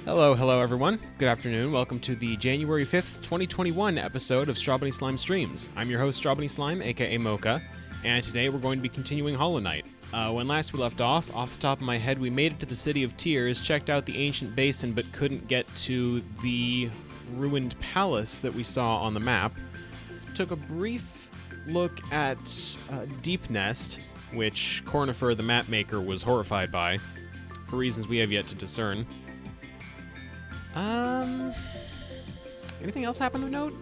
Hello everyone. Good afternoon. Welcome to the January 5th, 2021 episode of Strawbunnyslime Streams. I'm your host, Strawbunnyslime, aka Mocha, and today we're going to be continuing Hollow Knight. When last we left off the top of my head, we made it to the City of Tears, checked out the ancient basin, but couldn't get to the ruined palace that we saw on the map. Took a brief look at Deep Nest, which Cornifer, the map maker, was horrified by, for reasons we have yet to discern. Anything else happen of note?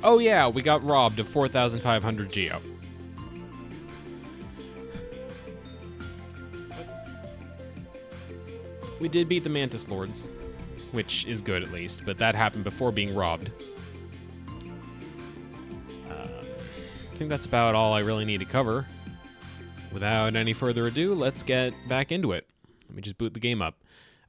Oh yeah, we got robbed of 4,500 Geo. We did beat the Mantis Lords, which is good at least, but that happened before being robbed. I think that's about all I really need to cover. Without any further ado, let's get back into it. Let me just boot the game up.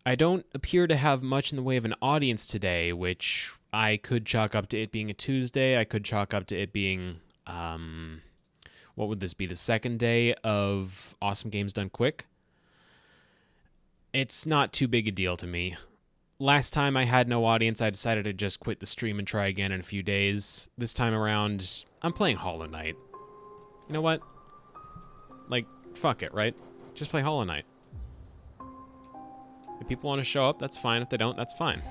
I don't appear to have much in the way of an audience today, which I could chalk up to it being a Tuesday. I could chalk up to it being, what would this be, the second day of Awesome Games Done Quick? It's not too big a deal to me. Last time I had no audience, I decided to just quit the stream and try again in a few days. This time around, I'm playing Hollow Knight. You know what? Like, fuck it, right? Just play Hollow Knight. If people want to show up, that's fine. If they don't, that's fine.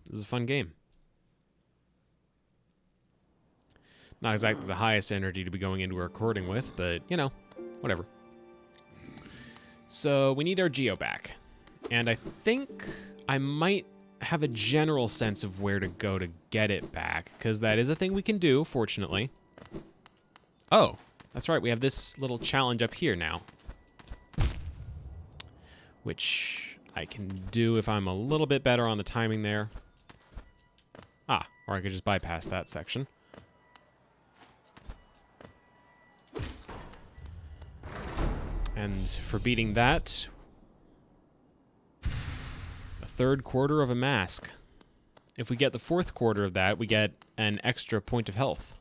This is a fun game. Not exactly the highest energy to be going into a recording with, but, you know, whatever. So, we need our Geo back. And I think I might have a general sense of where to go to get it back, because that is a thing we can do, fortunately. Oh, that's right. We have this little challenge up here now, which I can do if I'm a little bit better on the timing there. Ah, or I could just bypass that section. And for beating that, a third quarter of a mask. If we get the fourth quarter of that, we get an extra point of health.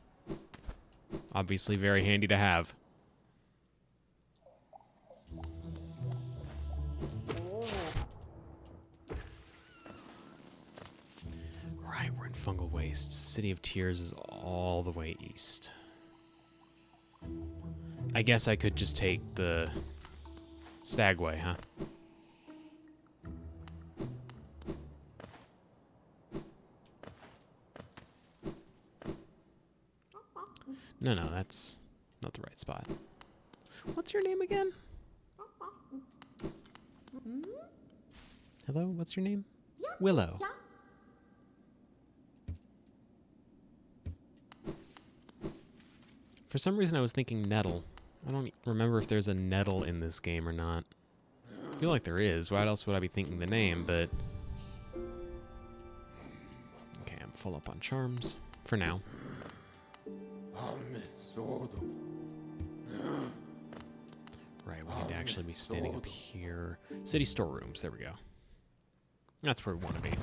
Obviously very handy to have. We're in Fungal Wastes. City of Tears is all the way east. I guess I could just take the Stagway, huh? No, that's not the right spot. What's your name again? Hello, what's your name? Willow. For some reason, I was thinking Nettle. I don't remember if there's a Nettle in this game or not. I feel like there is. Why else would I be thinking the name, but... Okay, I'm full up on charms. For now. Right, we need to actually be standing up here. City storerooms, there we go. That's where we want to be.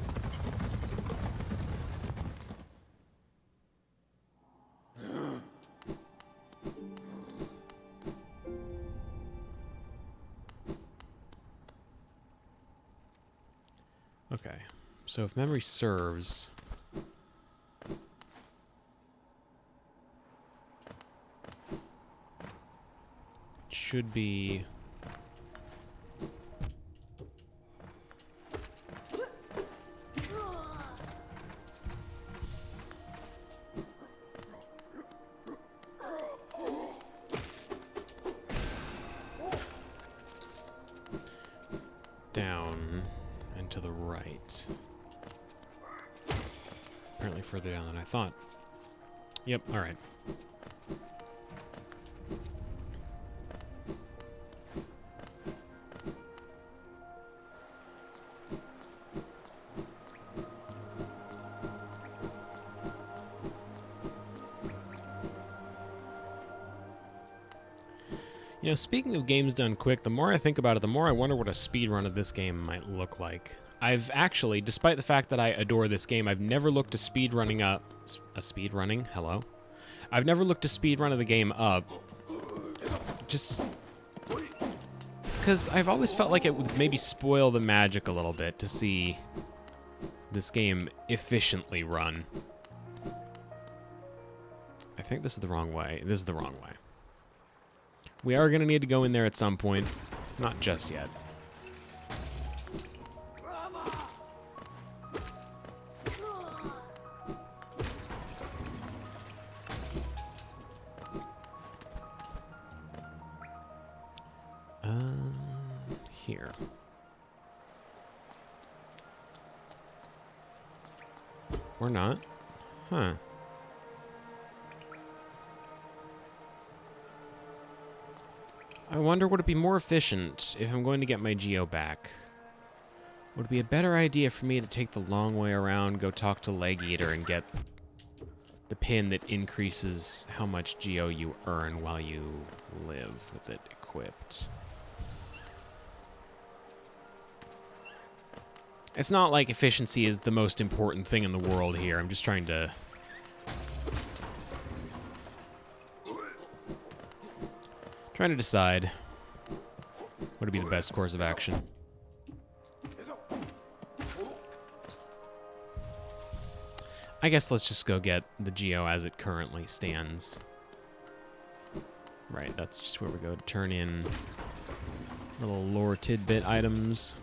Okay, so if memory serves, it should be down and to the right. Apparently further down than I thought. Yep, alright. You know, speaking of games done quick, the more I think about it, the more I wonder what a speedrun of this game might look like. I've actually, despite the fact that I adore this game, I've never looked to speedrunning up... speedrunning? Hello? I've never looked to speedrun of the game up. Just... Because I've always felt like it would maybe spoil the magic a little bit to see this game efficiently run. I think this is the wrong way. This is the wrong way. We are going to need to go in there at some point. Not just yet. Here. Or not. Huh. I wonder, would it be more efficient if I'm going to get my Geo back? Would it be a better idea for me to take the long way around, go talk to Leg Eater, and get the pin that increases how much Geo you earn while you live with it equipped? It's not like efficiency is the most important thing in the world here. I'm just trying to... decide what would be the best course of action. I guess let's just go get the Geo as it currently stands. Right, that's just where we go to turn in little lore tidbit items.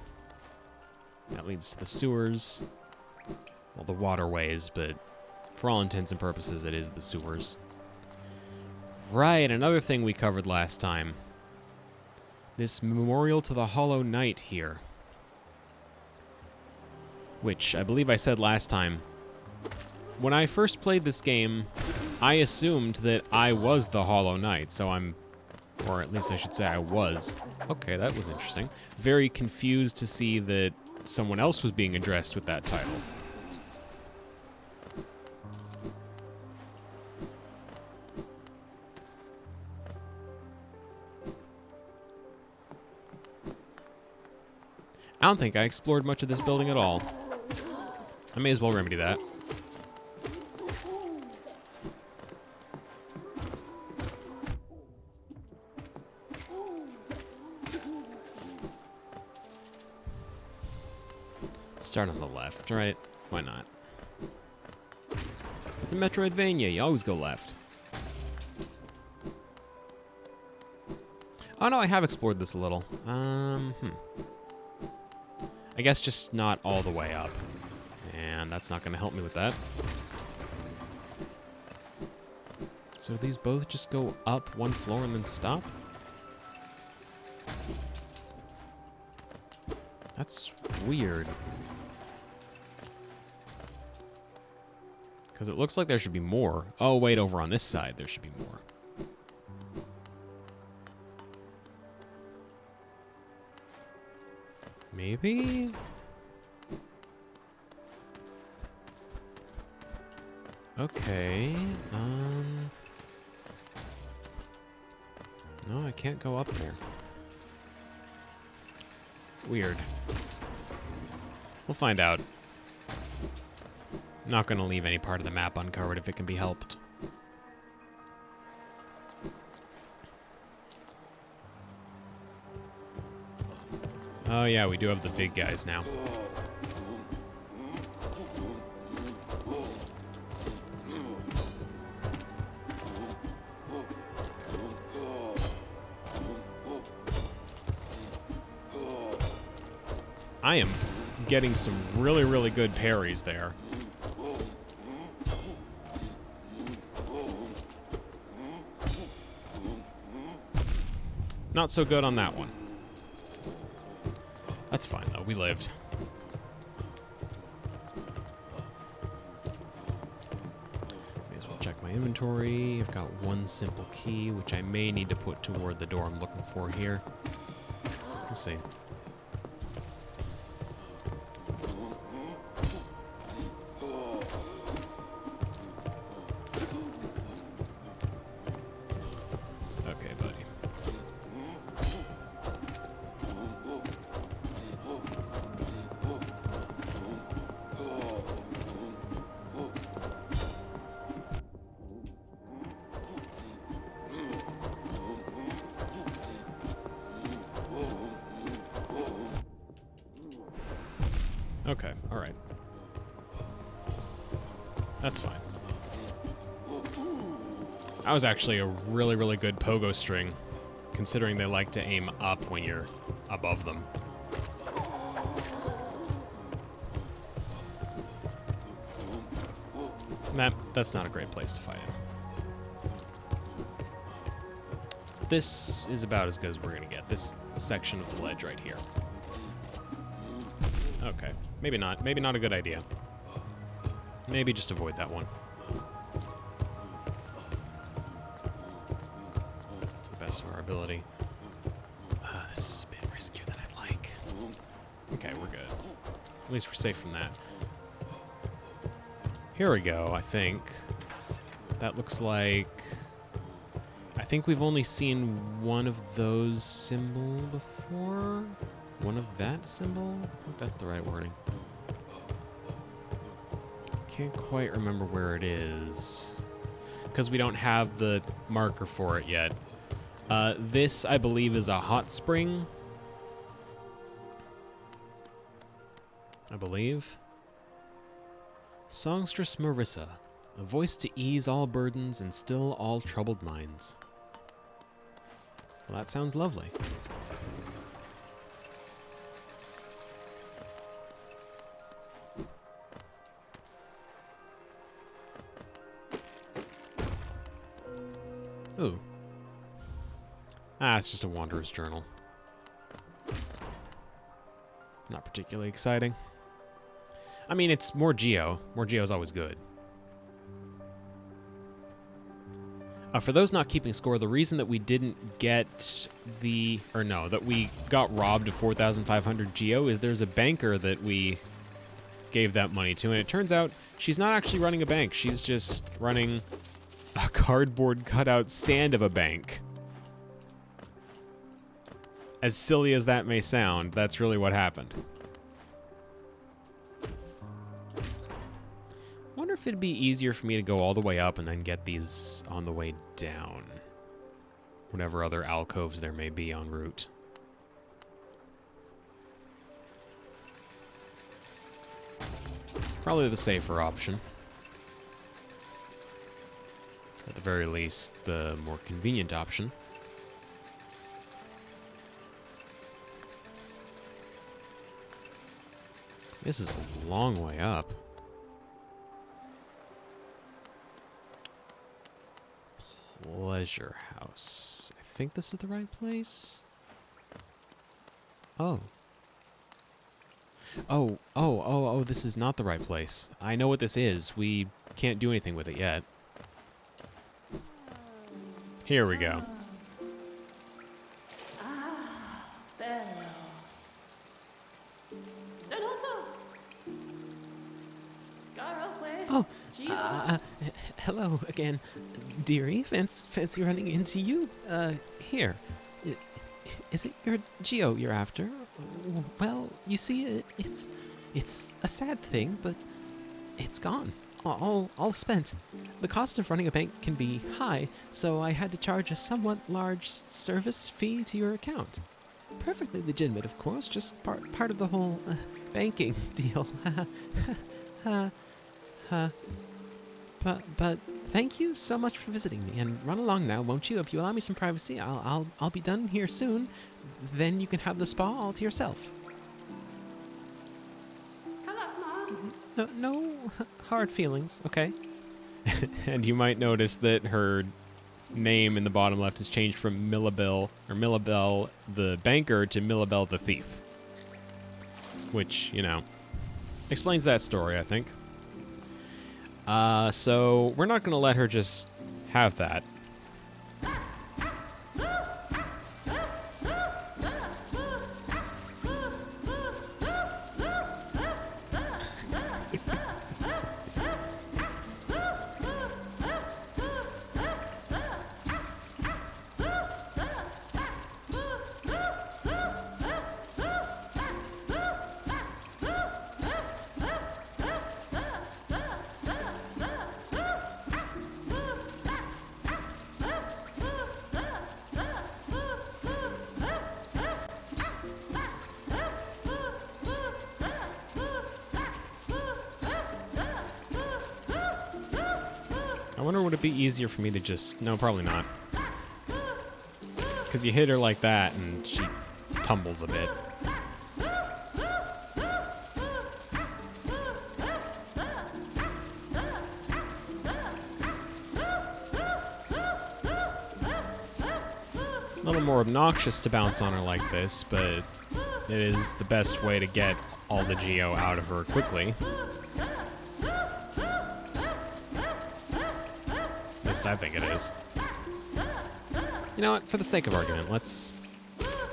That leads to the sewers. Well, the waterways, but for all intents and purposes, it is the sewers. Right, another thing we covered last time. This memorial to the Hollow Knight here. Which, I believe I said last time. When I first played this game, I assumed that I was the Hollow Knight, so I'm... Or at least I should say I was. Okay, that was interesting. Very confused to see that someone else was being addressed with that title. I don't think I explored much of this building at all. I may as well remedy that. Start on the left, right? Why not? It's a Metroidvania, you always go left. Oh no, I have explored this a little. I guess just not all the way up. And that's not going to help me with that. So these both just go up one floor and then stop? That's weird. Because it looks like there should be more. Oh, wait, over on this side there should be more. Maybe? Okay, no, I can't go up there. Weird. We'll find out. Not gonna leave any part of the map uncovered if it can be helped. Oh yeah, we do have the big guys now. I am getting some really, really good parries there. Not so good on that one. That's fine, though. We lived. May as well check my inventory. I've got one simple key, which I may need to put toward the door I'm looking for here. We'll see. Okay, buddy. Okay, alright. That's fine. That was actually a really, really good pogo string, considering they like to aim up when you're above them. That's not a great place to fight him. This is about as good as we're gonna get. This section of the ledge right here. Okay, maybe not. Maybe not a good idea. Maybe just avoid that one. To the best of our ability. This is a bit riskier than I'd like. Okay, we're good. At least we're safe from that. Here we go, I think. That looks like... I think we've only seen one of those symbol before. One of that symbol? I think that's the right wording. Can't quite remember where it is, because we don't have the marker for it yet. This, I believe, is a hot spring. I believe. Songstress Marissa, a voice to ease all burdens and still all troubled minds. Well, that sounds lovely. Ooh. It's just a Wanderer's Journal. Not particularly exciting. I mean, it's more Geo. More Geo is always good. For those not keeping score, the reason that we didn't get that we got robbed of 4,500 Geo is there's a banker that we gave that money to, and it turns out she's not actually running a bank. She's just running a cardboard cutout stand of a bank. As silly as that may sound, that's really what happened. I wonder if it'd be easier for me to go all the way up and then get these on the way down. Whatever other alcoves there may be en route. Probably the safer option. At the very least, the more convenient option. This is a long way up. Pleasure House. I think this is the right place. Oh. Oh, this is not the right place. I know what this is. We can't do anything with it yet. Here we go. Oh, hello again, dearie. Fancy running into you. Here. Is it your Geo you're after? Well, you see, it's a sad thing, but it's gone. All spent. The cost of running a bank can be high, so I had to charge a somewhat large service fee to your account. Perfectly legitimate, of course, just part of the whole banking deal. But thank you so much for visiting me, and run along now, won't you? If you allow me some privacy, I'll be done here soon. Then you can have the spa all to yourself. No hard feelings, okay? And you might notice that her name in the bottom left has changed from Millabelle the banker to Millabelle the thief. Which, you know, explains that story, I think. So we're not going to let her just have that. wonder would it be easier for me to just... No, probably not. Because you hit her like that and she tumbles a bit. A little more obnoxious to bounce on her like this, but it is the best way to get all the Geo out of her quickly. At least I think it is. You know what? For the sake of argument, let's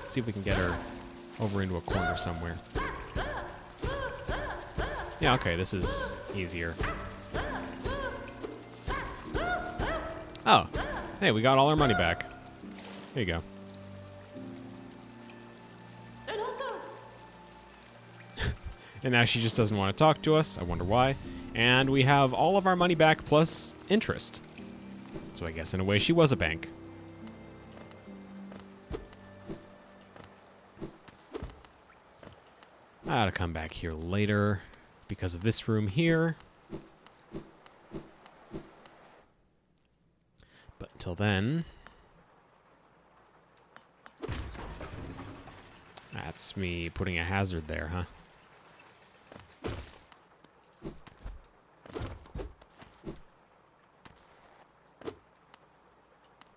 see if we can get her over into a corner somewhere. Yeah, okay, this is easier. Oh, hey, we got all our money back. There you go. And now she just doesn't want to talk to us. I wonder why. And we have all of our money back plus interest. So I guess in a way she was a bank. I ought to come back here later because of this room here. But until then... That's me putting a hazard there, huh?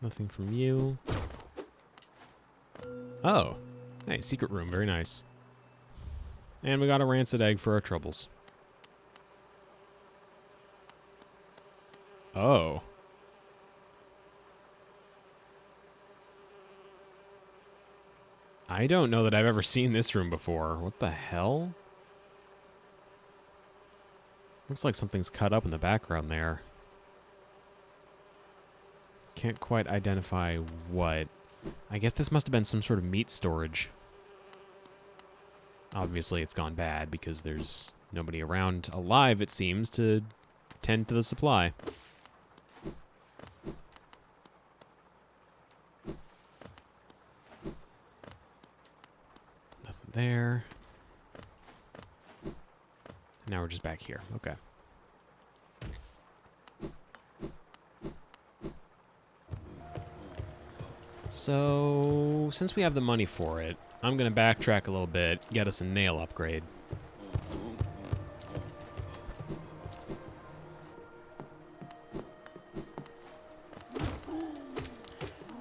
Nothing from you. Oh. Hey, secret room. Very nice. And we got a rancid egg for our troubles. Oh. I don't know that I've ever seen this room before. What the hell? Looks like something's cut up in the background there. Can't quite identify what. I guess this must have been some sort of meat storage. Obviously it's gone bad because there's nobody around alive, it seems, to tend to the supply. Nothing there. Now we're just back here. Okay. So, since we have the money for it, I'm going to backtrack a little bit, get us a nail upgrade.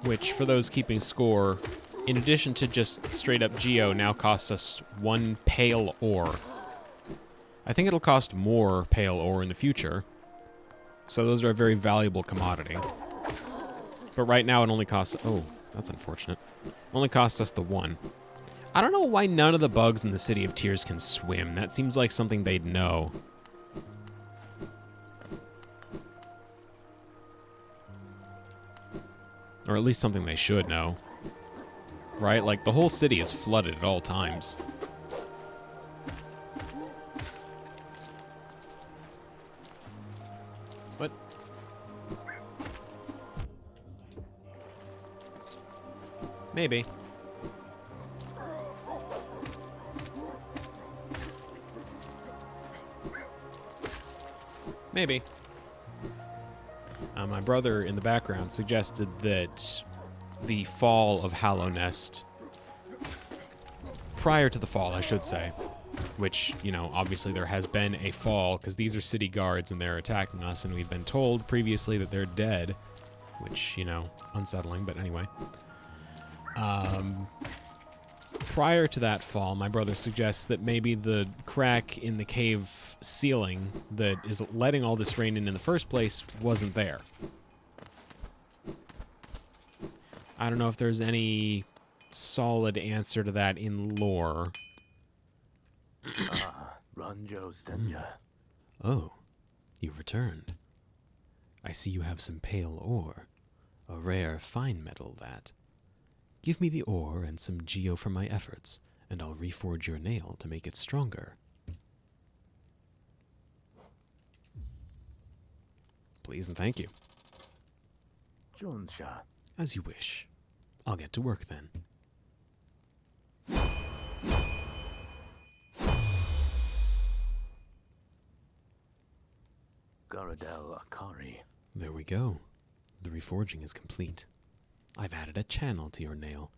Which, for those keeping score, in addition to just straight up Geo, now costs us 1 pale ore. I think it'll cost more pale ore in the future. So those are a very valuable commodity. But right now it only costs... Oh, that's unfortunate. Only costs us the 1. I don't know why none of the bugs in the City of Tears can swim. That seems like something they'd know. Or at least something they should know. Right? Like, the whole city is flooded at all times. What? Maybe. Maybe. My brother in the background suggested that the fall of Hallownest, prior to the fall, I should say, which, you know, obviously there has been a fall, because these are city guards and they're attacking us, and we've been told previously that they're dead, which, you know, unsettling, but anyway. Prior to that fall, my brother suggests that maybe the crack in the cave ceiling that is letting all this rain in the first place wasn't there. I don't know if there's any solid answer to that in lore. Oh, you've returned. I see you have some pale ore. A rare fine metal, that. Give me the ore and some Geo for my efforts, and I'll reforge your nail to make it stronger. Please and thank you. As you wish. I'll get to work then. Garadel Akari. There we go. The reforging is complete. I've added a channel to your nail.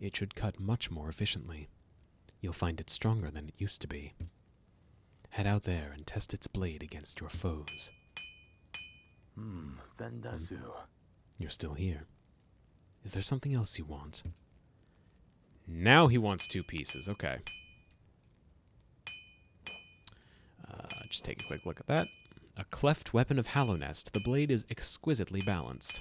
It should cut much more efficiently. You'll find it stronger than it used to be. Head out there and test its blade against your foes. Vendazu. You're still here. Is there something else you want? Now he wants 2 pieces. Okay. Just take a quick look at that. A cleft weapon of Hallownest. The blade is exquisitely balanced.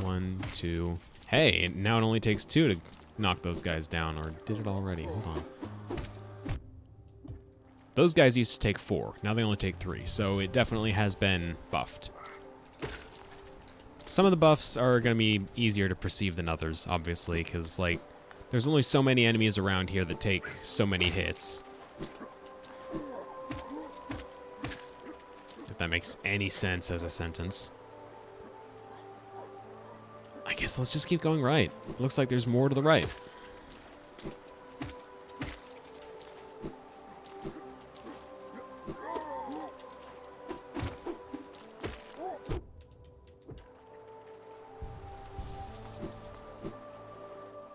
One, two. Hey, now it only takes 2 to knock those guys down, or did it already? Hold on. Those guys used to take 4. Now they only take 3, so it definitely has been buffed. Some of the buffs are going to be easier to perceive than others, obviously, because, like, there's only so many enemies around here that take so many hits. If that makes any sense as a sentence. I guess let's just keep going right. It looks like there's more to the right.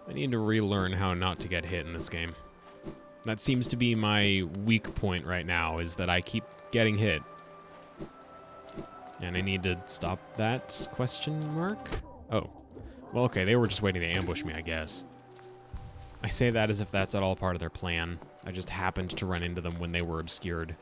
I need to relearn how not to get hit in this game. That seems to be my weak point right now, is that I keep getting hit. And I need to stop that, question mark? Oh. Well, okay, they were just waiting to ambush me, I guess. I say that as if that's at all part of their plan. I just happened to run into them when they were obscured.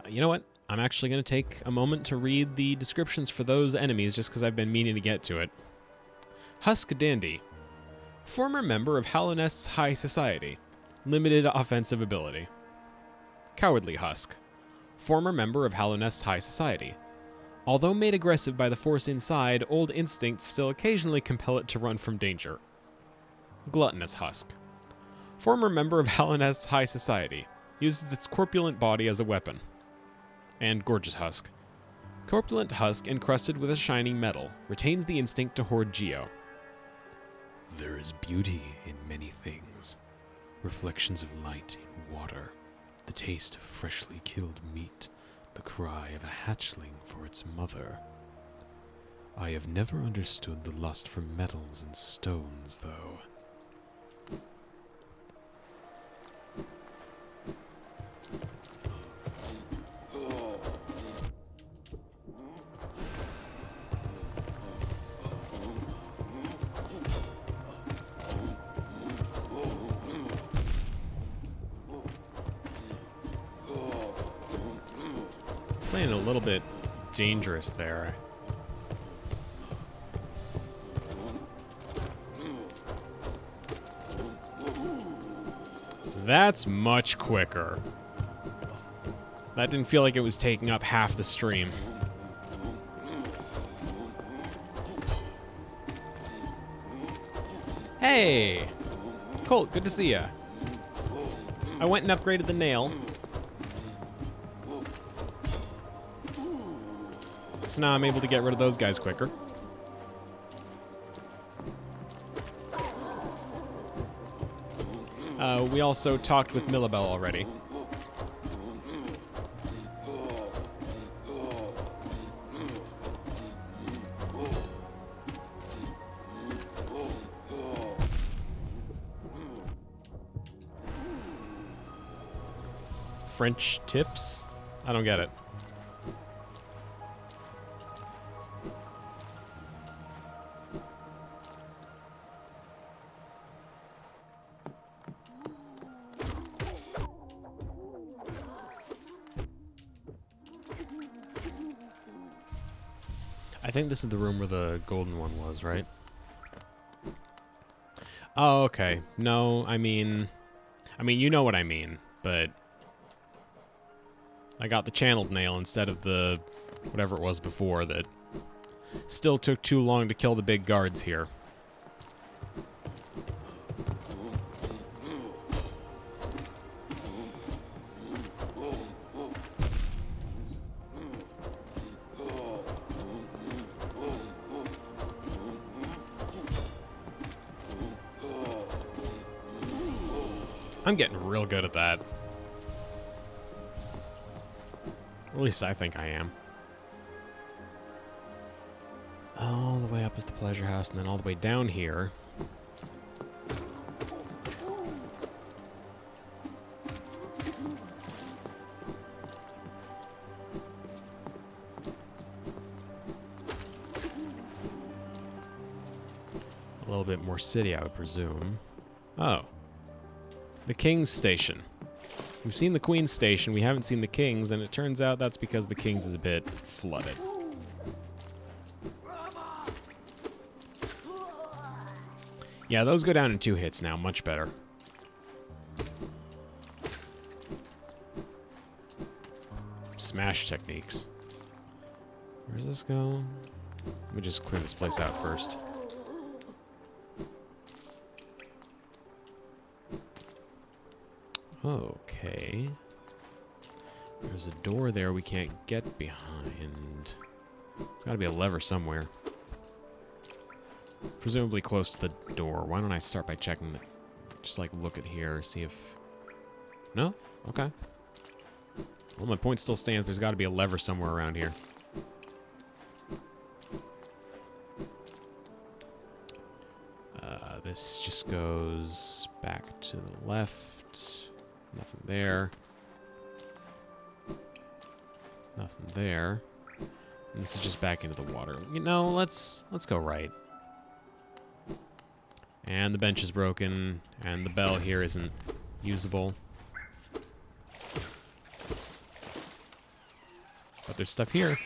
You know what? I'm actually going to take a moment to read the descriptions for those enemies just because I've been meaning to get to it. Husk Dandy. Former member of Hallownest's High Society. Limited offensive ability. Cowardly Husk. Former member of Hallownest's High Society. Although made aggressive by the force inside, old instincts still occasionally compel it to run from danger. Gluttonous Husk. Former member of Hallownest's High Society. Uses its corpulent body as a weapon. And Gorgeous Husk. Corpulent husk encrusted with a shining metal. Retains the instinct to hoard Geo. There is beauty in many things. Reflections of light in water. The taste of freshly killed meat. The cry of a hatchling for its mother. I have never understood the lust for metals and stones, though. Playing a little bit dangerous there. That's much quicker. That didn't feel like it was taking up half the stream. Hey! Colt, good to see ya. I went and upgraded the nail. So now I'm able to get rid of those guys quicker. We also talked with Millabelle already. French tips? I don't get it. I think this is the room where the golden one was, right? Oh, okay. No, I mean, you know what I mean, but I got the channeled nail instead of the whatever it was before that still took too long to kill the big guards here. I'm getting real good at that. At least I think I am. All the way up is the pleasure house, and then all the way down here. A little bit more city, I would presume. Oh. The King's Station. We've seen the Queen's Station, we haven't seen the King's, and it turns out that's because the King's is a bit flooded. Yeah, those go down in 2 hits now, much better. Smash techniques. Where does this go? Let me just clear this place out first. Okay. There's a door there we can't get behind. There's gotta be a lever somewhere. Presumably close to the door. Why don't I start by checking the... Just like look at here, see if... No? Okay. Well, my point still stands. There's gotta be a lever somewhere around here. This just goes back to the left. Nothing there. Nothing there. And this is just back into the water. You know, let's go right. And the bench is broken, and the bell here isn't usable. But there's stuff here.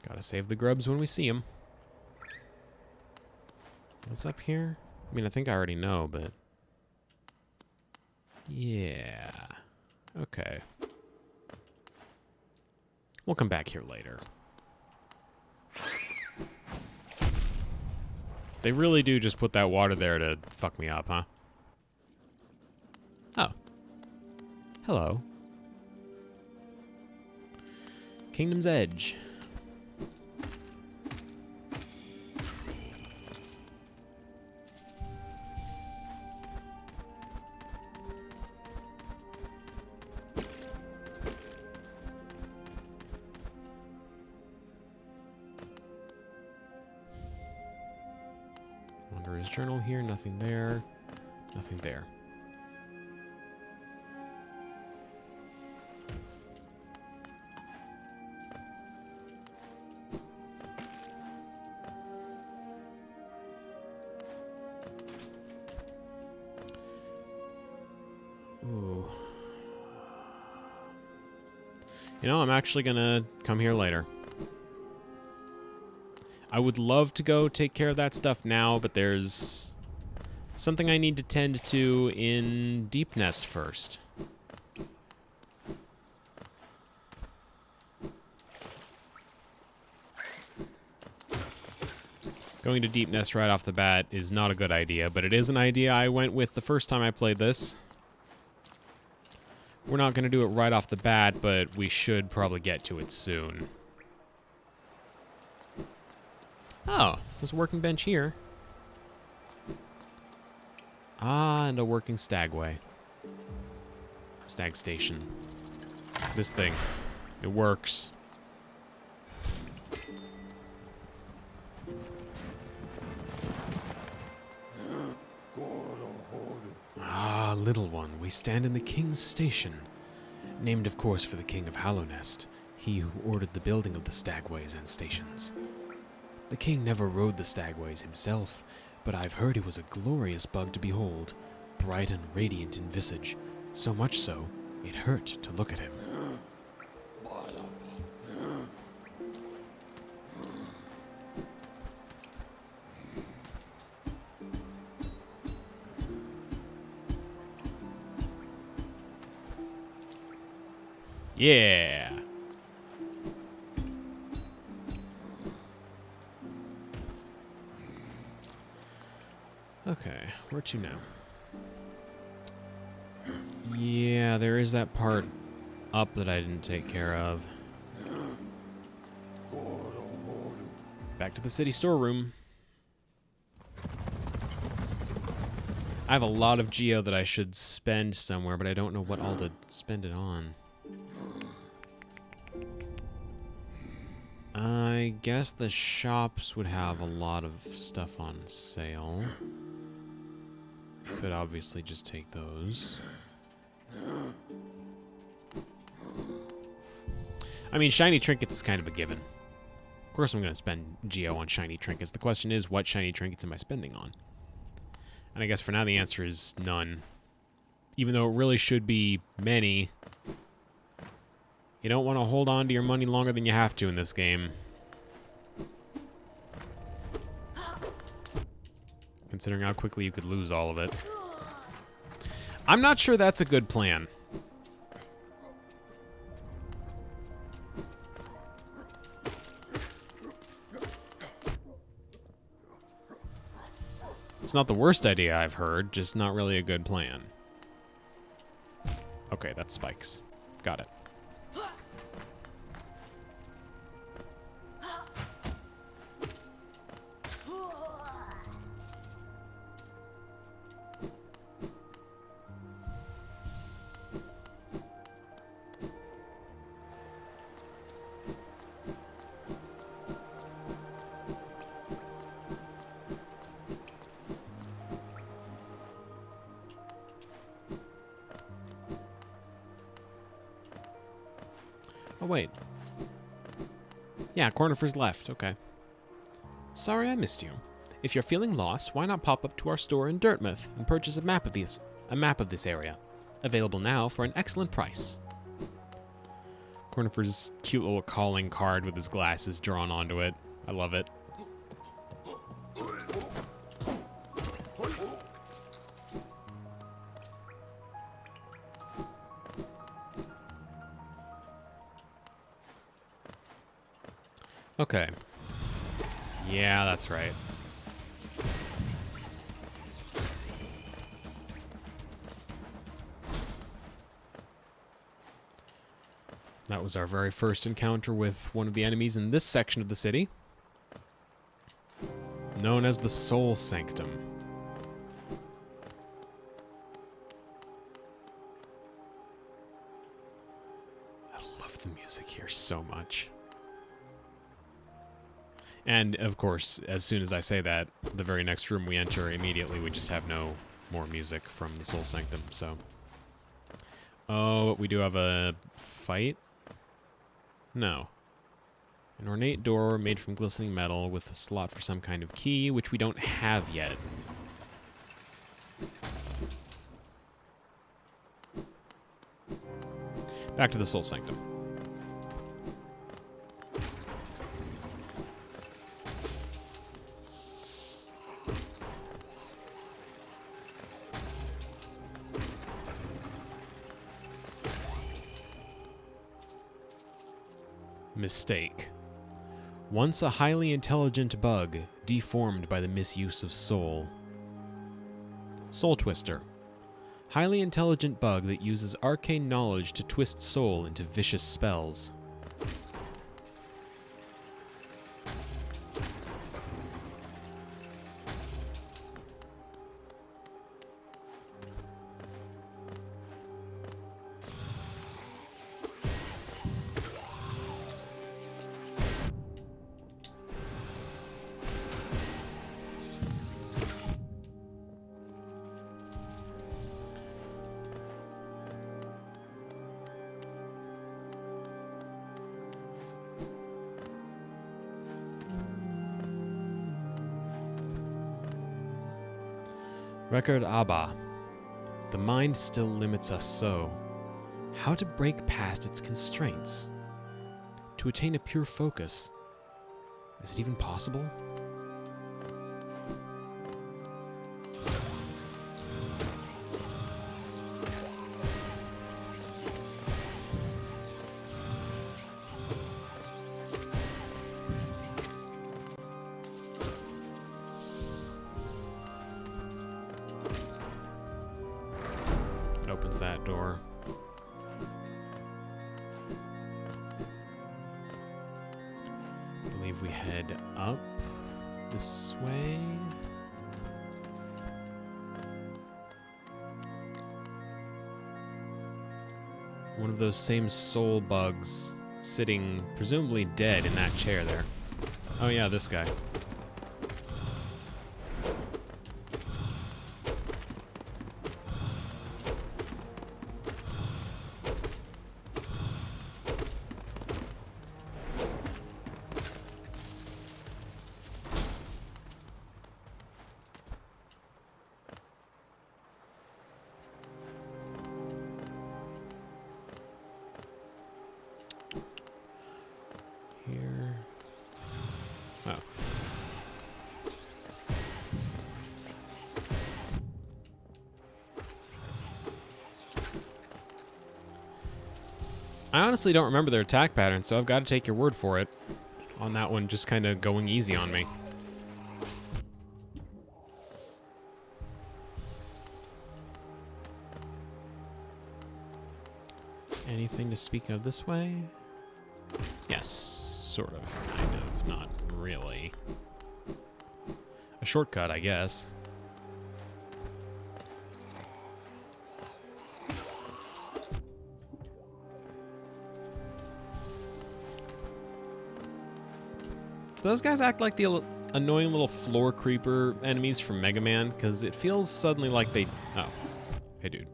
Gotta save the grubs when we see them. What's up here? I mean, I think I already know, but... Yeah. Okay. We'll come back here later. They really do just put that water there to fuck me up, huh? Oh. Hello. Kingdom's Edge. Wanderer's Journal here, nothing there. Nothing there. Ooh. You know, I'm actually gonna come here later. I would love to go take care of that stuff now, but there's something I need to tend to in Deep Nest first. Going to Deep Nest right off the bat is not a good idea, but it is an idea I went with the first time I played this. We're not going to do it right off the bat, but we should probably get to it soon. Oh, there's a working bench here. Ah, and a working stagway. Stag station. This thing. It works. Ah, little one, we stand in the King's Station. Named, of course, for the King of Hallownest, he who ordered the building of the stagways and stations. The king never rode the stagways himself, but I've heard he was a glorious bug to behold, bright and radiant in visage, so much so, it hurt to look at him. Yeah! Okay, where to now? Yeah, there is that part up that I didn't take care of. Back to the city storeroom. I have a lot of geo that I should spend somewhere, but I don't know what all to spend it on. I guess the shops would have a lot of stuff on sale. Could obviously just take those. I mean, shiny trinkets is kind of a given. Of course I'm going to spend geo on shiny trinkets. The question is, what shiny trinkets am I spending on? And I guess for now the answer is none. Even though it really should be many. You don't want to hold on to your money longer than you have to in this game. Considering how quickly you could lose all of it. I'm not sure that's a good plan. It's not the worst idea I've heard, just not really a good plan. Okay, that's spikes. Got it. Oh, wait. Yeah, Cornifer's left. Okay. Sorry I missed you. If you're feeling lost, why not pop up to our store in Dirtmouth and purchase a map of this area. Available now for an excellent price. Cornifer's cute little calling card with his glasses drawn onto it. I love it. Okay. Yeah, that's right. That was our very first encounter with one of the enemies in this section of the city, known as the Soul Sanctum. I love the music here so much. And, of course, as soon as I say that, the very next room we enter, immediately we just have no more music from the Soul Sanctum, so... Oh, we do have a fight? No. An ornate door made from glistening metal with a slot for some kind of key, which we don't have yet. Back to the Soul Sanctum. Mistake. Once a highly intelligent bug, deformed by the misuse of soul. Soul Twister. Highly intelligent bug that uses arcane knowledge to twist soul into vicious spells. Record Abba. The mind still limits us so. How to break past its constraints? To attain a pure focus? Is it even possible? Close that door. I believe we head up this way. One of those same soul bugs sitting, presumably dead, in that chair there. Oh yeah, this guy. Here. Oh. I honestly don't remember their attack pattern, so I've got to take your word for it on that one, just kind of going easy on me. Anything to speak of this way? Yes, sort of, kind of, not really. A shortcut, I guess. Do those guys act like the annoying little floor creeper enemies from Mega Man? Because it feels suddenly like they... Oh. Hey, dude.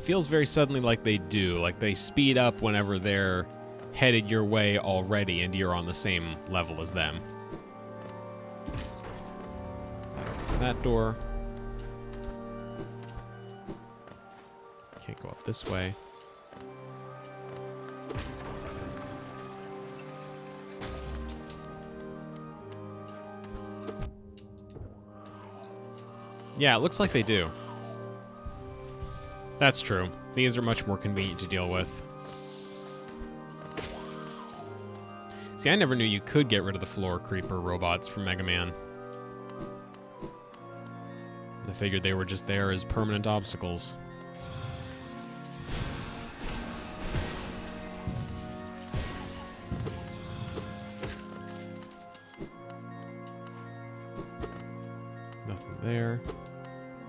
Feels very suddenly like they do. Like they speed up whenever they're headed your way already and you're on the same level as them. That opens that door. Can't go up this way. Yeah, it looks like they do. That's true. These are much more convenient to deal with. See, I never knew you could get rid of the floor creeper robots from Mega Man. I figured they were just there as permanent obstacles. Nothing there.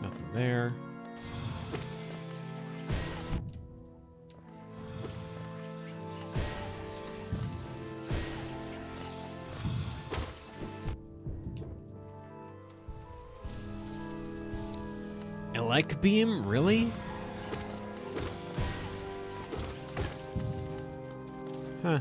Nothing there. Elec beam? Really? Huh.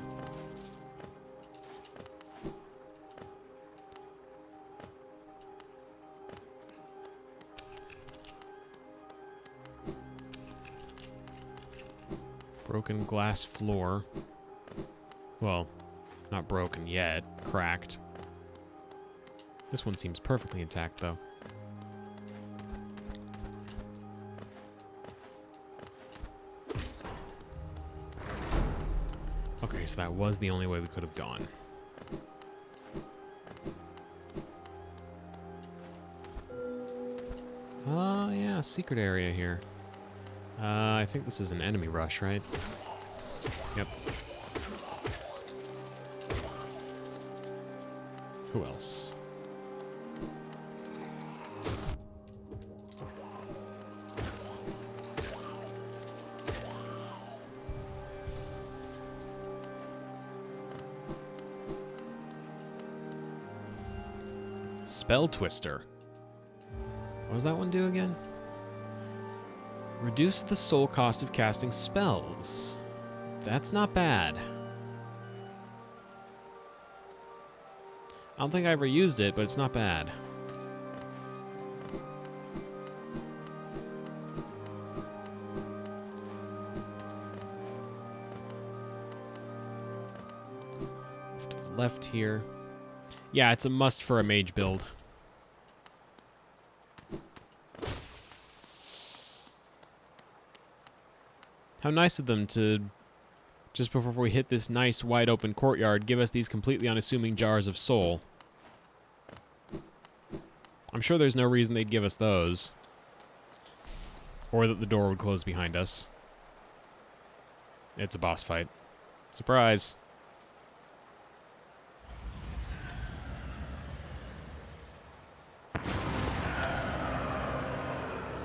Broken glass floor. Well, not broken yet. Cracked. This one seems perfectly intact, though. Okay, so that was the only way we could have gone. Oh, yeah, secret area here. I think this is an enemy rush, right? Yep. Who else? Spell Twister. What does that one do again? Reduce the soul cost of casting spells. That's not bad. I don't think I ever used it, but it's not bad. Off to the left here. Yeah, it's a must for a mage build. How nice of them to, just before we hit this nice wide open courtyard, give us these completely unassuming jars of soul. I'm sure there's no reason they'd give us those. Or that the door would close behind us. It's a boss fight. Surprise!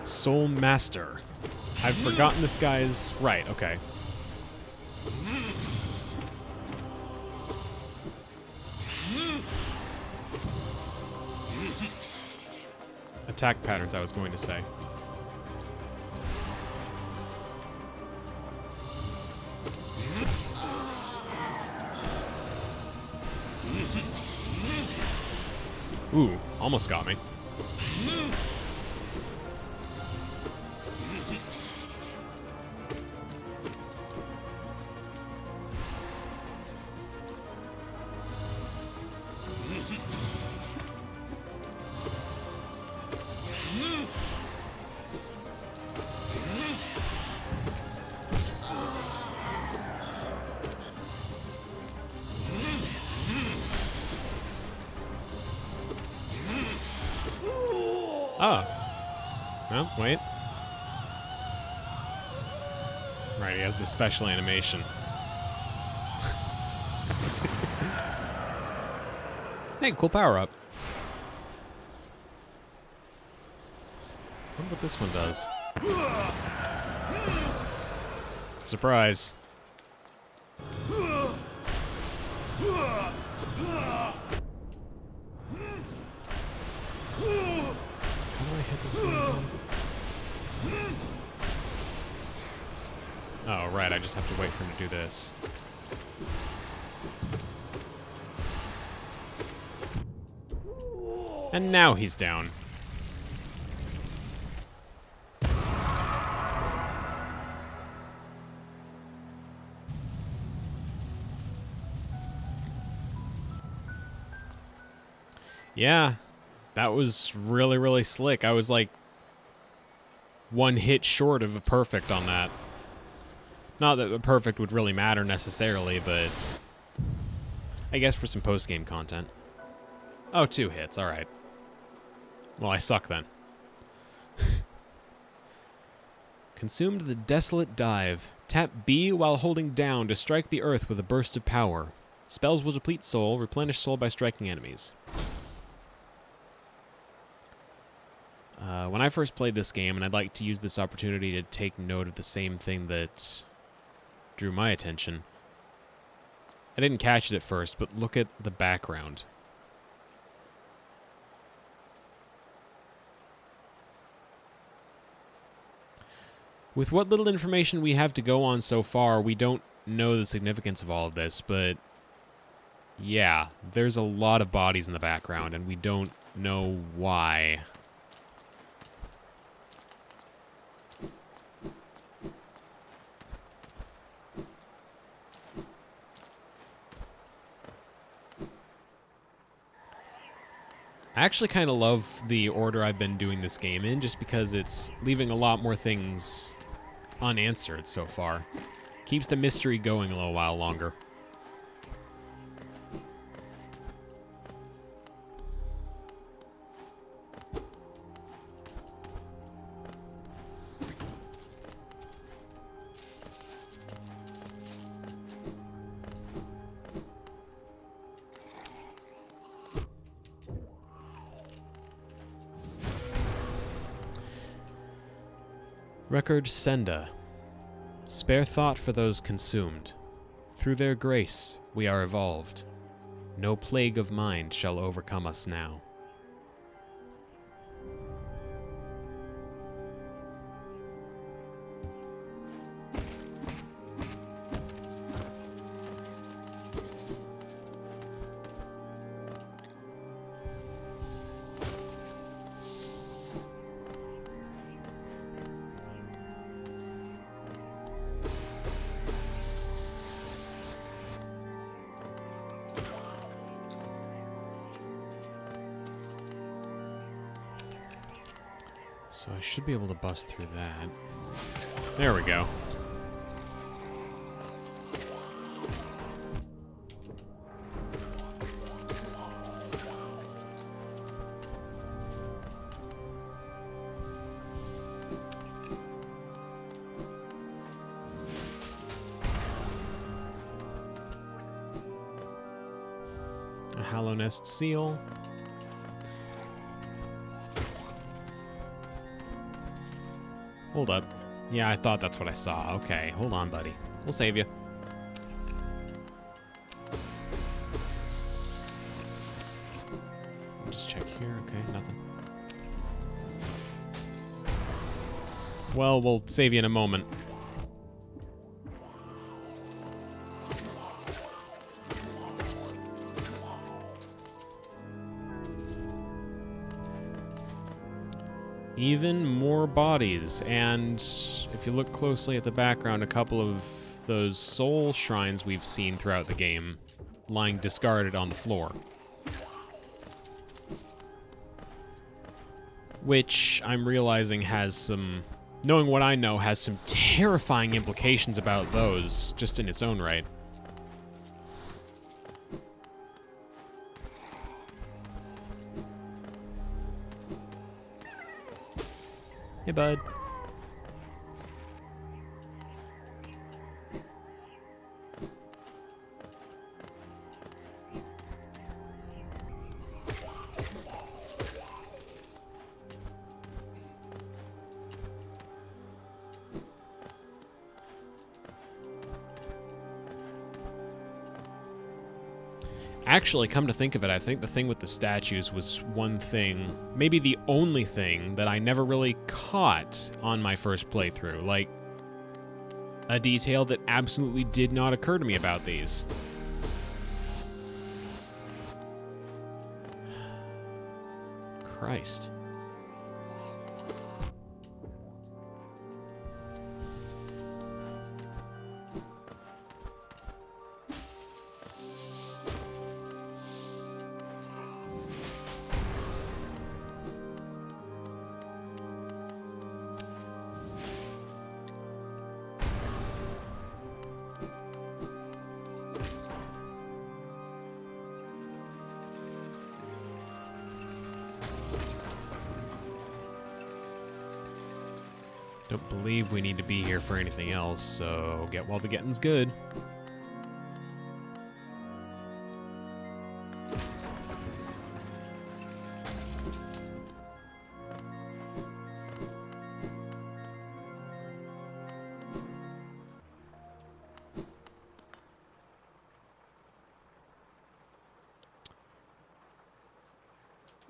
Soul Master. I've forgotten this guy's... Right, okay. Attack patterns, I was going to say. Ooh, almost got me. Oh. Well, wait. Right, he has the special animation. Hey, cool power-up. I wonder what this one does. Surprise. Oh, right, I just have to wait for him to do this. And now he's down. Yeah, that was really, really slick. I was like one hit short of a perfect on that. Not that a perfect would really matter necessarily, but I guess for some post-game content. Oh, 2 hits, alright. Well, I suck then. Consumed the Desolate Dive. Tap B while holding down to strike the earth with a burst of power. Spells will deplete soul, replenish soul by striking enemies. When I first played this game, and I'd like to use this opportunity to take note of the same thing that drew my attention. I didn't catch it at first, but look at the background. With what little information we have to go on so far, we don't know the significance of all of this, but yeah, there's a lot of bodies in the background, and we don't know why. I actually kind of love the order I've been doing this game in, just because it's leaving a lot more things unanswered so far. Keeps the mystery going a little while longer. Record Senda. Spare thought for those consumed. Through their grace, we are evolved. No plague of mind shall overcome us now. So I should be able to bust through that. There we go. Hollow Nest Seal. Hold up. Yeah, I thought that's what I saw. Okay, hold on, buddy. We'll save you. Just check here. Okay, nothing. Well, we'll save you in a moment. Even more bodies, and if you look closely at the background, a couple of those soul shrines we've seen throughout the game lying discarded on the floor. Which I'm realizing has some, knowing what I know, has some terrifying implications about those, just in its own right. Hey, bud. Actually, come to think of it, I think the thing with the statues was one thing, maybe the only thing, that I never really caught on my first playthrough. Like, a detail that absolutely did not occur to me about these. Christ. Don't believe we need to be here for anything else, so get while the getting's good.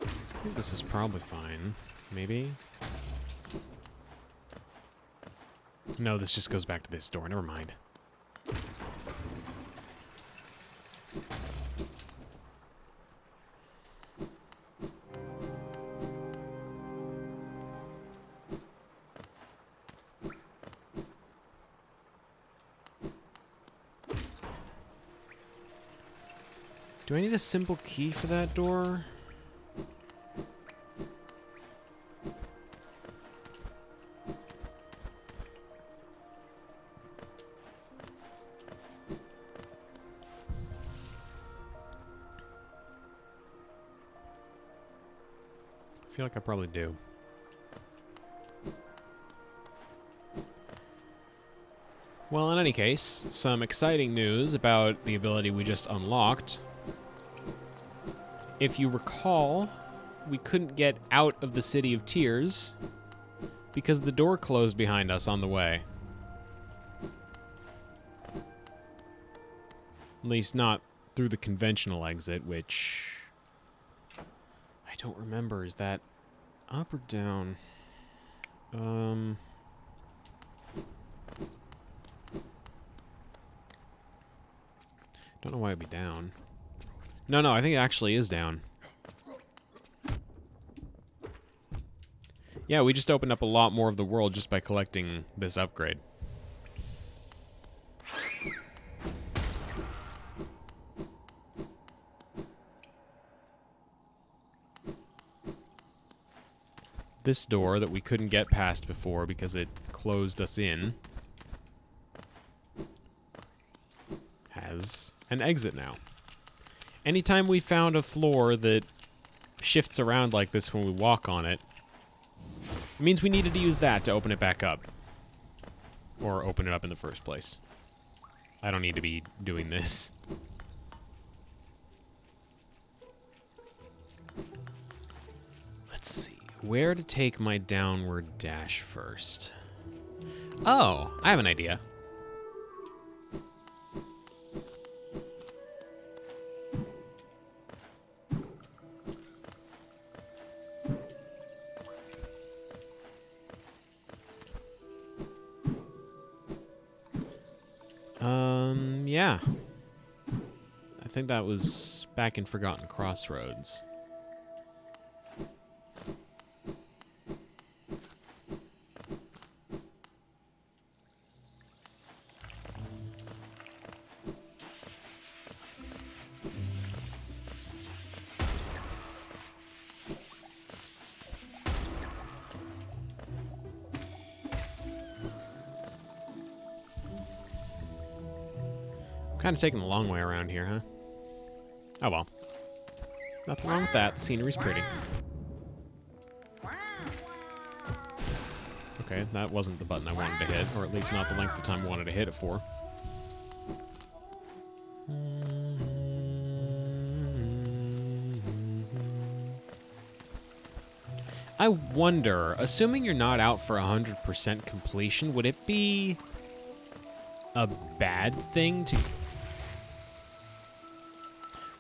I think this is probably fine. Maybe? No, this just goes back to this door. Never mind. Do I need a simple key for that door? I feel like I probably do. Well, in any case, some exciting news about the ability we just unlocked. If you recall, we couldn't get out of the City of Tears because the door closed behind us on the way. At least not through the conventional exit, which I don't remember. Is that up or down? Don't know why it'd be down. No, I think it actually is down. Yeah, we just opened up a lot more of the world just by collecting this upgrade. This door that we couldn't get past before because it closed us in has an exit now. Anytime we found a floor that shifts around like this when we walk on it, it means we needed to use that to open it back up. Or open it up in the first place. I don't need to be doing this. Where to take my downward dash first? Oh, I have an idea. Yeah. I think that was back in Forgotten Crossroads. Kind of taking the long way around here, huh? Oh well. Nothing wrong with that. The scenery's pretty. Okay, that wasn't the button I wanted to hit, or at least not the length of time I wanted to hit it for. I wonder, assuming you're not out for 100% completion, would it be a bad thing to...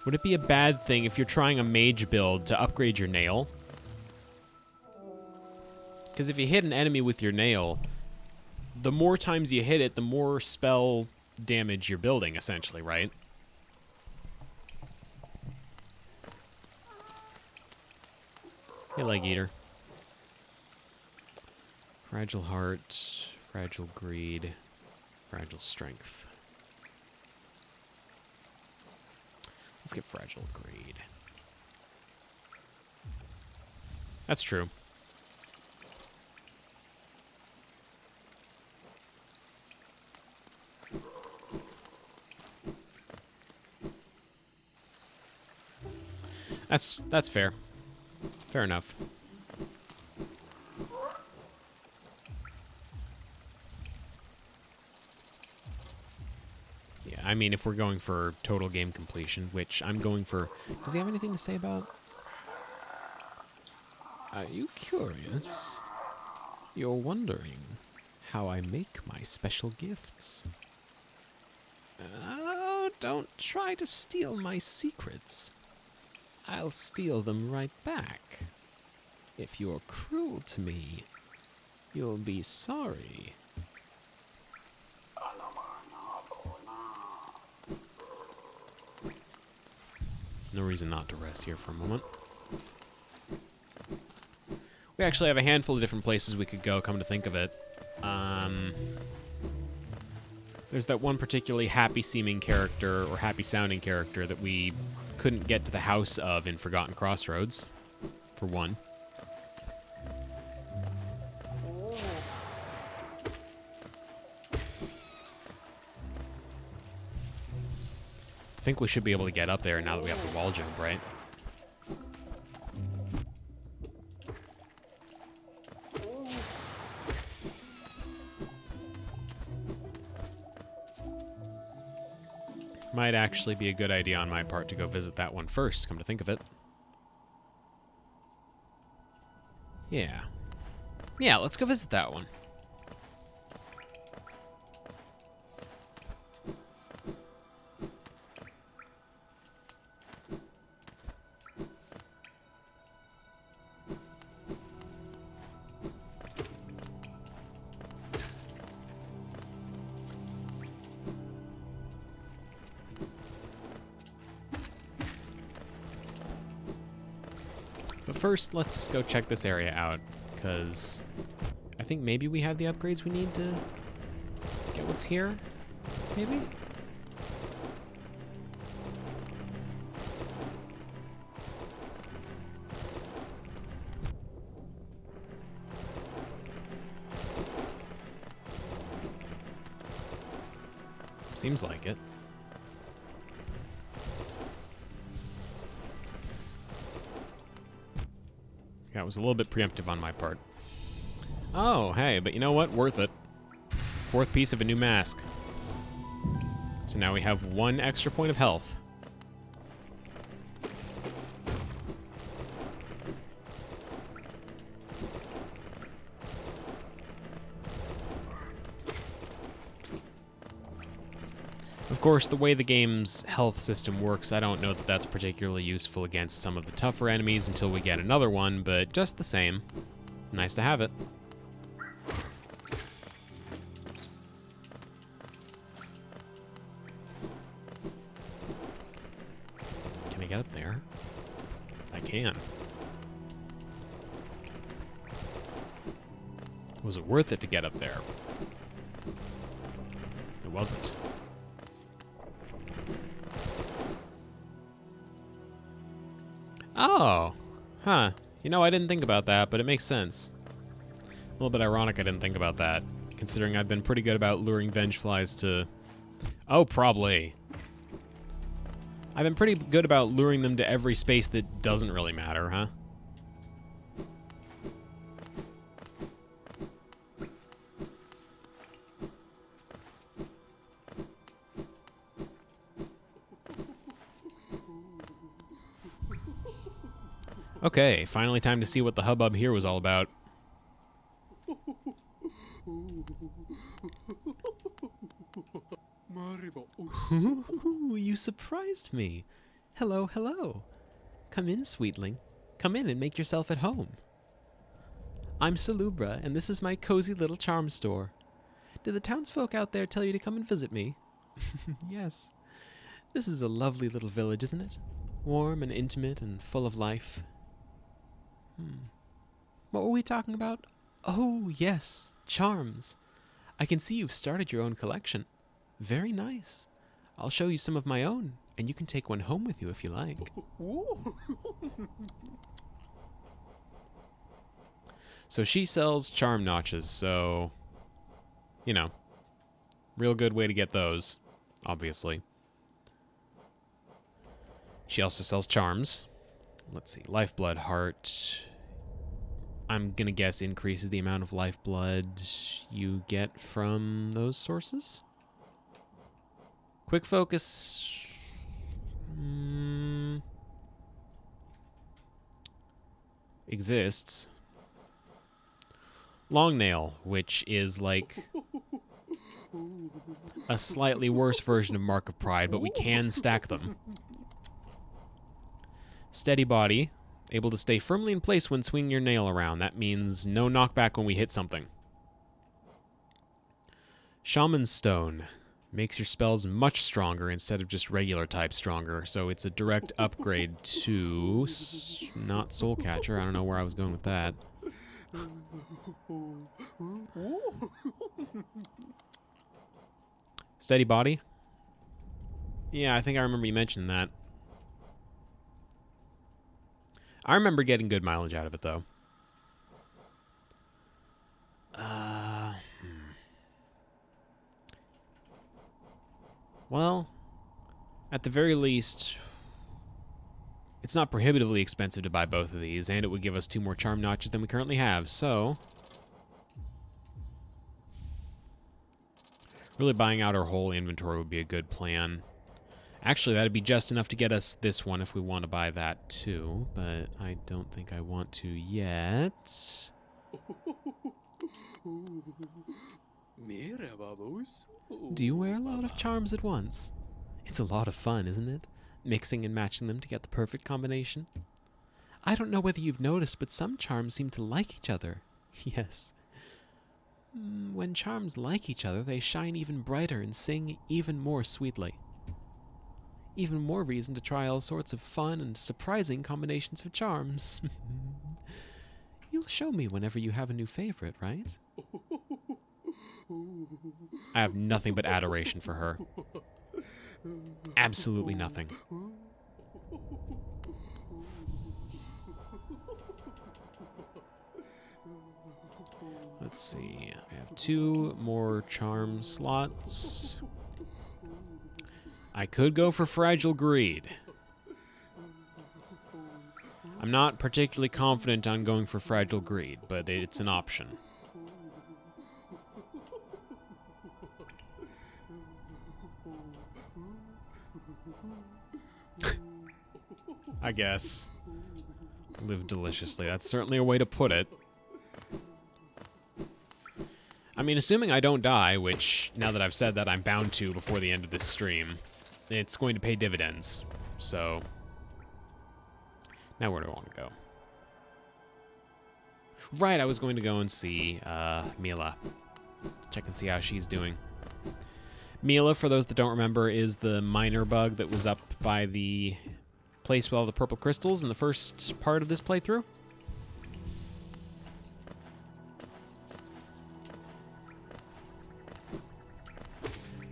Would it be a bad thing if you're trying a mage build to upgrade your nail? Because if you hit an enemy with your nail, the more times you hit it, the more spell damage you're building, essentially, right? Hey, Leg Eater. Fragile heart, fragile greed, fragile strength. Let's get fragile greed. That's true. That's fair. Fair enough. I mean, if we're going for total game completion, which I'm going for... Does he have anything to say about? Are you curious? You're wondering how I make my special gifts. Oh, don't try to steal my secrets. I'll steal them right back. If you're cruel to me, you'll be sorry. No reason not to rest here for a moment. We actually have a handful of different places we could go, come to think of it. There's that one particularly happy-seeming character, or happy-sounding character, that we couldn't get to the house of in Forgotten Crossroads, for one. I think we should be able to get up there now that we have the wall jump, right? Might actually be a good idea on my part to go visit that one first, come to think of it. Yeah. Yeah, let's go visit that one. But first, let's go check this area out, because I think maybe we have the upgrades we need to get what's here, maybe? Seems like it. Yeah, it was a little bit preemptive on my part. Oh, hey, but you know what? Worth it. Fourth piece of a new mask. So now we have 1 extra point of health. course, the way the game's health system works, I don't know that that's particularly useful against some of the tougher enemies until we get another one, but just the same, nice to have it. Can I get up there? I can. Was it worth it to get up there? It wasn't. Oh, huh. You know, I didn't think about that, but it makes sense. A little bit ironic I didn't think about that, considering I've been pretty good about luring vengeflies to... Oh, probably. I've been pretty good about luring them to every space that doesn't really matter, huh? Okay, finally time to see what the hubbub here was all about. Ooh, you surprised me. Hello, hello. Come in, sweetling. Come in and make yourself at home. I'm Salubra, and this is my cozy little charm store. Did the townsfolk out there tell you to come and visit me? Yes. This is a lovely little village, isn't it? Warm and intimate and full of life. What were we talking about? Oh, yes, charms. I can see you've started your own collection. Very nice. I'll show you some of my own, and you can take one home with you if you like. So she sells charm notches, so, you know, real good way to get those, obviously. She also sells charms. Let's see, lifeblood heart. I'm gonna guess increases the amount of lifeblood you get from those sources. Quick focus. Exists. Long nail, which is like a slightly worse version of Mark of Pride, but we can stack them. Steady body. Able to stay firmly in place when swinging your nail around. That means no knockback when we hit something. Shaman's Stone. Makes your spells much stronger instead of just regular type stronger. So it's a direct upgrade to... not Soul Catcher. I don't know where I was going with that. Steady body. Yeah, I think I remember you mentioning that. I remember getting good mileage out of it, though. Well, at the very least, it's not prohibitively expensive to buy both of these, and it would give us 2 more charm notches than we currently have, so... really buying out our whole inventory would be a good plan. Actually, that'd be just enough to get us this one if we want to buy that too, but I don't think I want to yet. Do you wear a lot of charms at once? It's a lot of fun, isn't it? Mixing and matching them to get the perfect combination. I don't know whether you've noticed, but some charms seem to like each other. Yes. When charms like each other, they shine even brighter and sing even more sweetly. Even more reason to try all sorts of fun and surprising combinations of charms. You'll show me whenever you have a new favorite, right? I have nothing but adoration for her. Absolutely nothing. Let's see. I have 2 more charm slots. I could go for Fragile Greed. I'm not particularly confident on going for Fragile Greed, but it's an option. I guess. Live deliciously. That's certainly a way to put it. I mean, assuming I don't die, which, now that I've said that, I'm bound to before the end of this stream, it's going to pay dividends. So, now where do I want to go? Right, I was going to go and see Mila. Check and see how she's doing. Mila, for those that don't remember, is the miner bug that was up by the place with all the purple crystals in the first part of this playthrough.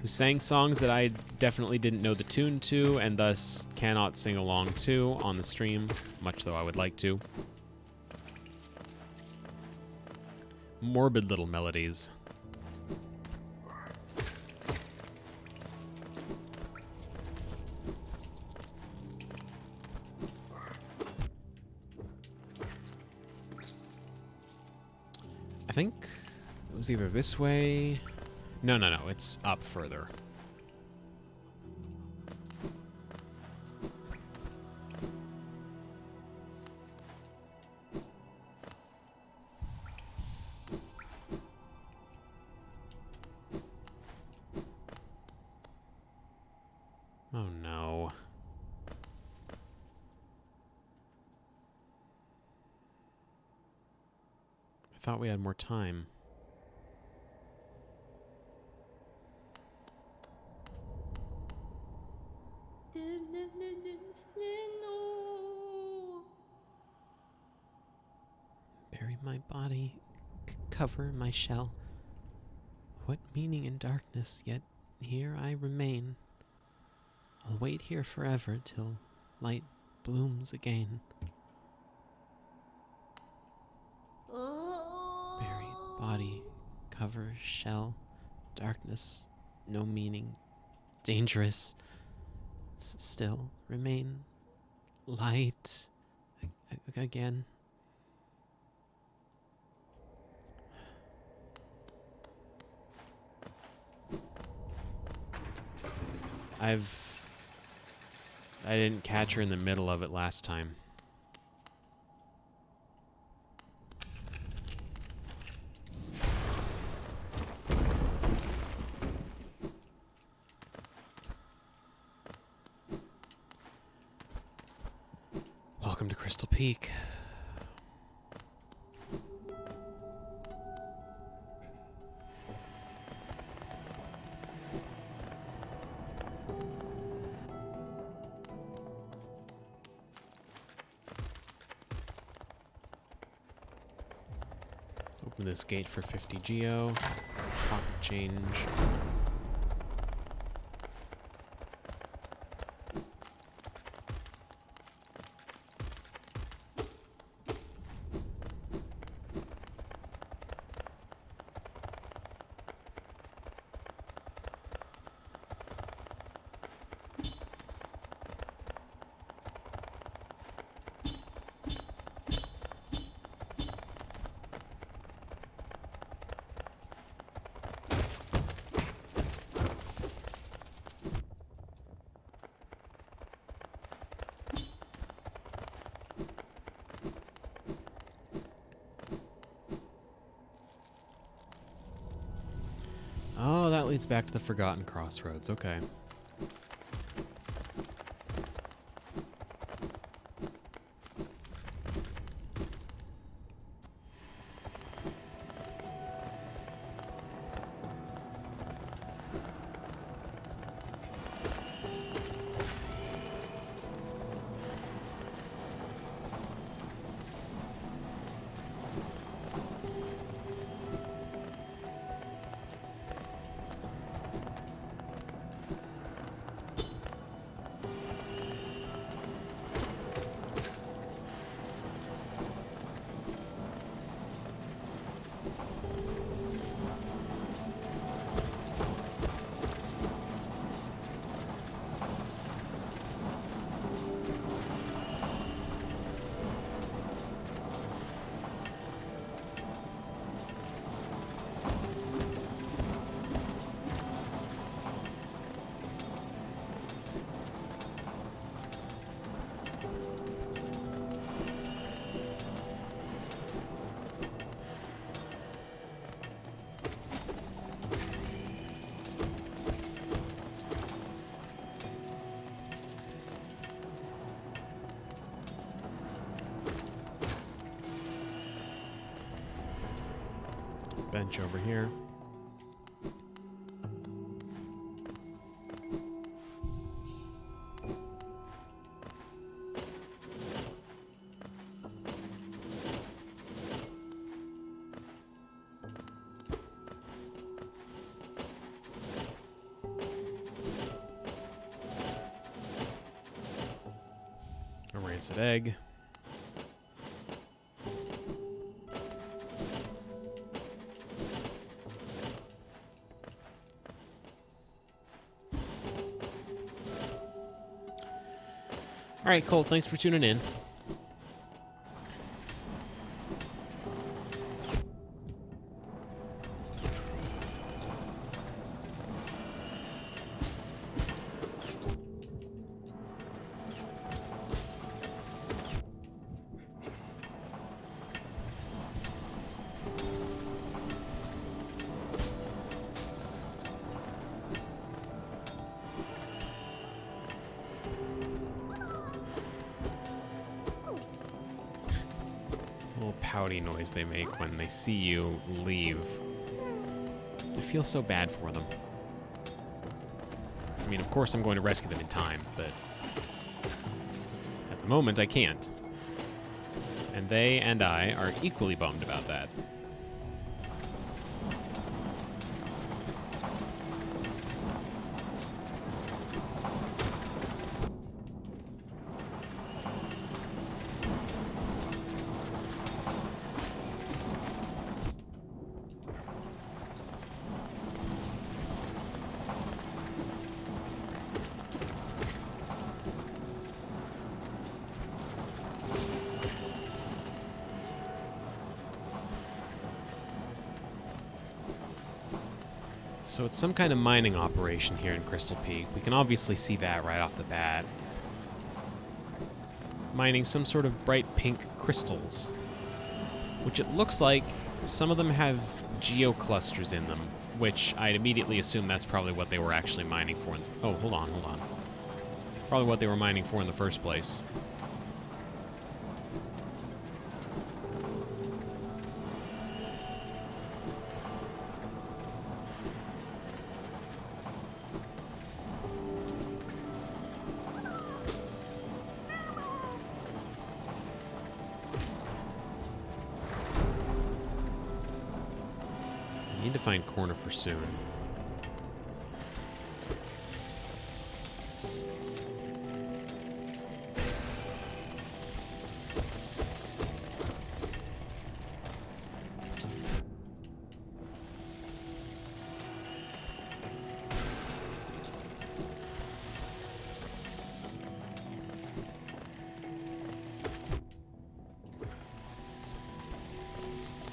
Who sang songs that I definitely didn't know the tune to, and thus cannot sing along to on the stream, much though I would like to. Morbid little melodies. I think it was either this way. No, it's up further. Oh no. I thought we had more time. Bury my body, cover my shell. What meaning in darkness, yet here I remain. I'll wait here forever till light blooms again. Buried body, cover shell, darkness, no meaning, dangerous. Still remain light again. I didn't catch her in the middle of it last time. Welcome to Crystal Peak. Open this gate for 50 geo. Pocket change. Oh, that leads back to the Forgotten Crossroads. Okay. Bench over here. A rancid egg. All right, Colt, thanks for tuning in. Pouty noise they make when they see you leave. I feel so bad for them. I mean, of course I'm going to rescue them in time, but at the moment I can't. And they and I are equally bummed about that. So it's some kind of mining operation here in Crystal Peak. We can obviously see that right off the bat. Mining some sort of bright pink crystals, which it looks like some of them have geoclusters in them, which I'd immediately assume that's probably what they were actually mining for. Oh, hold on. Probably what they were mining for in the first place. Need to find Cornifer soon.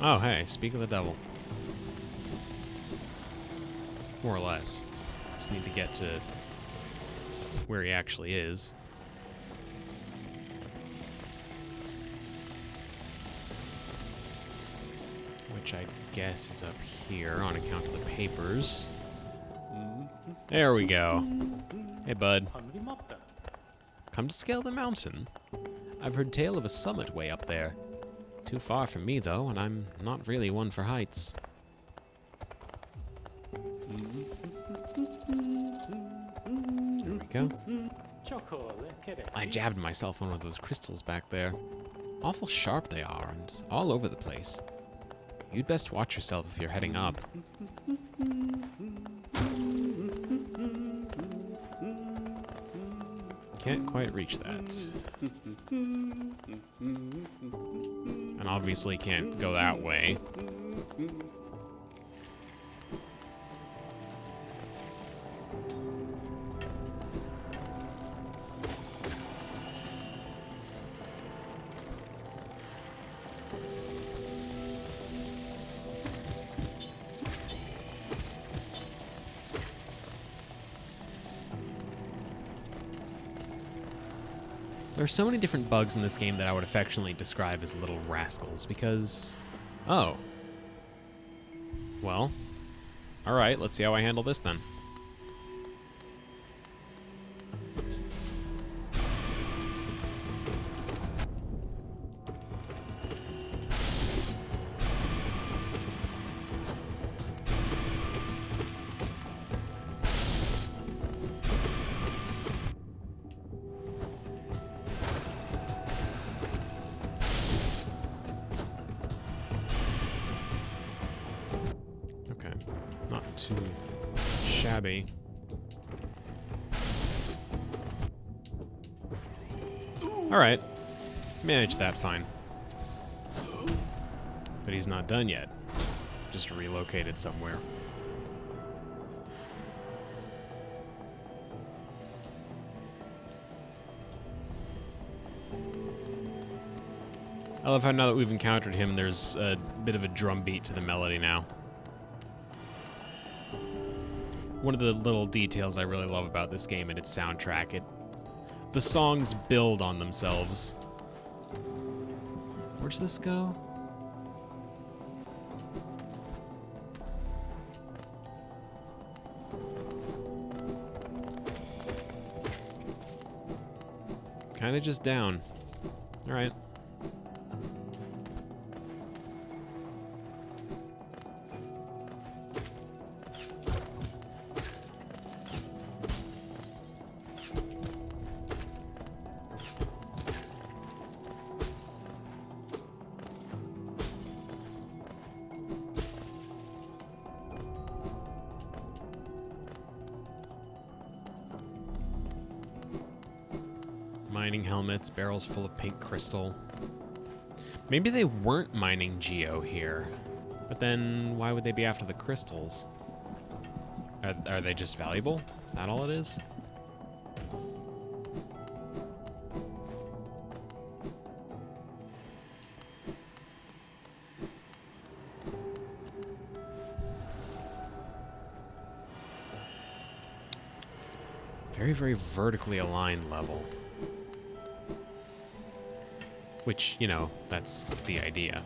Oh, hey, speak of the devil. More or less. Just need to get to where he actually is. Which I guess is up here on account of the papers. There we go. Hey, bud. Come to scale the mountain. I've heard tale of a summit way up there. Too far from me, though, and I'm not really one for heights. There we go. I jabbed myself on one of those crystals back there. Awful sharp they are, and all over the place. You'd best watch yourself if you're heading up. Can't quite reach that. And obviously can't go that way. There are so many different bugs in this game that I would affectionately describe as little rascals, because... Oh. Well. Alright, let's see how I handle this then. too shabby. Alright. Managed that fine. But he's not done yet. Just relocated somewhere. I love how now that we've encountered him, there's a bit of a drum beat to the melody now. One of the little details I really love about this game and its soundtrack, the songs build on themselves. Where's this go? Kinda just down. Alright. Mining helmets, barrels full of pink crystal. Maybe they weren't mining geo here, but then why would they be after the crystals? Are they just valuable? Is that all it is? Very, very vertically aligned level. Which, you know, that's the idea.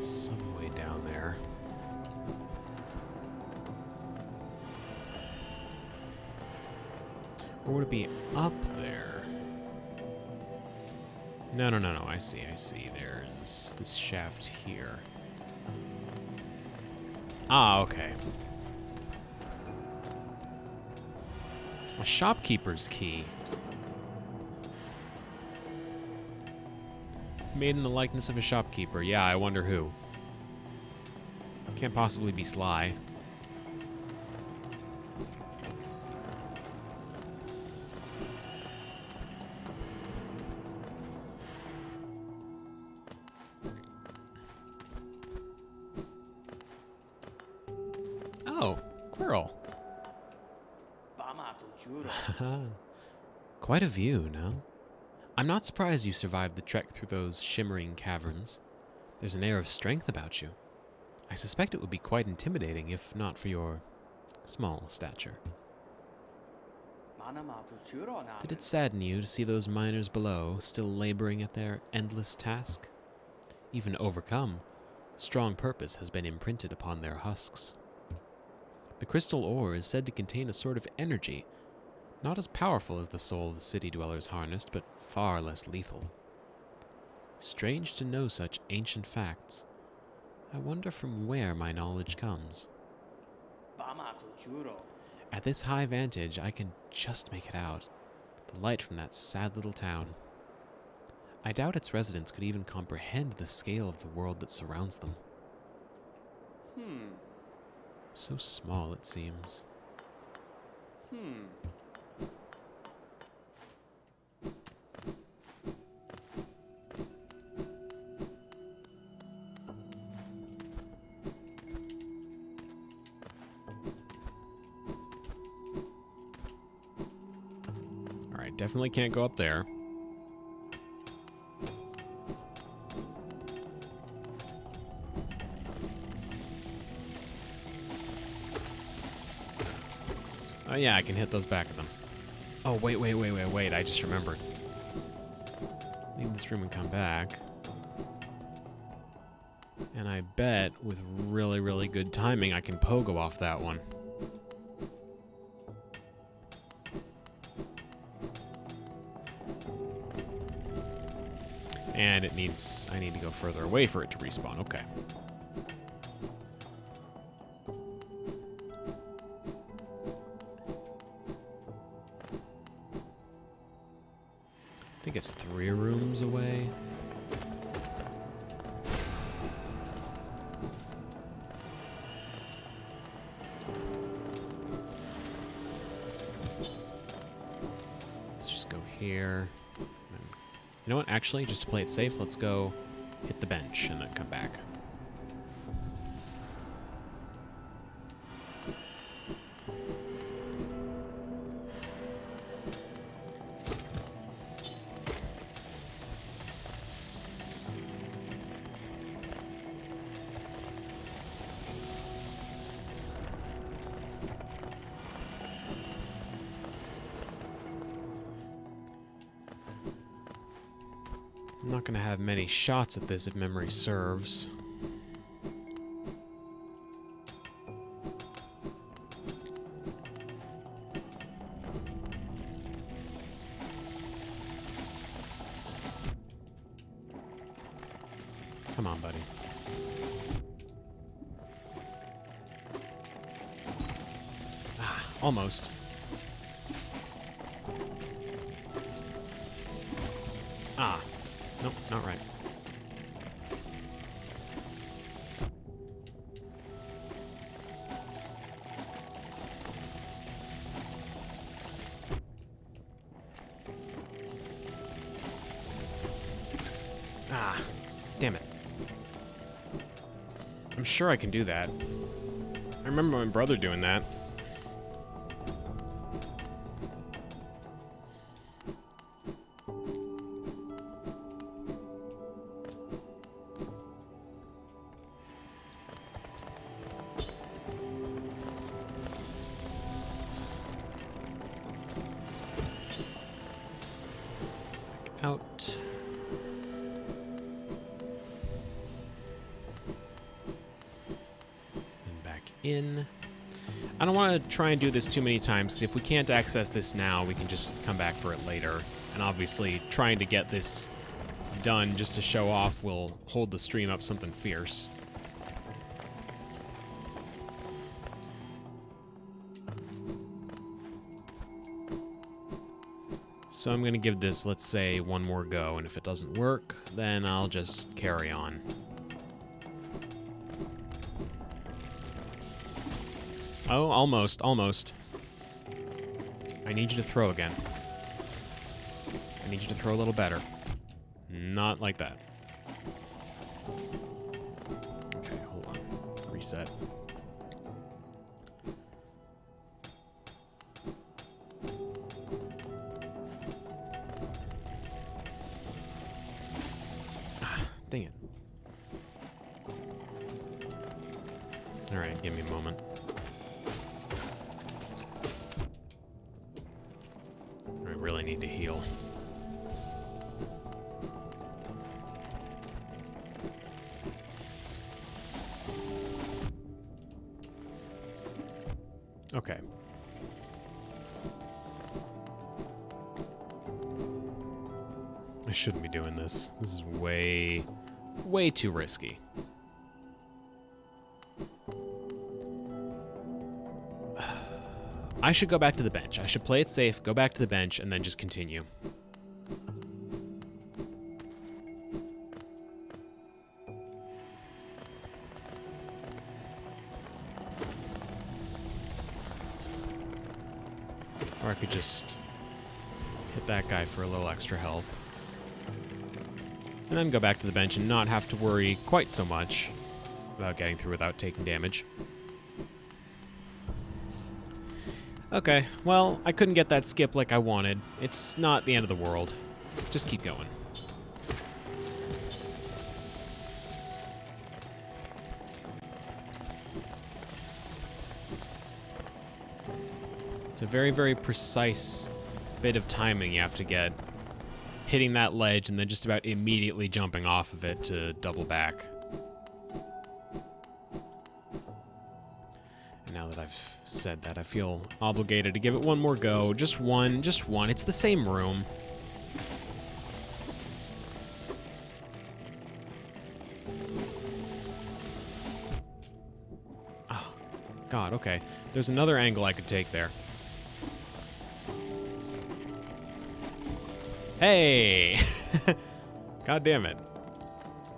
Some way down there. Or would it be up there? No, no, no, no. I see, I see. There's this shaft here. Ah, okay. A shopkeeper's key. Made in the likeness of a shopkeeper. Yeah, I wonder who. Can't possibly be Sly. Oh, Quirrell. Quite a view, no? I'm not surprised you survived the trek through those shimmering caverns. There's an air of strength about you. I suspect it would be quite intimidating if not for your small stature. Did it sadden you to see those miners below still laboring at their endless task? Even overcome, strong purpose has been imprinted upon their husks. The crystal ore is said to contain a sort of energy, not as powerful as the soul the city dwellers harnessed, but far less lethal. Strange to know such ancient facts. I wonder from where my knowledge comes. At this high vantage, I can just make it out. The light from that sad little town. I doubt its residents could even comprehend the scale of the world that surrounds them. So small, it seems. Alright, definitely can't go up there. Oh yeah, I can hit those back at them. Oh, wait, I just remembered. Leave this room and come back. And I bet with really, really good timing, I can pogo off that one. And I need to go further away for it to respawn. Okay. I think it's 3 rooms away. Let's just go here. You know what? Actually, just to play it safe, let's go hit the bench and then come back. I'm not going to have many shots at this if memory serves. Come on, buddy. Ah, almost. Ah. Nope, not right. Ah, damn it. I'm sure I can do that. I remember my brother doing that. Out. And back in. I don't want to try and do this too many times. If we can't access this now, we can just come back for it later. And obviously, trying to get this done just to show off will hold the stream up something fierce. So I'm going to give this, let's say, one more go, and if it doesn't work, then I'll just carry on. Oh, almost, almost. I need you to throw again. I need you to throw a little better. Not like that. Okay, hold on. Reset. Dang it. Alright, give me a moment. I really need to heal. Okay. I shouldn't be doing this. This is way too risky. I should go back to the bench. I should play it safe, go back to the bench, and then just continue. Or I could just hit that guy for a little extra health. And then go back to the bench and not have to worry quite so much about getting through without taking damage. Okay, well, I couldn't get that skip like I wanted. It's not the end of the world. Just keep going. It's a very, very precise bit of timing you have to get. Hitting that ledge and then just about immediately jumping off of it to double back. And now that I've said that, I feel obligated to give it one more go. Just one, just one. It's the same room. Oh, God, okay. There's another angle I could take there. Hey! God damn it.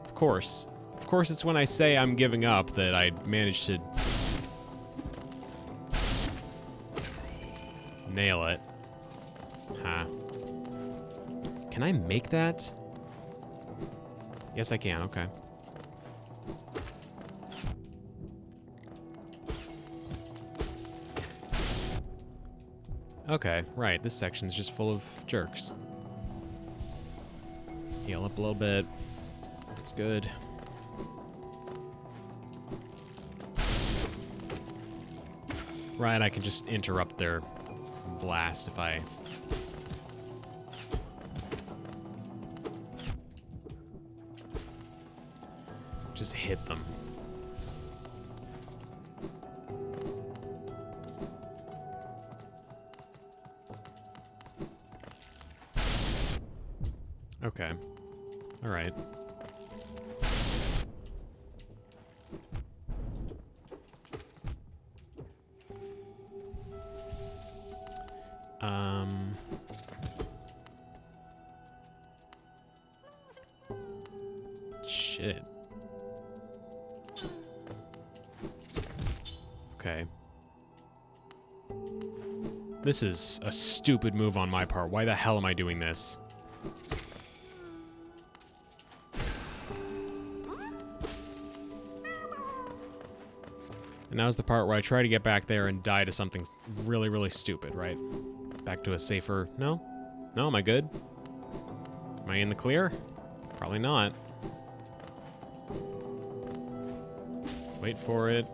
Of course. Of course it's when I say I'm giving up that I manage to nail it. Huh. Can I make that? Yes, I can. Okay. Okay, right. This section's just full of jerks. Heal up a little bit. That's good. Right, I can just interrupt their blast if I... just hit them. Okay. All right. Shit. Okay. This is a stupid move on my part. Why the hell am I doing this? And now's the part where I try to get back there and die to something really, really stupid, right? Back to a safer... No? No? Am I good? Am I in the clear? Probably not. Wait for it.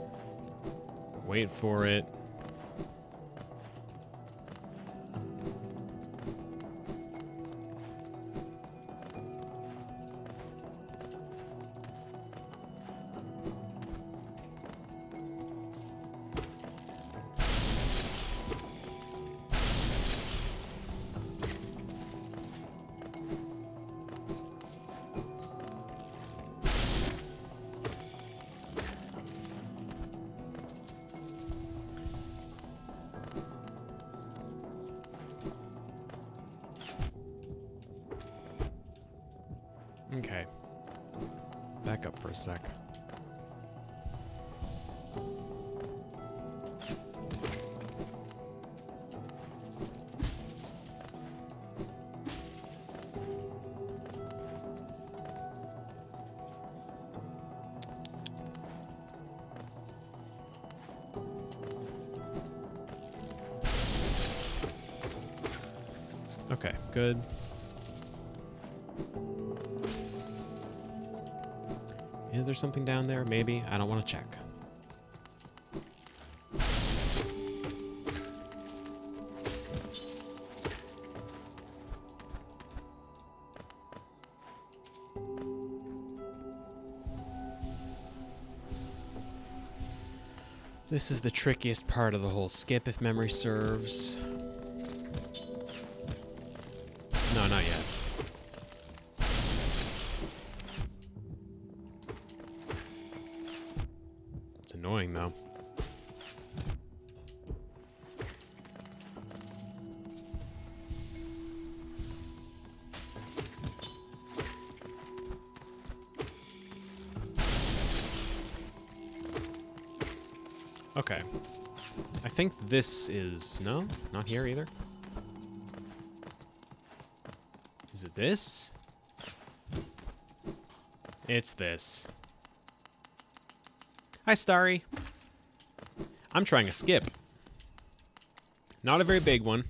Wait for it. Okay. Back up for a sec. Okay, good. Is there something down there? Maybe. I don't want to check. This is the trickiest part of the whole skip, if memory serves. No, not yet. It's annoying, though. Okay. I think this is... No? Not here either? Is it this? It's this. Hi, Starry. I'm trying a skip. Not a very big one.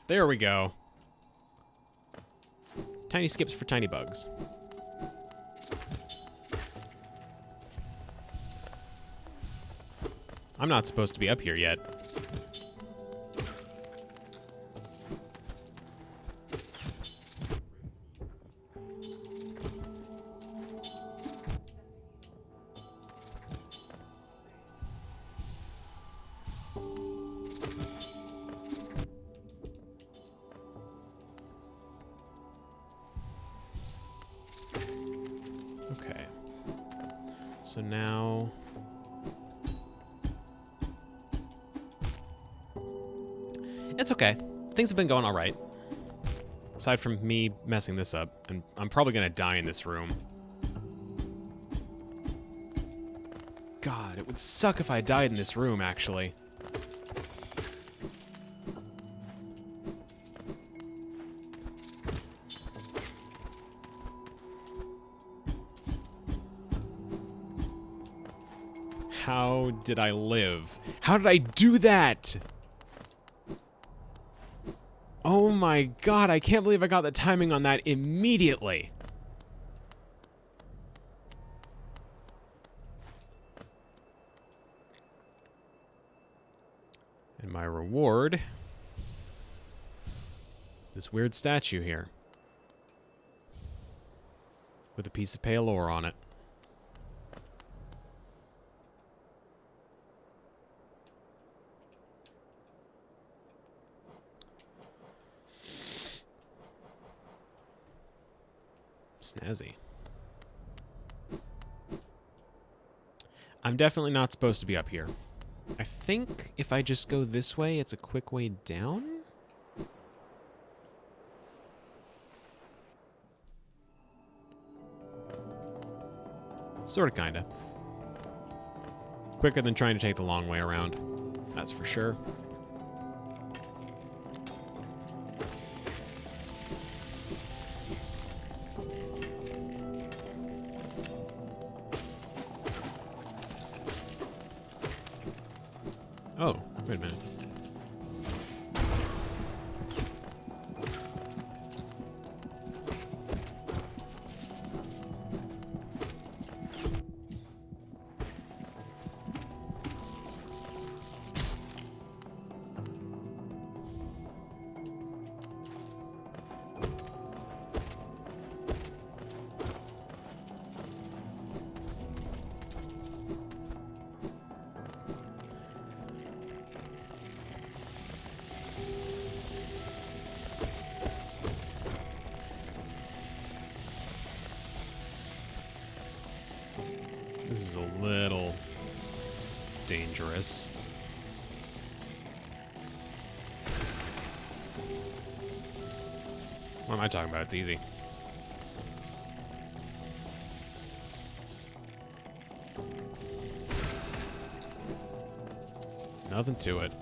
There we go. Tiny skips for tiny bugs. I'm not supposed to be up here yet. Okay. So now... It's okay. Things have been going all right. Aside from me messing this up, and I'm probably gonna die in this room. God, it would suck if I died in this room, actually. How did I live? How did I do that? Oh my god, I can't believe I got the timing on that immediately. And my reward, this weird statue here with a piece of pale ore on it. Snazzy. I'm definitely not supposed to be up here. I think if I just go this way, it's a quick way down? Sorta, kinda. Quicker than trying to take the long way around. That's for sure. Oh, wait a minute. This is a little dangerous. What am I talking about? It's easy. Nothing to it.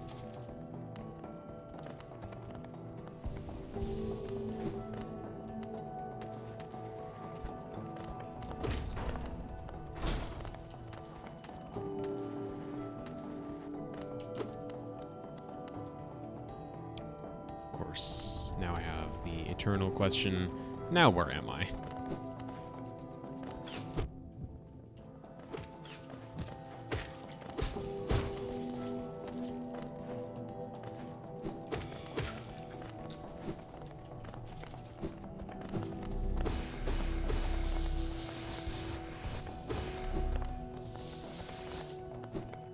Now I have the eternal question, now where am I?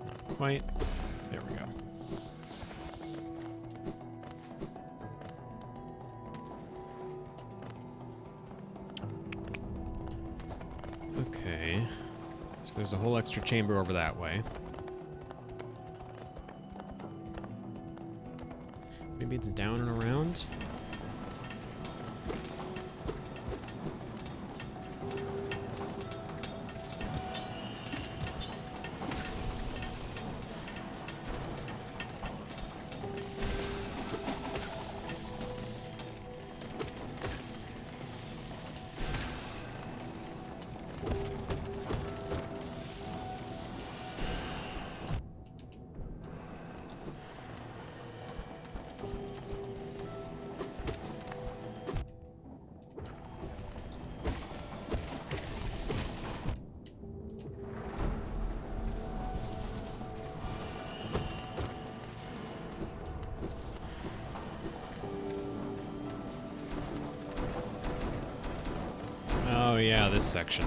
Not quite. There we go. Okay, so there's a whole extra chamber over that way. Maybe it's down and around? Oh yeah, this section.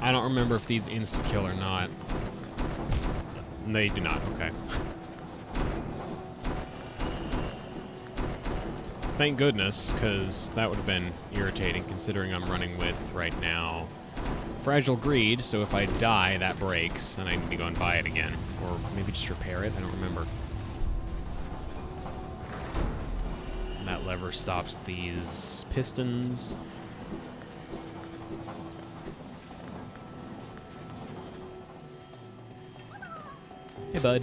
I don't remember if these insta-kill or not. They do not, okay. Thank goodness, because that would have been irritating considering I'm running with, right now, Fragile Greed, so if I die, that breaks, and I need to go and buy it again. Or maybe just repair it? I don't remember. And that lever stops these pistons. Hey, bud.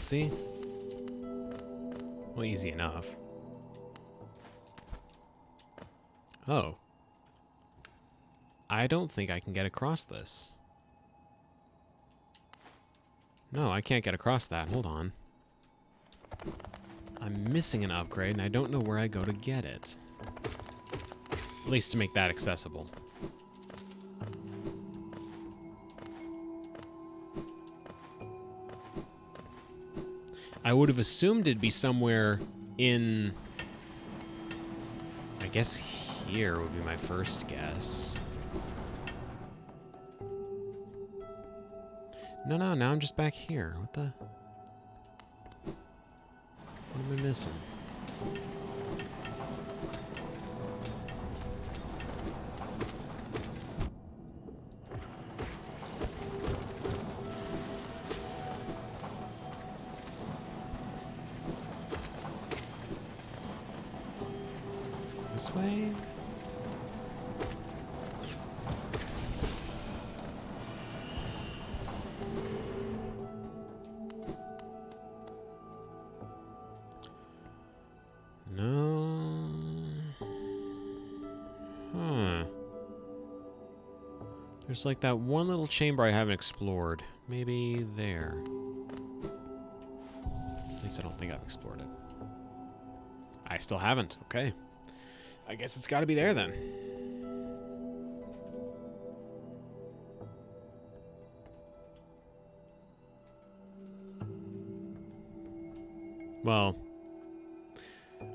Easy. Well, easy enough. Oh. I don't think I can get across this. No, I can't get across that. Hold on. I'm missing an upgrade, and I don't know where I go to get it. At least to make that accessible. I would have assumed it'd be somewhere in... I guess here would be my first guess. No, now I'm just back here. What the... What am I missing? This way? No. Huh. There's like that one little chamber I haven't explored. Maybe there. At least I don't think I've explored it. I still haven't. Okay. I guess it's got to be there then. Well,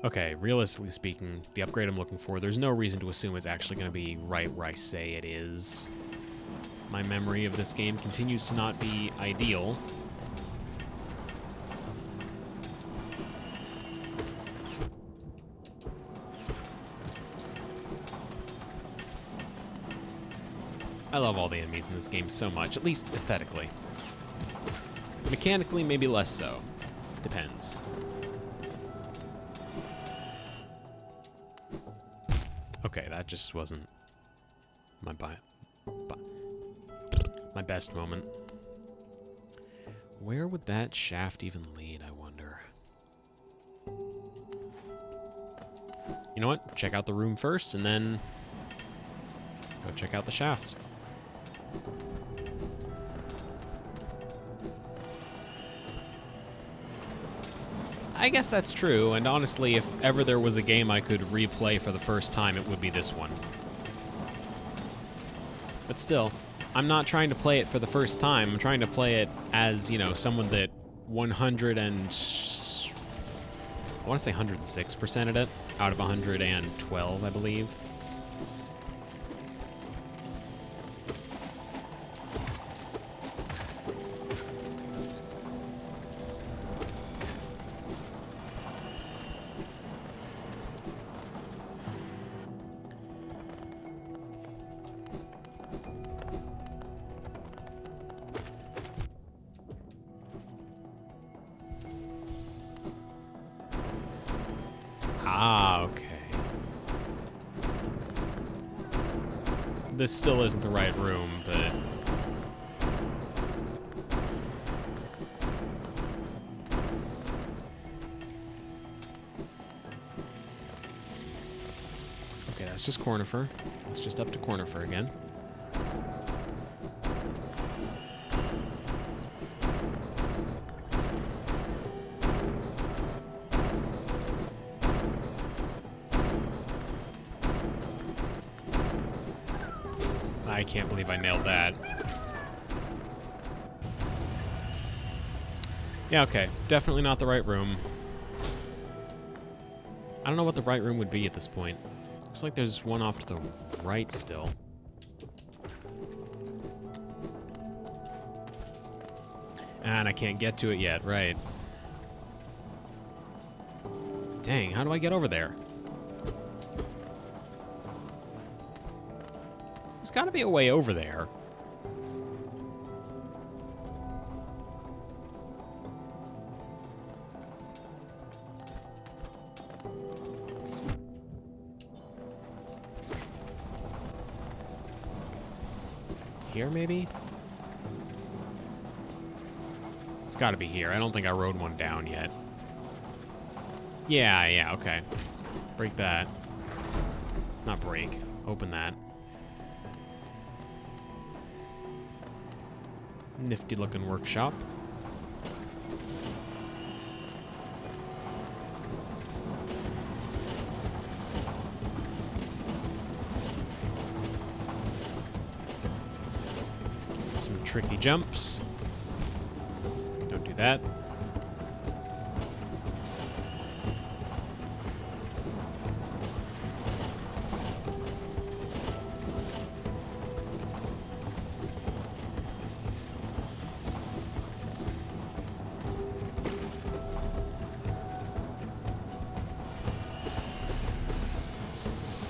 okay, realistically speaking, the upgrade I'm looking for, there's no reason to assume it's actually going to be right where I say it is. My memory of this game continues to not be ideal. I love all the enemies in this game so much, at least aesthetically. Mechanically, maybe less so. Depends. Okay, that just wasn't my my best moment. Where would that shaft even lead, I wonder? You know what? Check out the room first, and then go check out the shaft. I guess that's true, and honestly, if ever there was a game I could replay for the first time, it would be this one. But still, I'm not trying to play it for the first time. I'm trying to play it as, you know, someone that 100 and... I want to say 106%ed it, out of 112, I believe. Ah, okay. this still isn't the right room, but... Okay, that's just Cornifer. It's just up to Cornifer again. I can't believe I nailed that. Yeah, okay. Definitely not the right room. I don't know what the right room would be at this point. Looks like there's one off to the right still. And I can't get to it yet, right. Dang, how do I get over there? There's gotta be a way over there. Here, maybe? It's gotta be here. I don't think I rode one down yet. Yeah, okay. Break that. Not break. Open that. Nifty looking workshop. Some tricky jumps. Don't do that.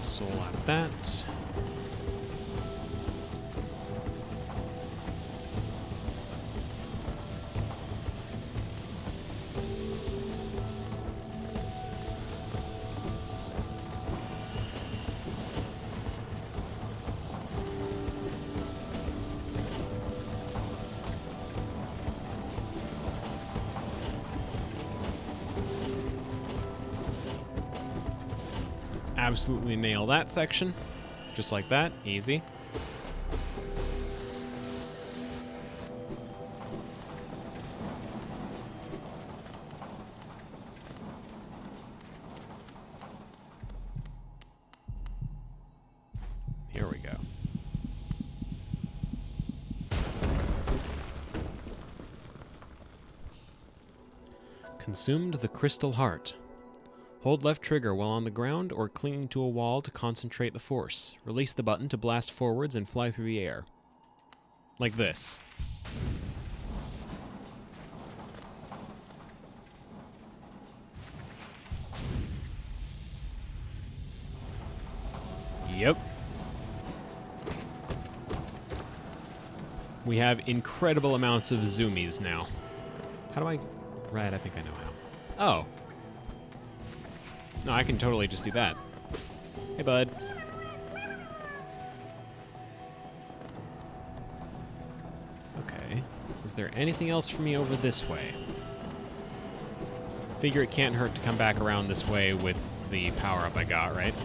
Soul out of that. Absolutely nail that section. Just like that. Easy. Here we go. Consumed the crystal heart. Hold left trigger while on the ground or clinging to a wall to concentrate the force. Release the button to blast forwards and fly through the air. Like this. Yep. We have incredible amounts of zoomies now. How do I... Right, I think I know how. Oh. No, I can totally just do that. Hey, bud. Okay. Is there anything else for me over this way? Figure it can't hurt to come back around this way with the power-up I got, right?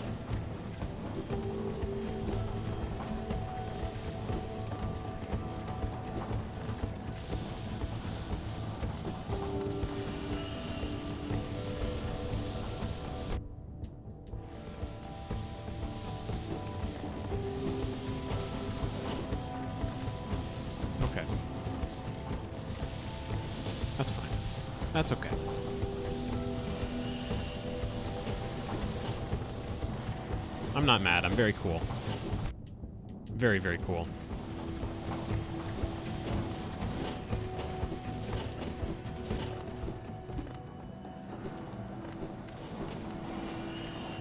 That's fine. That's okay. I'm not mad. I'm very cool. Very, very cool.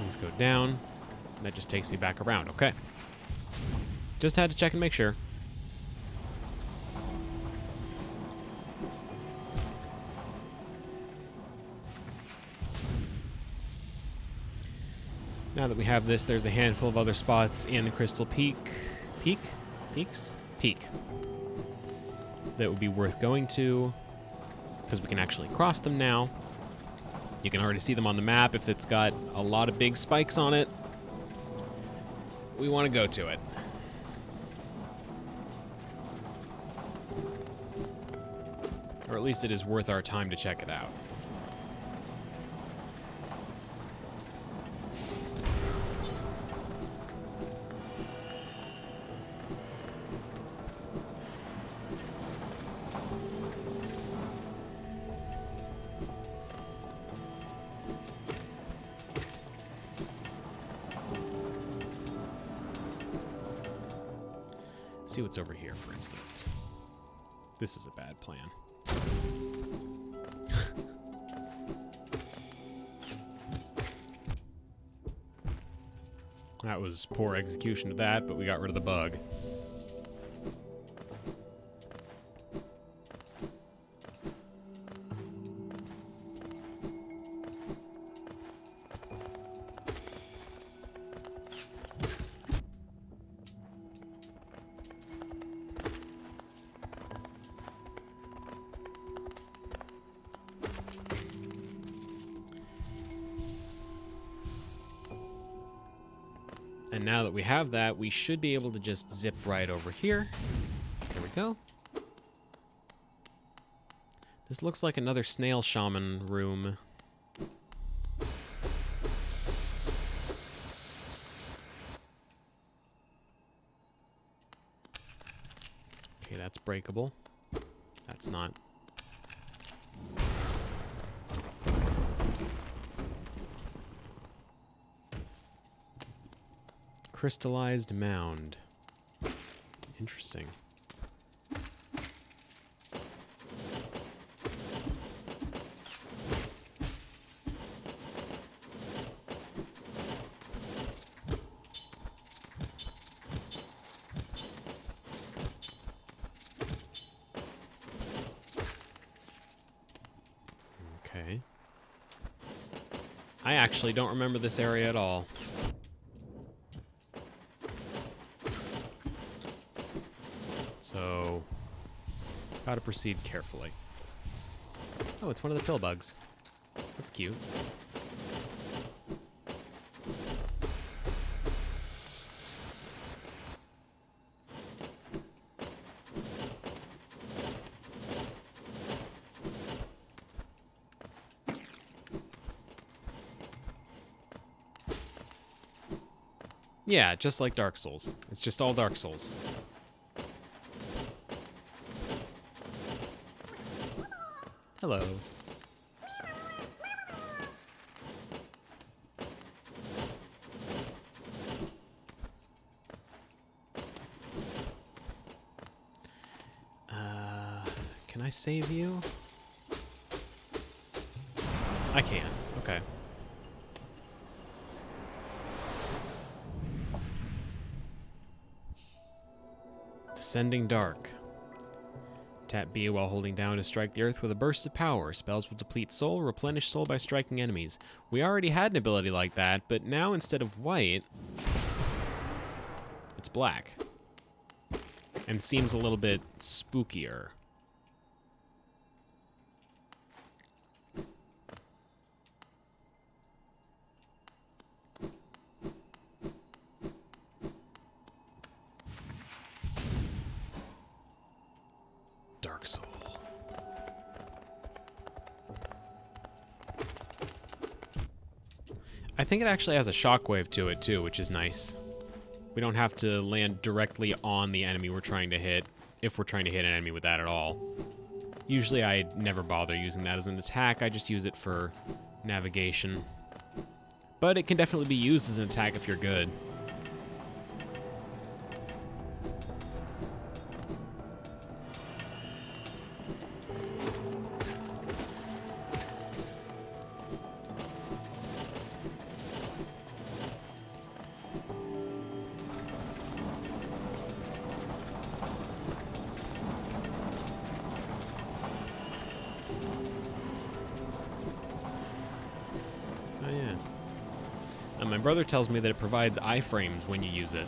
These go down. That just takes me back around. Okay. Just had to check and make sure. Now that we have this, there's a handful of other spots in Crystal Peak. Peaks? Peak. That would be worth going to, because we can actually cross them now. You can already see them on the map if it's got a lot of big spikes on it. We want to go to it. Or at least it is worth our time to check it out. See what's over here, for instance. This is a bad plan. That was poor execution of that, but we got rid of the bug. And now that we have that, we should be able to just zip right over here. There we go. This looks like another snail shaman room. Okay, that's breakable. That's not. Crystallized mound. Interesting. Okay. I actually don't remember this area at all. So, gotta proceed carefully. Oh, it's one of the pill bugs. That's cute. Yeah, just like Dark Souls. It's just all Dark Souls. Hello. Can I save you? I can. Okay. Descending Dark. Tap B while holding down to strike the earth with a burst of power. Spells will deplete soul, replenish soul by striking enemies. We already had an ability like that, but now instead of white, it's black. And seems a little bit spookier. Dark Soul. I think it actually has a shockwave to it too, which is nice. We don't have to land directly on the enemy we're trying to hit, if we're trying to hit an enemy with that at all. Usually I never bother using that as an attack, I just use it for navigation. But it can definitely be used as an attack if you're good. Oh yeah. And my brother tells me that it provides iframes when you use it.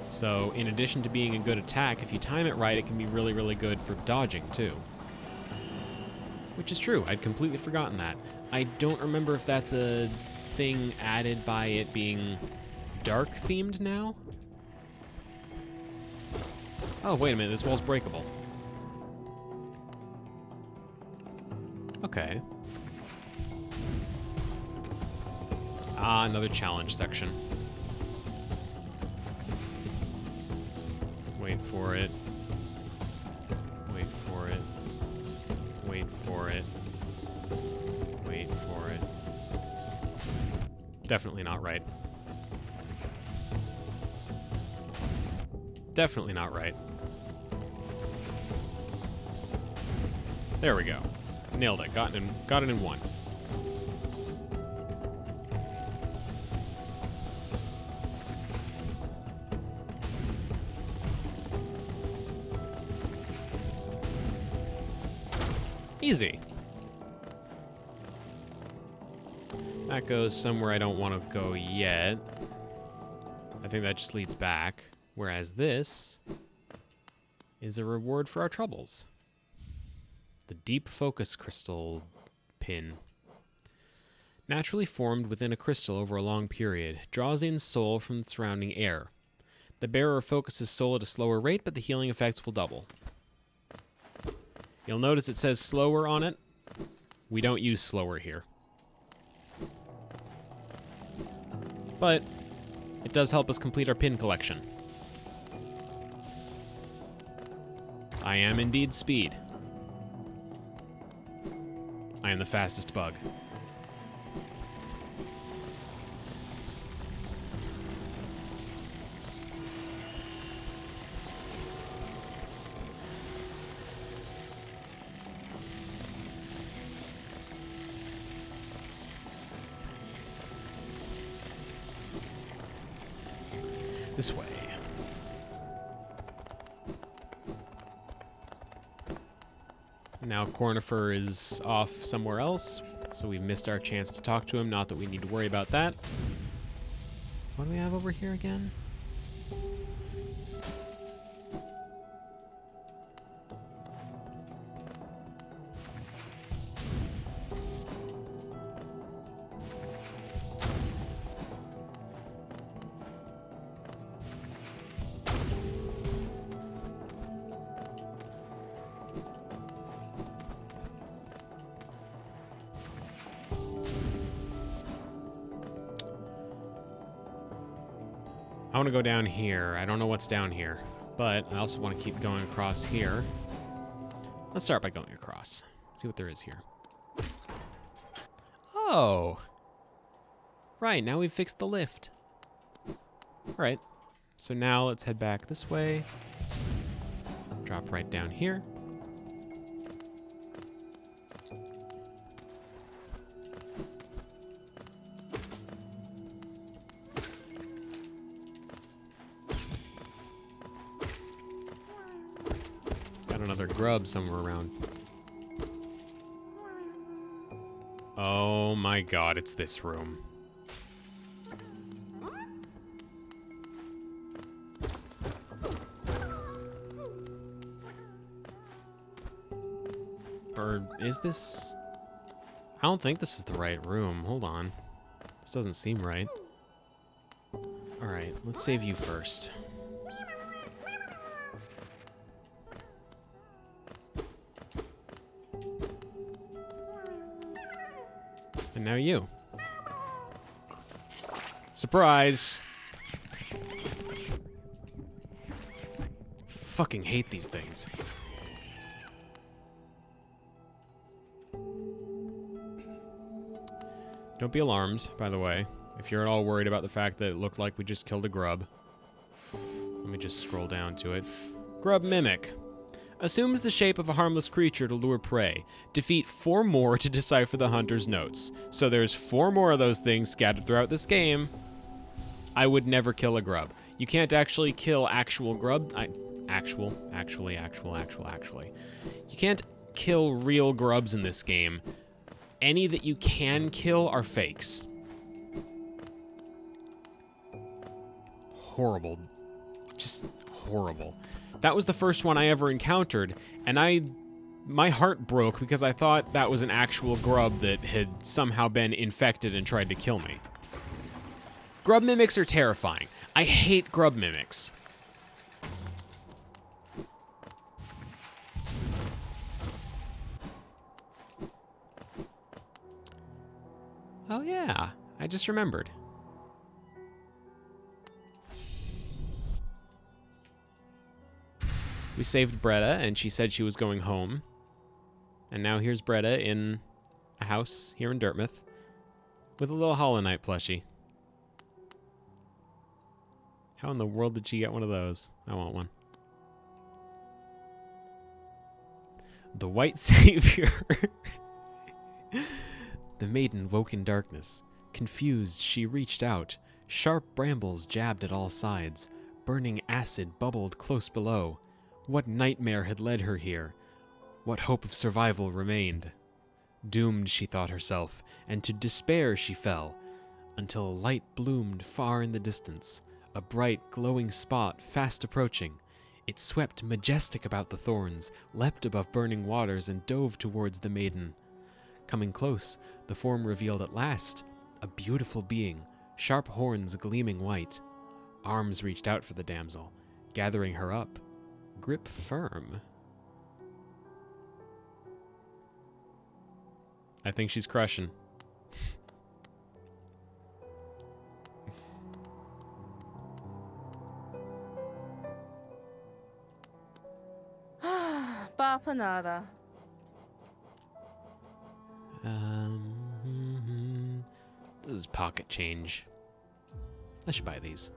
So in addition to being a good attack, if you time it right, it can be really, really good for dodging too. Which is true, I'd completely forgotten that. I don't remember if that's a thing added by it being dark themed now? Oh, wait a minute, this wall's breakable. Okay. Ah, another challenge section. Wait for it. Wait for it. Wait for it. Wait for it. Definitely not right. Definitely not right. There we go. Nailed it. Got it in one. Easy. That goes somewhere I don't want to go yet. I think that just leads back. Whereas this is a reward for our troubles. The Deep Focus Crystal Pin. Naturally formed within a crystal over a long period, draws in soul from the surrounding air. The bearer focuses soul at a slower rate, but the healing effects will double. You'll notice it says slower on it. We don't use slower here. But it does help us complete our pin collection. I am indeed speed. I am the fastest bug. This way. Now Cornifer is off somewhere else, so we've missed our chance to talk to him. Not that we need to worry about that. What do we have over here again? I want to go down here. I don't know what's down here, but I also want to keep going across here. Let's start by going across. See what there is here. Oh! Right, now we've fixed the lift. Alright, so now let's head back this way. Drop right down here. Another grub somewhere around. Oh my god, it's this room. Or is this... I don't think this is the right room. Hold on. This doesn't seem right. Alright, let's save you first. And now you. Surprise! Fucking hate these things. Don't be alarmed, by the way, if you're at all worried about the fact that it looked like we just killed a grub. Let me just scroll down to it. Grub Mimic. Assumes the shape of a harmless creature to lure prey. Defeat 4 more to decipher the hunter's notes. So there's 4 more of those things scattered throughout this game. I would never kill a grub. You can't actually kill actual grub. Actually. You can't kill real grubs in this game. Any that you can kill are fakes. Horrible, Just horrible. That was the first one I ever encountered, and my heart broke because I thought that was an actual grub that had somehow been infected and tried to kill me. Grub mimics are terrifying. I hate grub mimics. Oh yeah, I just remembered. We saved Bretta, and she said she was going home. And now here's Bretta in a house here in Dartmouth with a little Hollow Knight plushie. How in the world did she get one of those? I want one. The White Savior. The maiden woke in darkness. Confused, she reached out. Sharp brambles jabbed at all sides. Burning acid bubbled close below. What nightmare had led her here? What hope of survival remained? Doomed, she thought herself, and to despair she fell, until a light bloomed far in the distance, a bright, glowing spot fast approaching. It swept majestic about the thorns, leapt above burning waters, and dove towards the maiden. Coming close, the form revealed at last a beautiful being, sharp horns gleaming white. Arms reached out for the damsel, gathering her up. Grip firm. I think she's crushing. Bapanada. This is pocket change. I should buy these.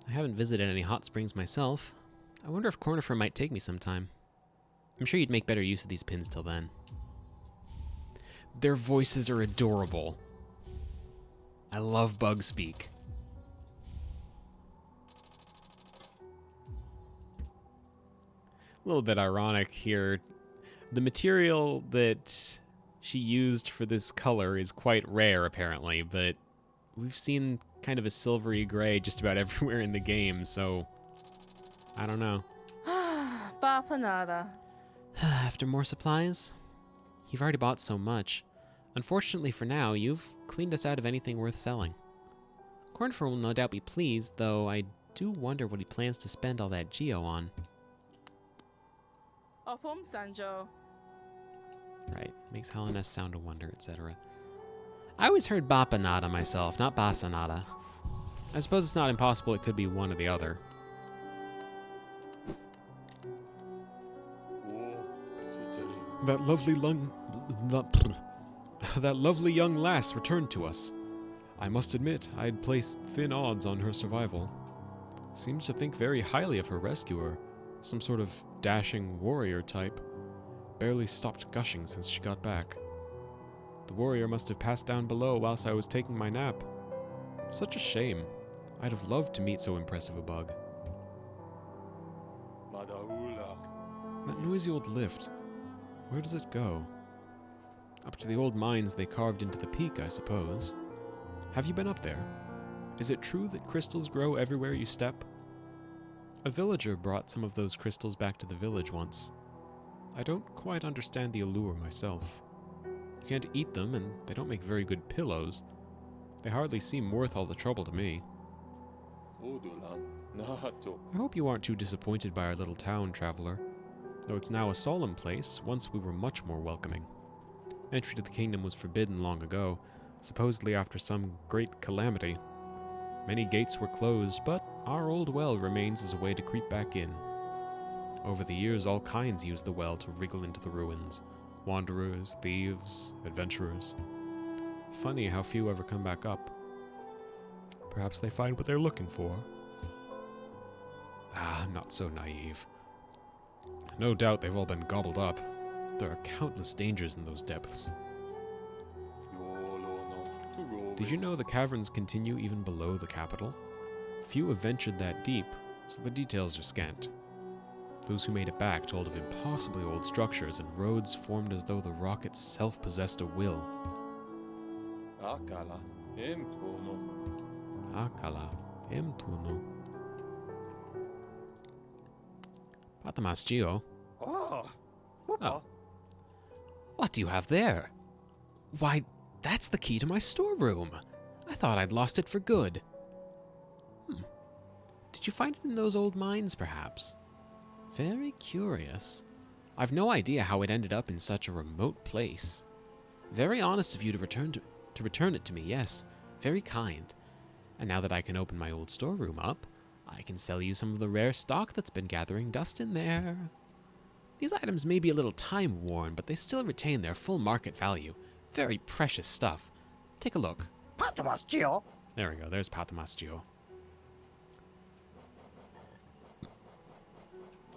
I haven't visited any hot springs myself. I wonder if Cornifer might take me sometime. I'm sure you'd make better use of these pins till then. Their voices are adorable. I love bug speak. A little bit ironic here. The material that she used for this color is quite rare, apparently, but we've seen kind of a silvery gray just about everywhere in the game, so I don't know. Bapanada. After more supplies? You've already bought so much. Unfortunately for now, you've cleaned us out of anything worth selling. Cornifer will no doubt be pleased, though I do wonder what he plans to spend all that geo on. Opum Sanjo. Right, makes Helleness sound a wonder, etc. I always heard Bapanada myself, not Basanada. I suppose it's not impossible it could be one or the other. That lovely young lass returned to us. I must admit, I'd placed thin odds on her survival. Seems to think very highly of her rescuer, some sort of dashing warrior type. Barely stopped gushing since she got back. The warrior must have passed down below whilst I was taking my nap. Such a shame. I'd have loved to meet so impressive a bug. That noisy old lift. Where does it go? Up to the old mines they carved into the peak, I suppose. Have you been up there? Is it true that crystals grow everywhere you step? A villager brought some of those crystals back to the village once. I don't quite understand the allure myself. You can't eat them, and they don't make very good pillows. They hardly seem worth all the trouble to me. I hope you aren't too disappointed by our little town, traveler. Though it's now a solemn place, once we were much more welcoming. Entry to the kingdom was forbidden long ago, supposedly after some great calamity. Many gates were closed, but our old well remains as a way to creep back in. Over the years, all kinds used the well to wriggle into the ruins. Wanderers, thieves, adventurers. Funny how few ever come back up. Perhaps they find what they're looking for. I'm not so naive. No doubt they've all been gobbled up. There are countless dangers in those depths. Did you know the caverns continue even below the capital? Few have ventured that deep, so the details are scant. Those who made it back told of impossibly old structures and roads formed as though the rock itself possessed a will. Hakala. Emtuno. Patamasgio. Oh. Oh. What do you have there? Why, that's the key to my storeroom. I thought I'd lost it for good. Did you find it in those old mines, perhaps? Very curious. I've no idea how it ended up in such a remote place. Very honest of you to return it to me, yes. Very kind. And now that I can open my old storeroom up, I can sell you some of the rare stock that's been gathering dust in there. These items may be a little time-worn, but they still retain their full market value. Very precious stuff. Take a look. Patamasgio. There we go, there's Patamasgio.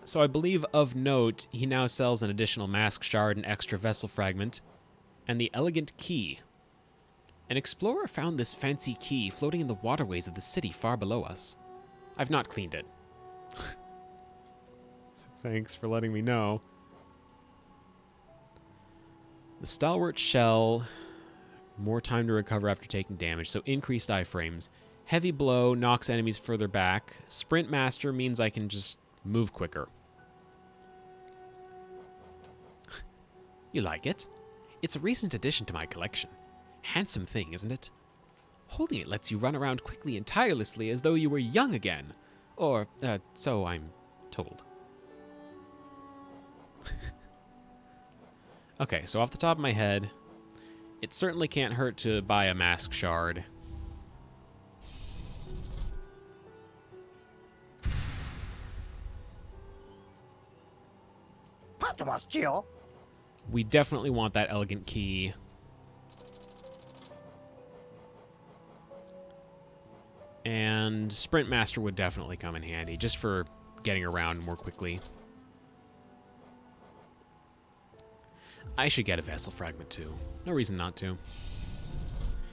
So I believe of note, he now sells an additional mask shard, an extra vessel fragment, and the elegant key. An explorer found this fancy key floating in the waterways of the city far below us. I've not cleaned it. Thanks for letting me know. The stalwart shell, more time to recover after taking damage, so increased iframes. Heavy blow knocks enemies further back. Sprint master means I can just move quicker. You like it? It's a recent addition to my collection. Handsome thing, isn't it? Holding it lets you run around quickly and tirelessly as though you were young again. Or, so I'm told. Okay, so off the top of my head, it certainly can't hurt to buy a mask shard. Patamasgio. We definitely want that elegant key. And Sprint Master would definitely come in handy, just for getting around more quickly. I should get a vessel fragment too. No reason not to.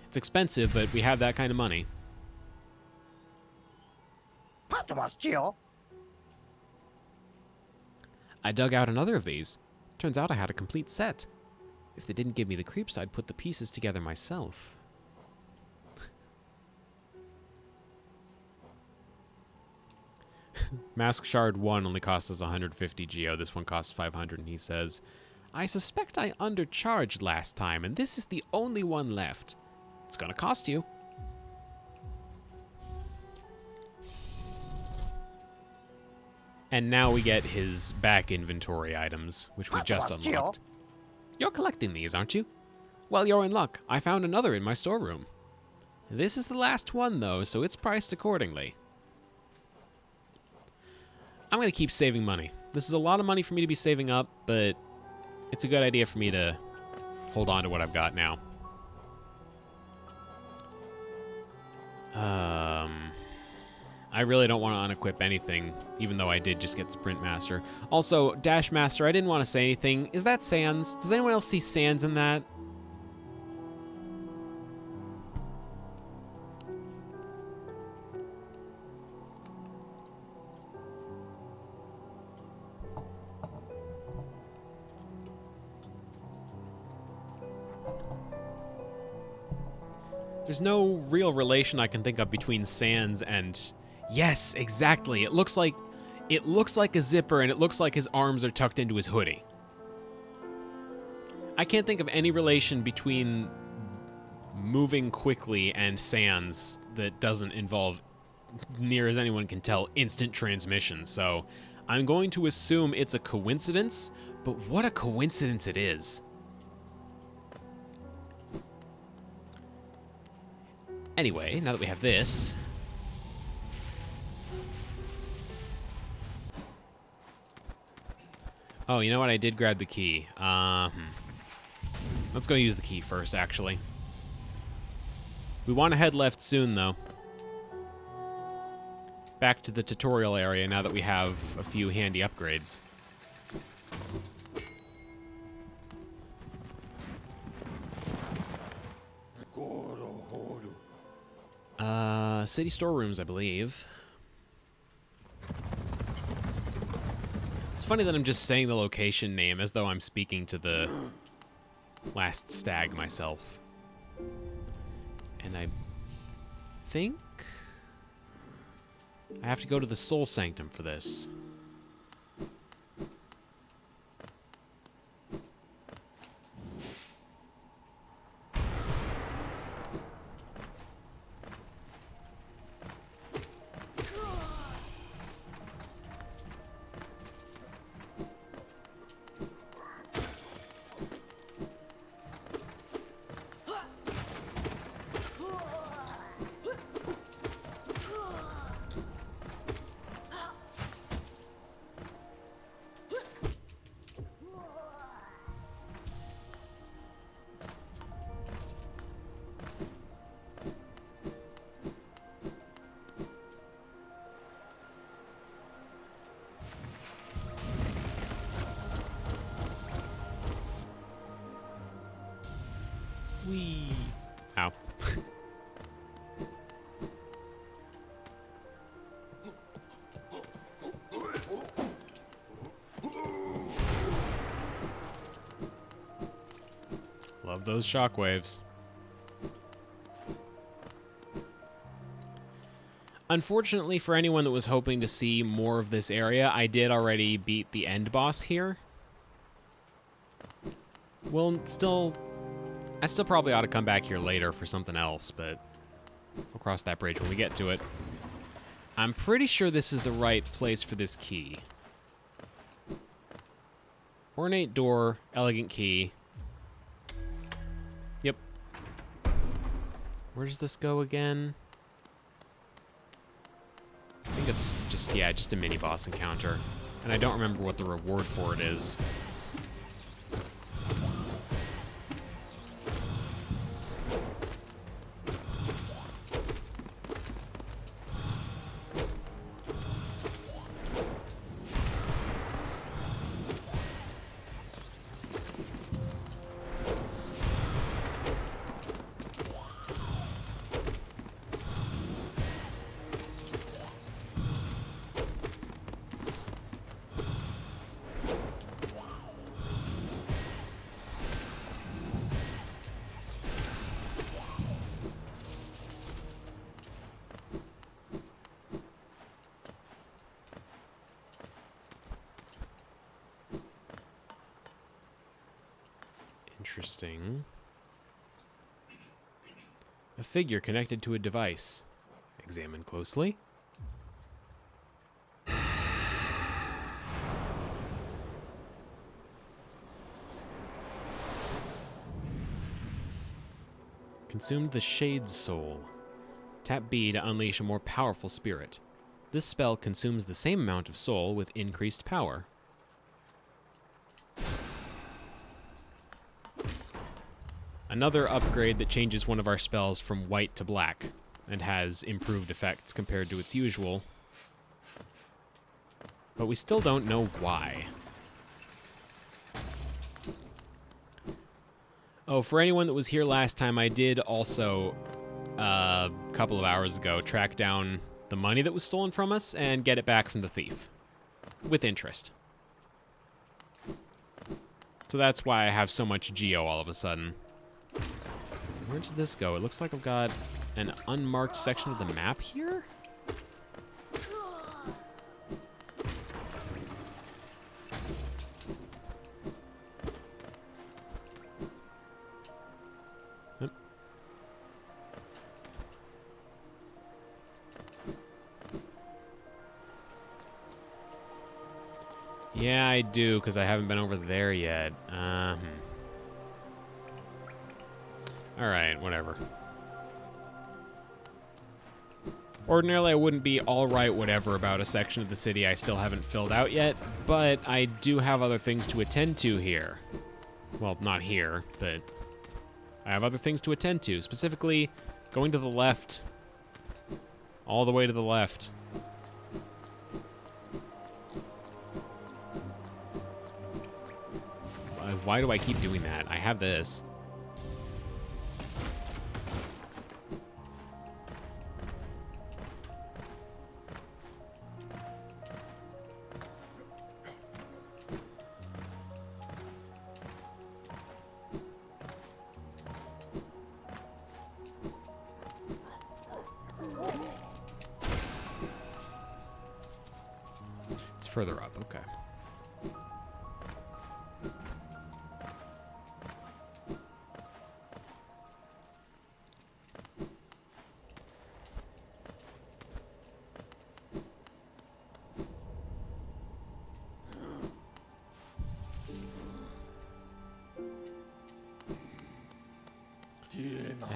It's expensive, but we have that kind of money. Patamasgio. I dug out another of these. Turns out I had a complete set. If they didn't give me the creeps, I'd put the pieces together myself. Mask Shard 1 only costs us 150 geo. This one costs 500, and he says, I suspect I undercharged last time, and this is the only one left. It's gonna cost you. And now we get his back inventory items, which we just unlocked. You're collecting these, aren't you? Well, you're in luck. I found another in my storeroom. This is the last one, though, so it's priced accordingly. I'm going to keep saving money. This is a lot of money for me to be saving up, but it's a good idea for me to hold on to what I've got now. I really don't want to unequip anything, even though I did just get Sprint Master. Also, Dash Master, I didn't want to say anything. Is that Sans? Does anyone else see Sans in that? There's no real relation I can think of between Sans and... Yes, exactly. It looks like a zipper, and it looks like his arms are tucked into his hoodie. I can't think of any relation between moving quickly and Sans that doesn't involve, near as anyone can tell, instant transmission. So I'm going to assume it's a coincidence, but what a coincidence it is. Anyway, now that we have this... Oh, you know what? I did grab the key. Let's go use the key first, actually. We want to head left soon, though. Back to the tutorial area now that we have a few handy upgrades. City storerooms, I believe. It's funny that I'm just saying the location name as though I'm speaking to the last stag myself. And I think I have to go to the Soul Sanctum for this. Whee! Ow. Love those shockwaves. Unfortunately, for anyone that was hoping to see more of this area, I did already beat the end boss here. Well, I still probably ought to come back here later for something else, but we'll cross that bridge when we get to it. I'm pretty sure this is the right place for this key. Ornate door, elegant key. Yep. Where does this go again? I think it's just, yeah, just a mini-boss encounter. And I don't remember what the reward for it is. Interesting. A figure connected to a device. Examine closely. Consumed the Shade's Soul. Tap B to unleash a more powerful spirit. This spell consumes the same amount of soul with increased power. Another upgrade that changes one of our spells from white to black, and has improved effects compared to its usual. But we still don't know why. Oh, for anyone that was here last time, I did also, a couple of hours ago, track down the money that was stolen from us and get it back from the thief. With interest. So that's why I have so much geo all of a sudden. Where does this go? It looks like I've got an unmarked section of the map here? Yep. Yeah, I do, because I haven't been over there yet. Alright, whatever. Ordinarily, I wouldn't be alright whatever about a section of the city I still haven't filled out yet, but I do have other things to attend to here. Well, not here, but I have other things to attend to, specifically going to the left. All the way to the left. Why do I keep doing that? I have this. Further up, okay.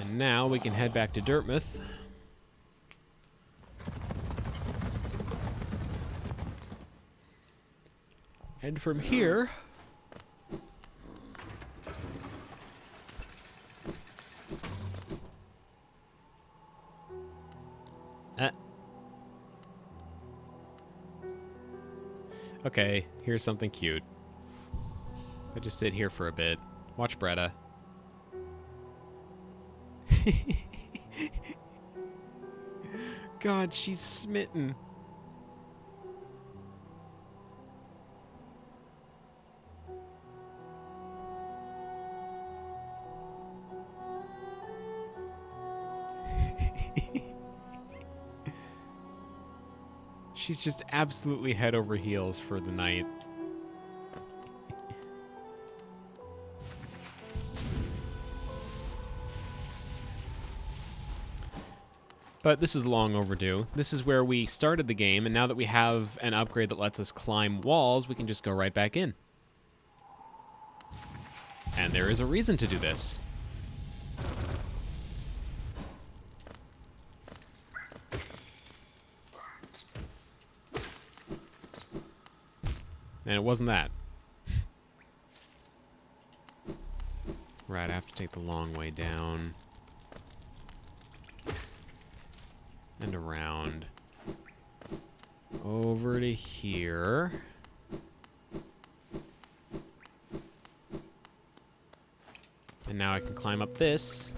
And now we can head back to Dartmouth. And from here... Okay, here's something cute. I just sit here for a bit. Watch Bretta. God, she's smitten. She's just absolutely head over heels for the night. But this is long overdue. This is where we started the game, and now that we have an upgrade that lets us climb walls, we can just go right back in. And there is a reason to do this. And it wasn't that. Right, I have to take the long way down. And around. Over to here. And now I can climb up this.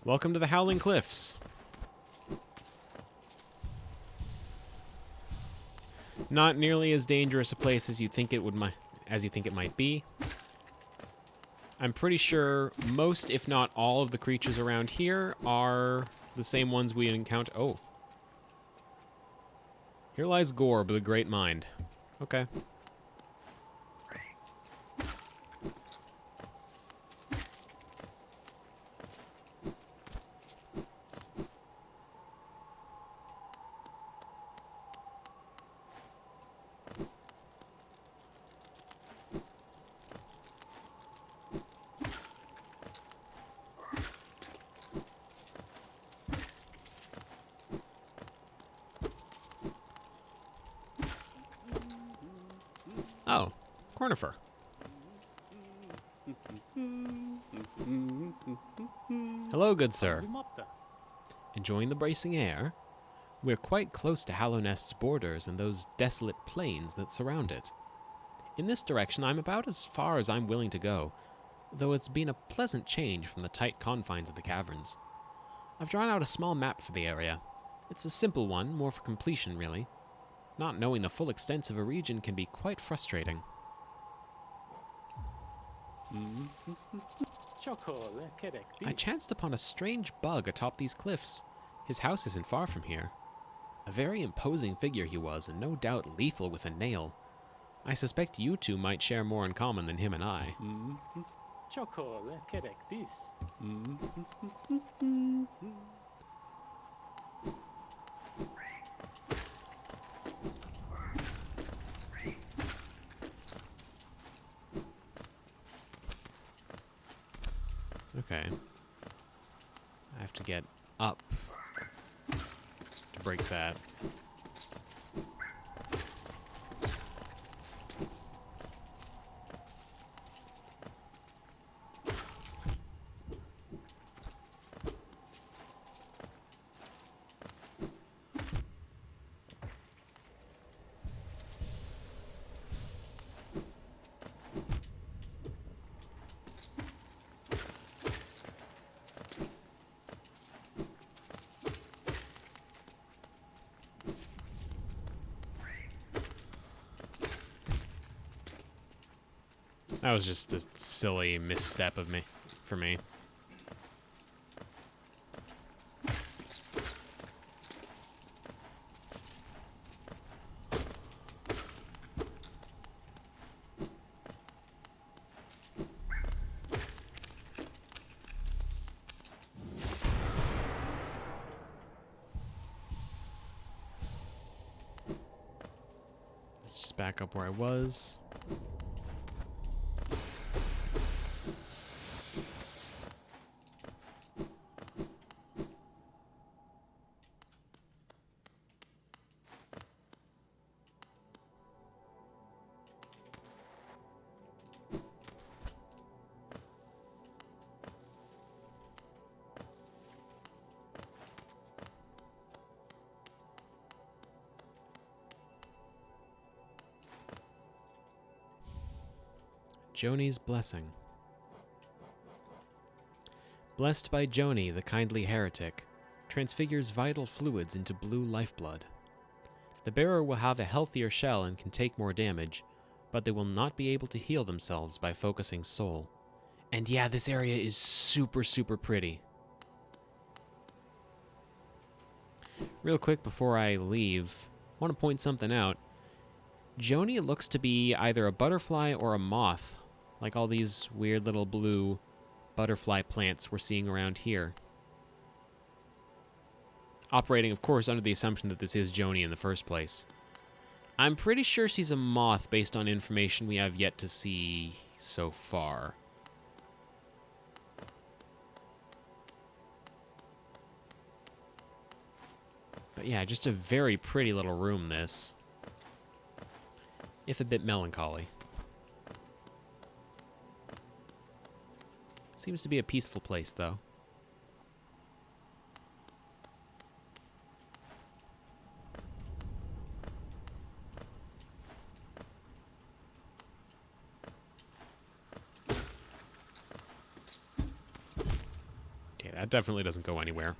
Welcome to the Howling Cliffs. Not nearly as dangerous a place as you think it might be. I'm pretty sure most, if not all, of the creatures around here are the same ones we encounter. Oh. Here lies Gorb, the Great Mind. Okay. Oh, Cornifer. Hello, good sir. Enjoying the bracing air? We're quite close to Hallownest's borders and those desolate plains that surround it. In this direction, I'm about as far as I'm willing to go, though it's been a pleasant change from the tight confines of the caverns. I've drawn out a small map for the area. It's a simple one, more for completion, really. Not knowing the full extent of a region can be quite frustrating. I chanced upon a strange bug atop these cliffs. His house isn't far from here. A very imposing figure he was, and no doubt lethal with a nail. I suspect you two might share more in common than him and I. Okay. I have to get up to break that. That was just a silly misstep of me, for me. Let's just back up where I was. Joni's blessing. Blessed by Joni, the kindly heretic, transfigures vital fluids into blue lifeblood. The bearer will have a healthier shell and can take more damage, but they will not be able to heal themselves by focusing soul. And yeah, this area is super, super pretty. Real quick before I leave, I want to point something out. Joni looks to be either a butterfly or a moth, like all these weird little blue butterfly plants we're seeing around here. Operating, of course, under the assumption that this is Joni in the first place. I'm pretty sure she's a moth based on information we have yet to see so far. But yeah, just a very pretty little room, this. If a bit melancholy. Seems to be a peaceful place, though. Okay, that definitely doesn't go anywhere.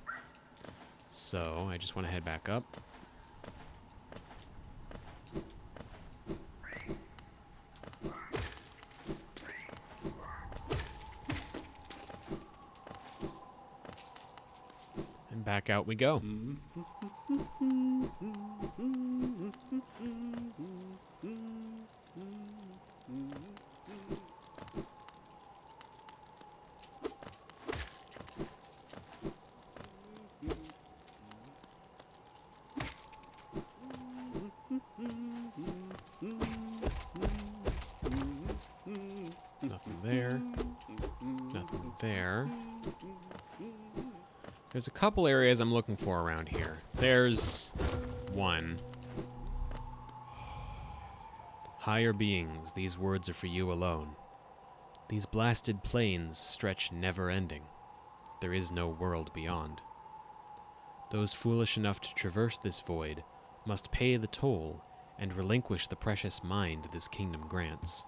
So, I just want to head back up. Back out we go. Nothing there. Nothing there. There's a couple areas I'm looking for around here. There's one. Higher beings, these words are for you alone. These blasted plains stretch never-ending. There is no world beyond. Those foolish enough to traverse this void must pay the toll and relinquish the precious mind this kingdom grants.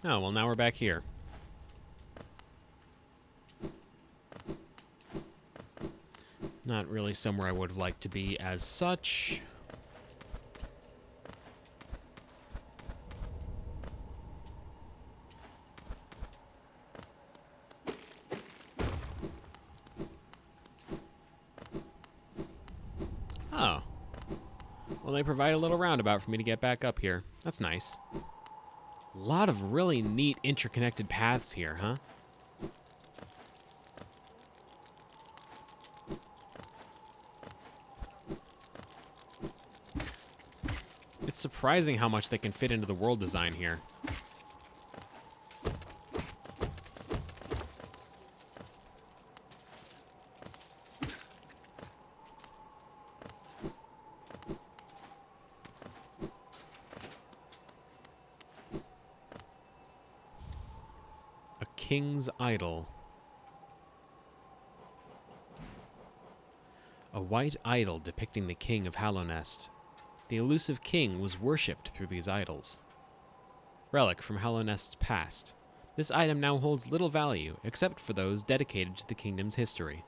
Oh, well, now we're back here. Not really somewhere I would have liked to be as such. Oh. Well, they provide a little roundabout for me to get back up here. That's nice. A lot of really neat interconnected paths here, huh? It's surprising how much they can fit into the world design here. A king's idol. A white idol depicting the king of Hallownest. The elusive king was worshipped through these idols. Relic from Hallownest's past. This item now holds little value, except for those dedicated to the kingdom's history.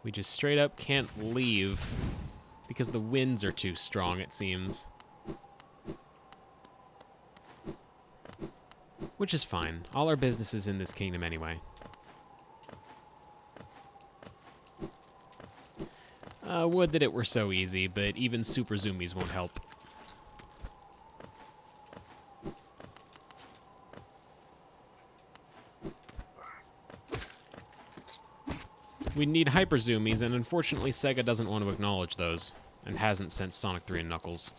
We just straight up can't leave because the winds are too strong, it seems. Which is fine. All our business is in this kingdom anyway. Would that it were so easy, but even super zoomies won't help. We need hyper zoomies, and unfortunately Sega doesn't want to acknowledge those, and hasn't since Sonic 3 and Knuckles.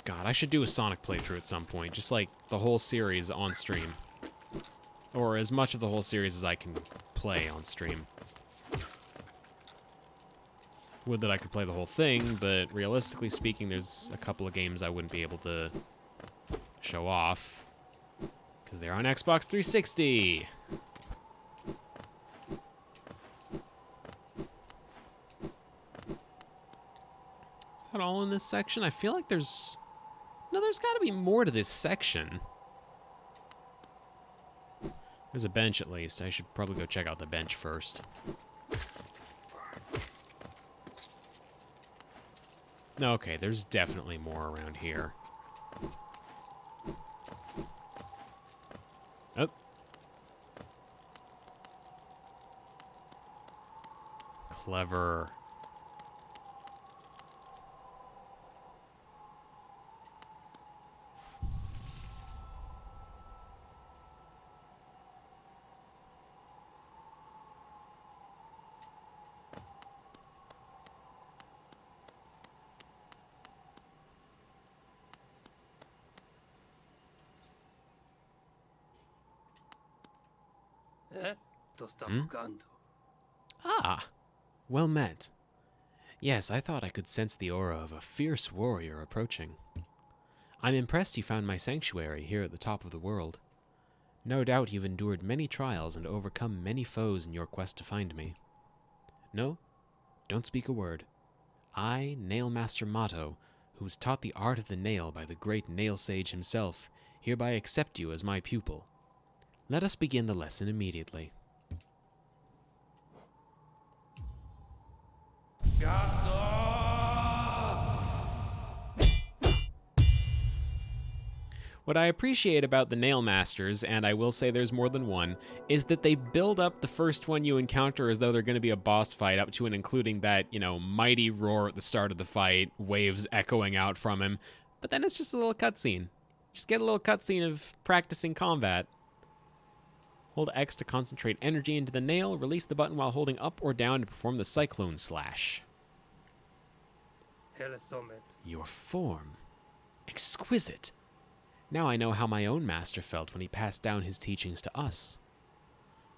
God, I should do a Sonic playthrough at some point, just like the whole series on stream. Or as much of the whole series as I can play on stream. Would that I could play the whole thing, but realistically speaking, there's a couple of games I wouldn't be able to show off. Because they're on Xbox 360! Is that all in this section? I feel like there's... No, there's got to be more to this section. There's a bench, at least. I should probably go check out the bench first. Okay, there's definitely more around here. Oh. Clever. Ah, well met. Yes, I thought I could sense the aura of a fierce warrior approaching. I'm impressed you found my sanctuary here at the top of the world. No doubt you've endured many trials and overcome many foes in your quest to find me. No, don't speak a word. I, Nail Master Mato, who was taught the art of the nail by the great nail sage himself, hereby accept you as my pupil. Let us begin the lesson immediately. What I appreciate about the Nail Masters, and I will say there's more than one, is that they build up the first one you encounter as though they're going to be a boss fight, up to and including that, mighty roar at the start of the fight, waves echoing out from him, but then it's just a little cutscene. Just get a little cutscene of practicing combat. Hold X to concentrate energy into the nail. Release the button while holding up or down to perform the Cyclone Slash. Your form. Exquisite. Now I know how my own master felt when he passed down his teachings to us.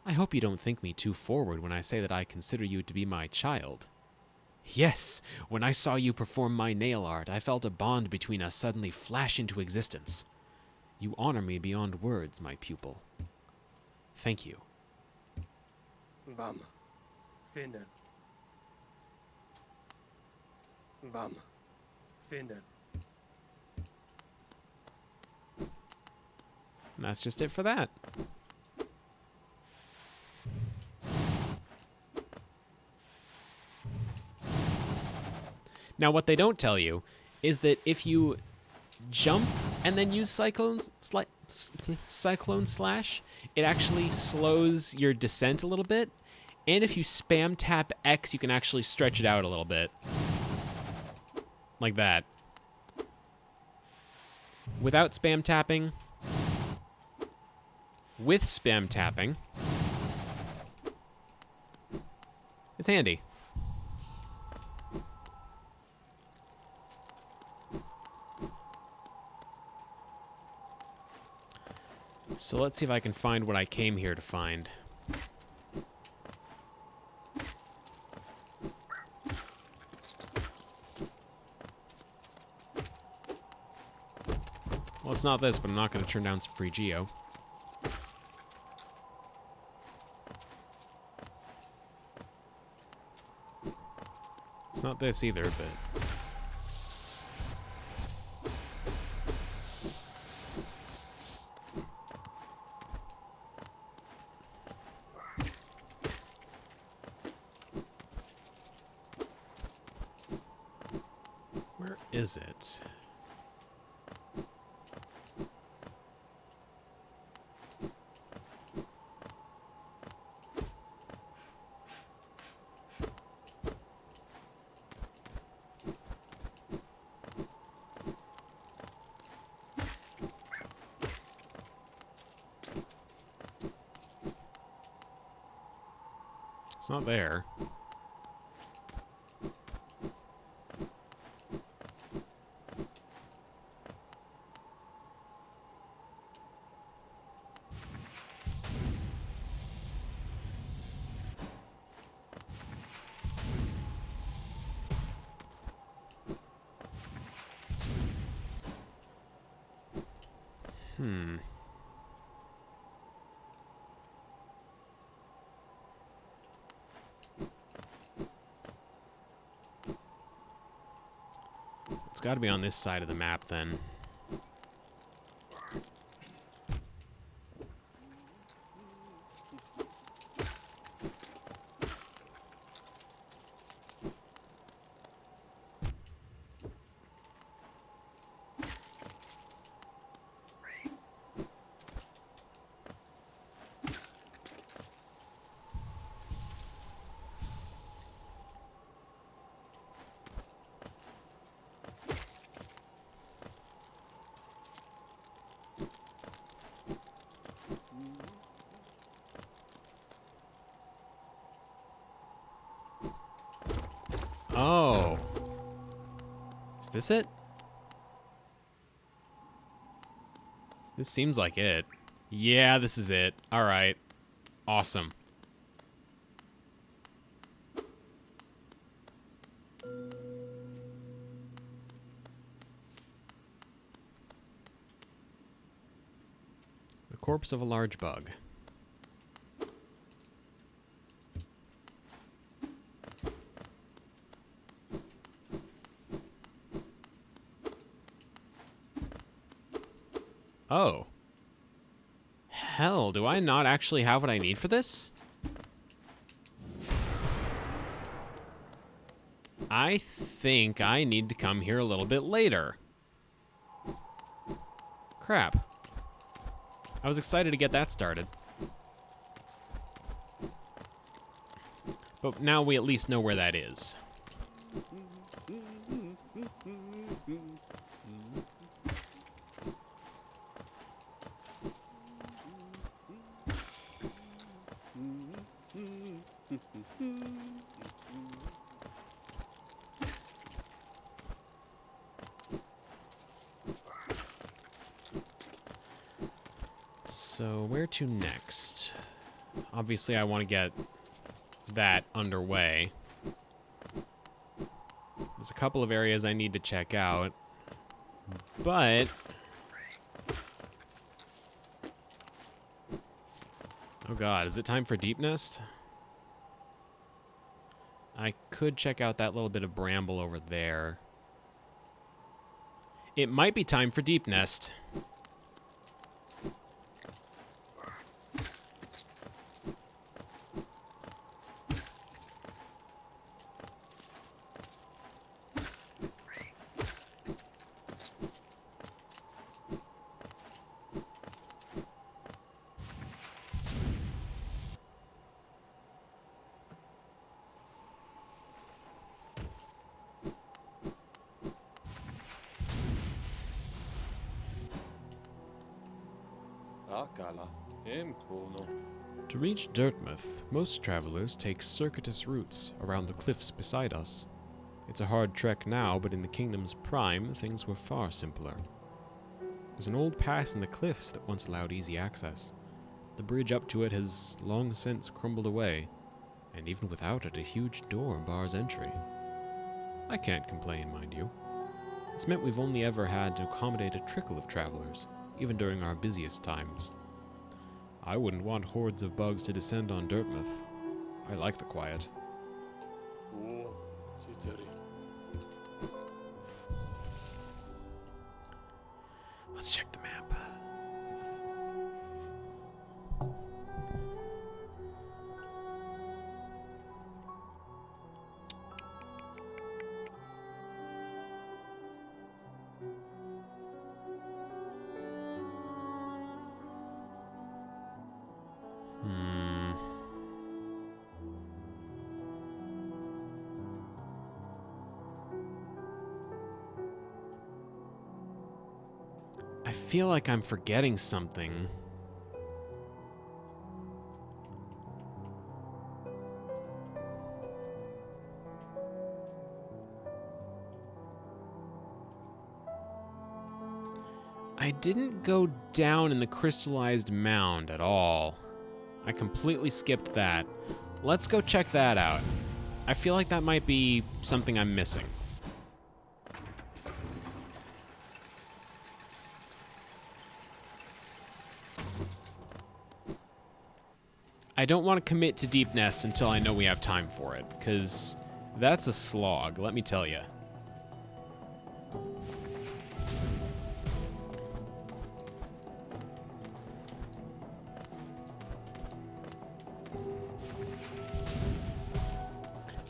I hope you don't think me too forward when I say that I consider you to be my child. Yes, when I saw you perform my nail art, I felt a bond between us suddenly flash into existence. You honor me beyond words, my pupil. Thank you. Bam. Finden. Bam. Finden. And that's just it for that. Now, what they don't tell you is that if you jump and then use Cyclone Slash, it actually slows your descent a little bit. And if you spam tap X, you can actually stretch it out a little bit. Like that. Without spam tapping. With spam tapping. It's handy. So let's see if I can find what I came here to find. Well, it's not this, but I'm not going to turn down some free geo. It's not this either, but... Where is it? It's not there. It's got to be on this side of the map, then. Oh. Is this it? This seems like it. Yeah, this is it. All right. Awesome. The corpse of a large bug. Oh. Hell, do I not actually have what I need for this? I think I need to come here a little bit later. Crap. I was excited to get that started. But now we at least know where that is. So, where to next? Obviously, I want to get that underway. There's a couple of areas I need to check out, but... Oh god, is it time for Deep Nest? I could check out that little bit of bramble over there. It might be time for Deep Nest. Akala Tono. To reach Dirtmouth, most travelers take circuitous routes around the cliffs beside us. It's a hard trek now, but in the kingdom's prime, things were far simpler. There's an old pass in the cliffs that once allowed easy access. The bridge up to it has long since crumbled away, and even without it, a huge door bars entry. I can't complain, mind you. It's meant we've only ever had to accommodate a trickle of travelers, even during our busiest times. I wouldn't want hordes of bugs to descend on Dirtmouth. I like the quiet. Oh, Chitari. Let's check the map. I feel like I'm forgetting something. I didn't go down in the crystallized mound at all. I completely skipped that. Let's go check that out. I feel like that might be something I'm missing. I don't want to commit to Deep Nest until I know we have time for it, because that's a slog, let me tell you.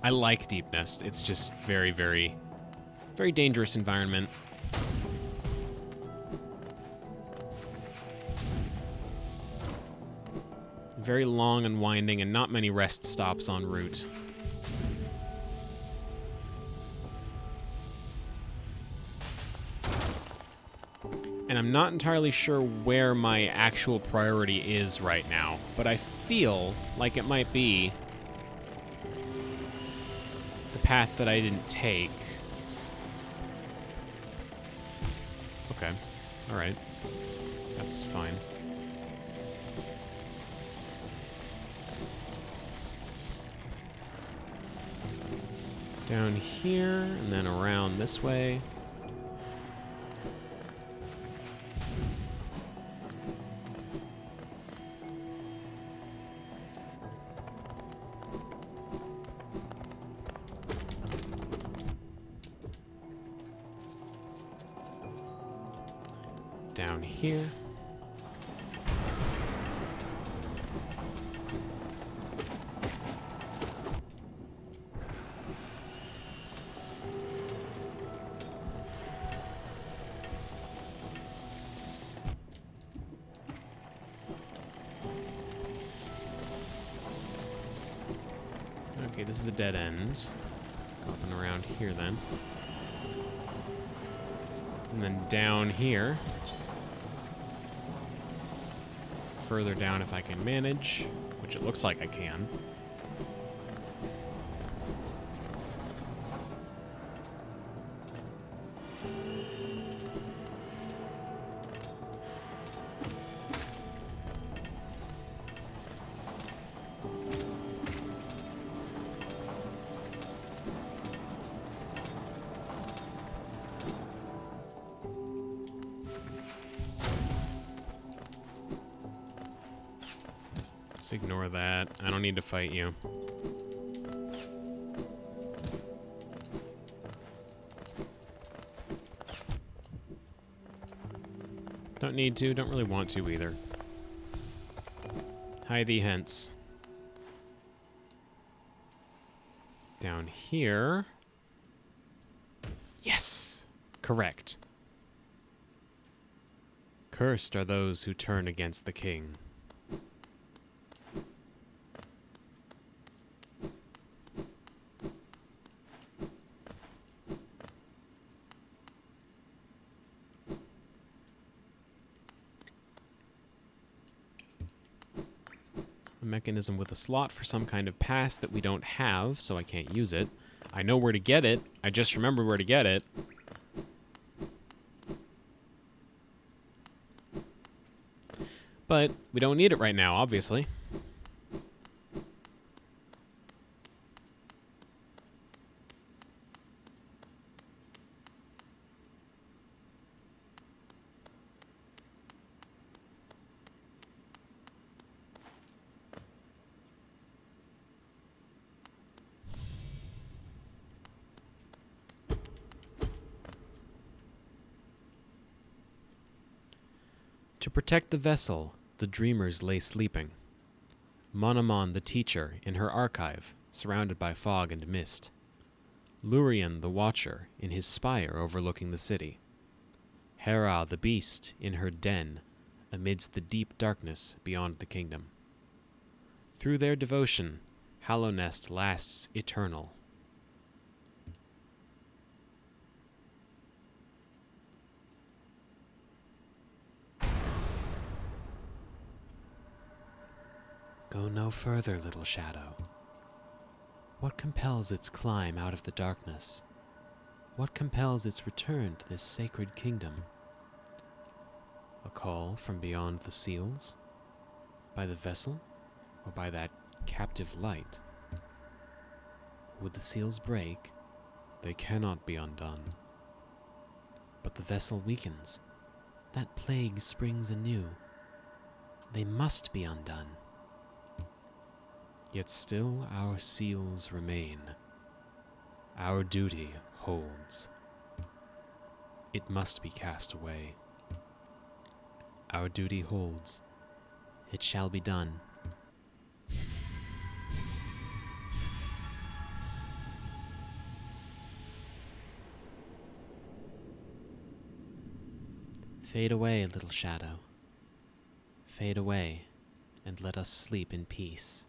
I like Deep Nest. It's just very, very, very dangerous environment. Very long and winding, and not many rest stops en route. And I'm not entirely sure where my actual priority is right now, but I feel like it might be the path that I didn't take. Okay, alright. That's fine. Down here, and then around this way. Down here. Okay, this is a dead end. Go up and around here then. And then down here. Further down if I can manage, which it looks like I can. Just ignore that. I don't need to fight you. Don't need to, don't really want to either. Hie thee hence. Down here. Yes! Correct. Cursed are those who turn against the king. mechanism with a slot for some kind of pass that we don't have, so I can't use it. I know where to get it. I just remembered where to get it. But we don't need it right now, obviously. To protect the vessel, the dreamers lay sleeping. Monomon the teacher in her archive, surrounded by fog and mist. Lurian the watcher in his spire overlooking the city. Hera the beast in her den, amidst the deep darkness beyond the kingdom. Through their devotion, Hallownest lasts eternal. Go no further, little shadow. What compels its climb out of the darkness? What compels its return to this sacred kingdom? A call from beyond the seals? By the vessel? Or by that captive light? Would the seals break? They cannot be undone. But the vessel weakens. That plague springs anew. They must be undone. Yet still our seals remain. Our duty holds. It must be cast away. Our duty holds. It shall be done. Fade away, little shadow. Fade away, and let us sleep in peace.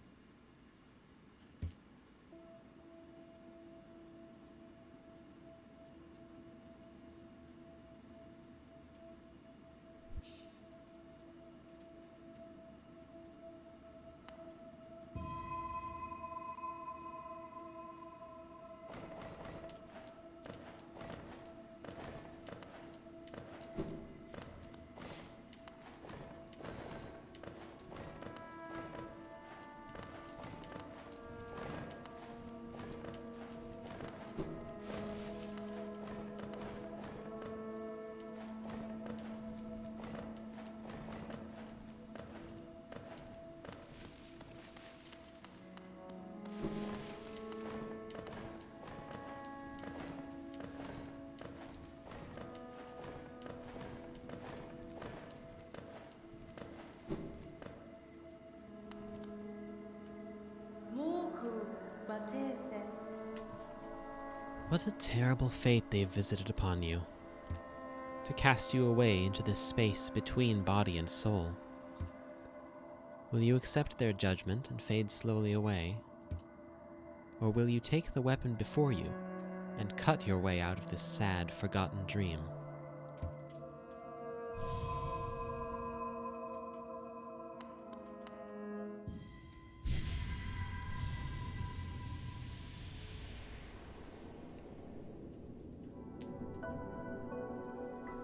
What a terrible fate they've visited upon you, to cast you away into this space between body and soul. Will you accept their judgment and fade slowly away? Or will you take the weapon before you and cut your way out of this sad, forgotten dream?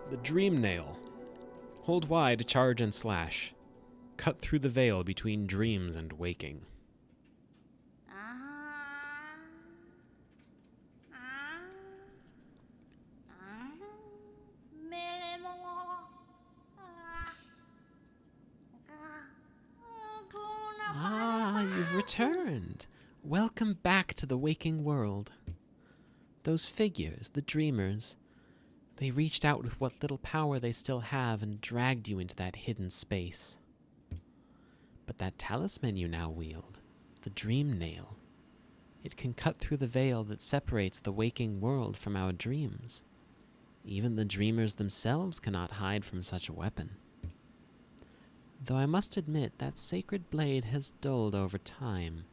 The Dream Nail. Hold Y to charge and slash. Cut through the veil between dreams and waking. Ah, you've returned. Welcome back to the waking world. Those figures, the dreamers, they reached out with what little power they still have and dragged you into that hidden space. But that talisman you now wield, the Dream Nail, it can cut through the veil that separates the waking world from our dreams. Even the dreamers themselves cannot hide from such a weapon. Though I must admit that sacred blade has dulled over time.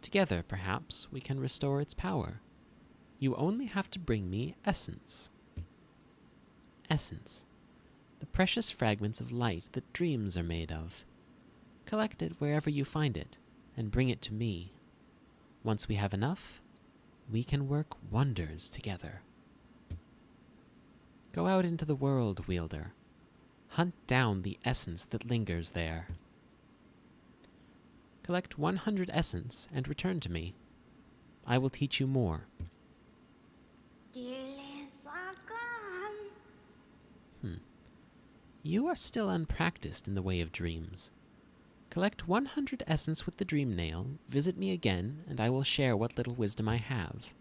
Together, perhaps, we can restore its power. You only have to bring me essence. Essence, the precious fragments of light that dreams are made of. Collect it wherever you find it, and bring it to me. Once we have enough, we can work wonders together. Go out into the world, Wielder. Hunt down the essence that lingers there. Collect 100 essence and return to me. I will teach you more. You are still unpracticed in the way of dreams. Collect 100 essence with the dream nail, visit me again, and I will share what little wisdom I have.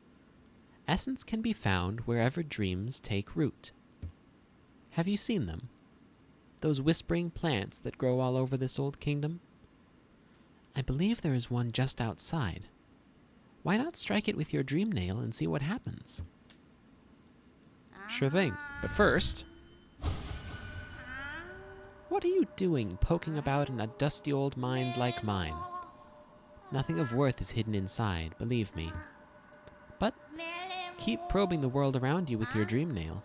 Essence can be found wherever dreams take root. Have you seen them? Those whispering plants that grow all over this old kingdom? I believe there is one just outside. Why not strike it with your dream nail and see what happens? Sure thing. But first, What are you doing poking about in a dusty old mind like mine? Nothing of worth is hidden inside, believe me. But keep probing the world around you with your dream nail.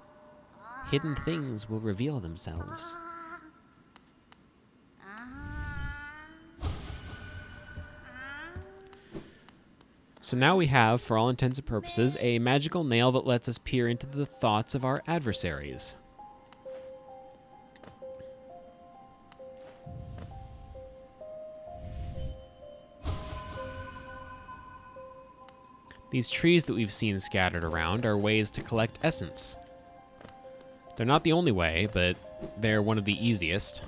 Hidden things will reveal themselves. so now we have, for all intents and purposes, a magical nail that lets us peer into the thoughts of our adversaries. These trees that we've seen scattered around are ways to collect essence. They're not the only way, but they're one of the easiest.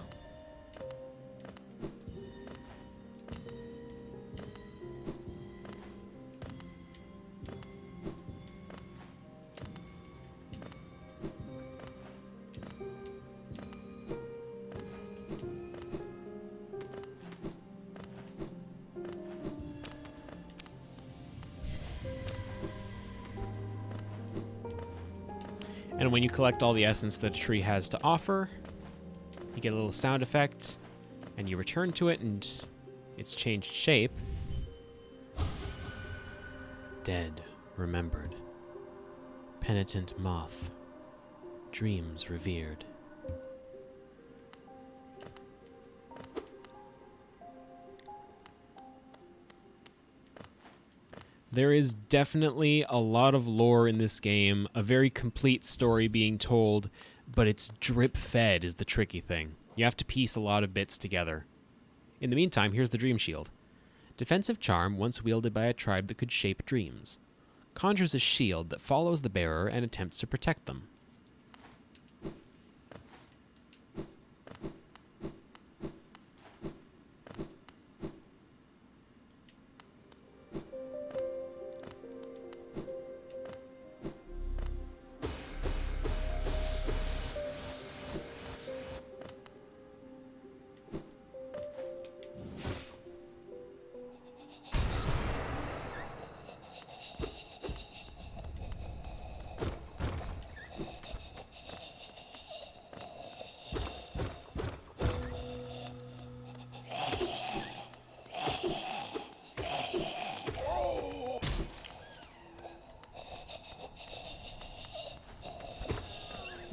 And when you collect all the essence that a tree has to offer, you get a little sound effect, and you return to it, and it's changed shape. Dead, remembered. Penitent moth. Dreams revered. There is definitely a lot of lore in this game, a very complete story being told, but it's drip-fed is the tricky thing. You have to piece a lot of bits together. In the meantime, here's the Dream Shield. Defensive charm once wielded by a tribe that could shape dreams. Conjures a shield that follows the bearer and attempts to protect them.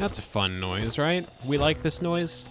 That's a fun noise, right? We like this noise.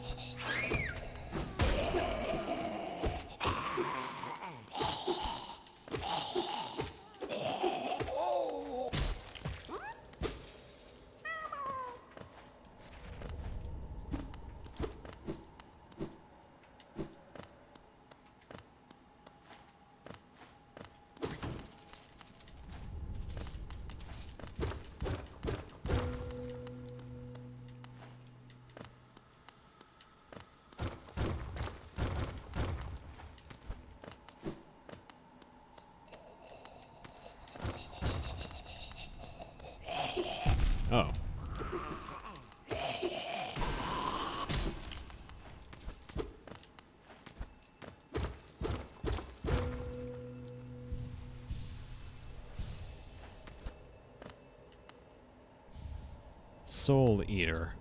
Oh. Soul Eater.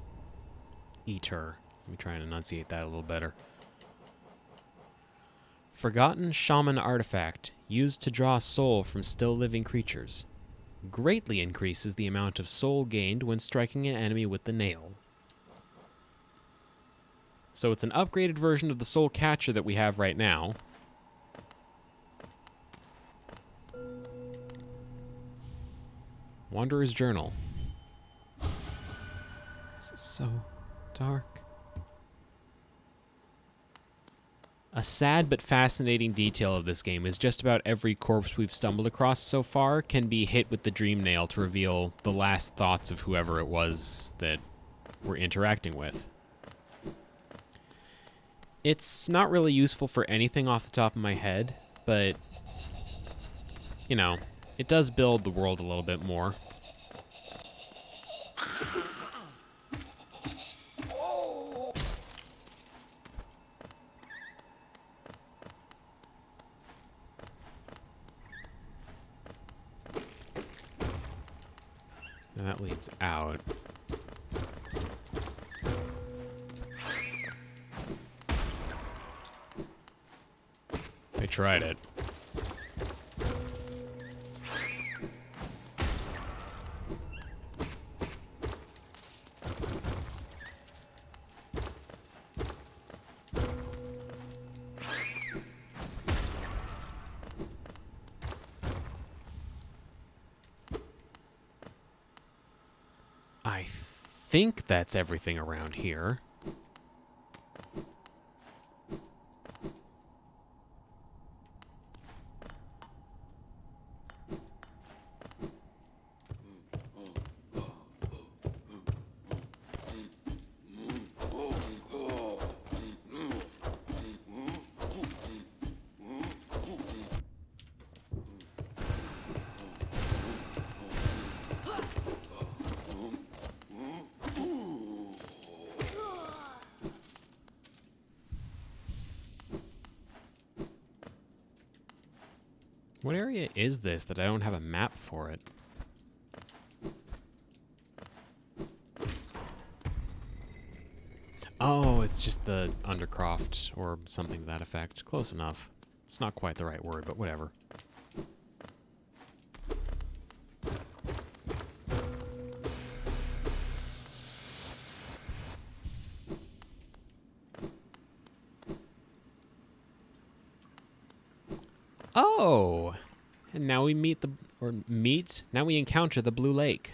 Eater. Let me try and enunciate that a little better. Forgotten shaman artifact used to draw soul from still living creatures. Greatly increases the amount of soul gained when striking an enemy with the nail. So it's an upgraded version of the Soul Catcher that we have right now. Wanderer's Journal. This is so dark. A sad but fascinating detail of this game is just about every corpse we've stumbled across so far can be hit with the dream nail to reveal the last thoughts of whoever it was that we're interacting with. It's not really useful for anything off the top of my head, but, you know, it does build the world a little bit more. And that leads out. I tried it. I think that's everything around here. What area is this that I don't have a map for it? Oh, it's just the Undercroft or something to that effect. Close enough. It's not quite the right word, but whatever. Oh! And now we now we encounter the Blue Lake.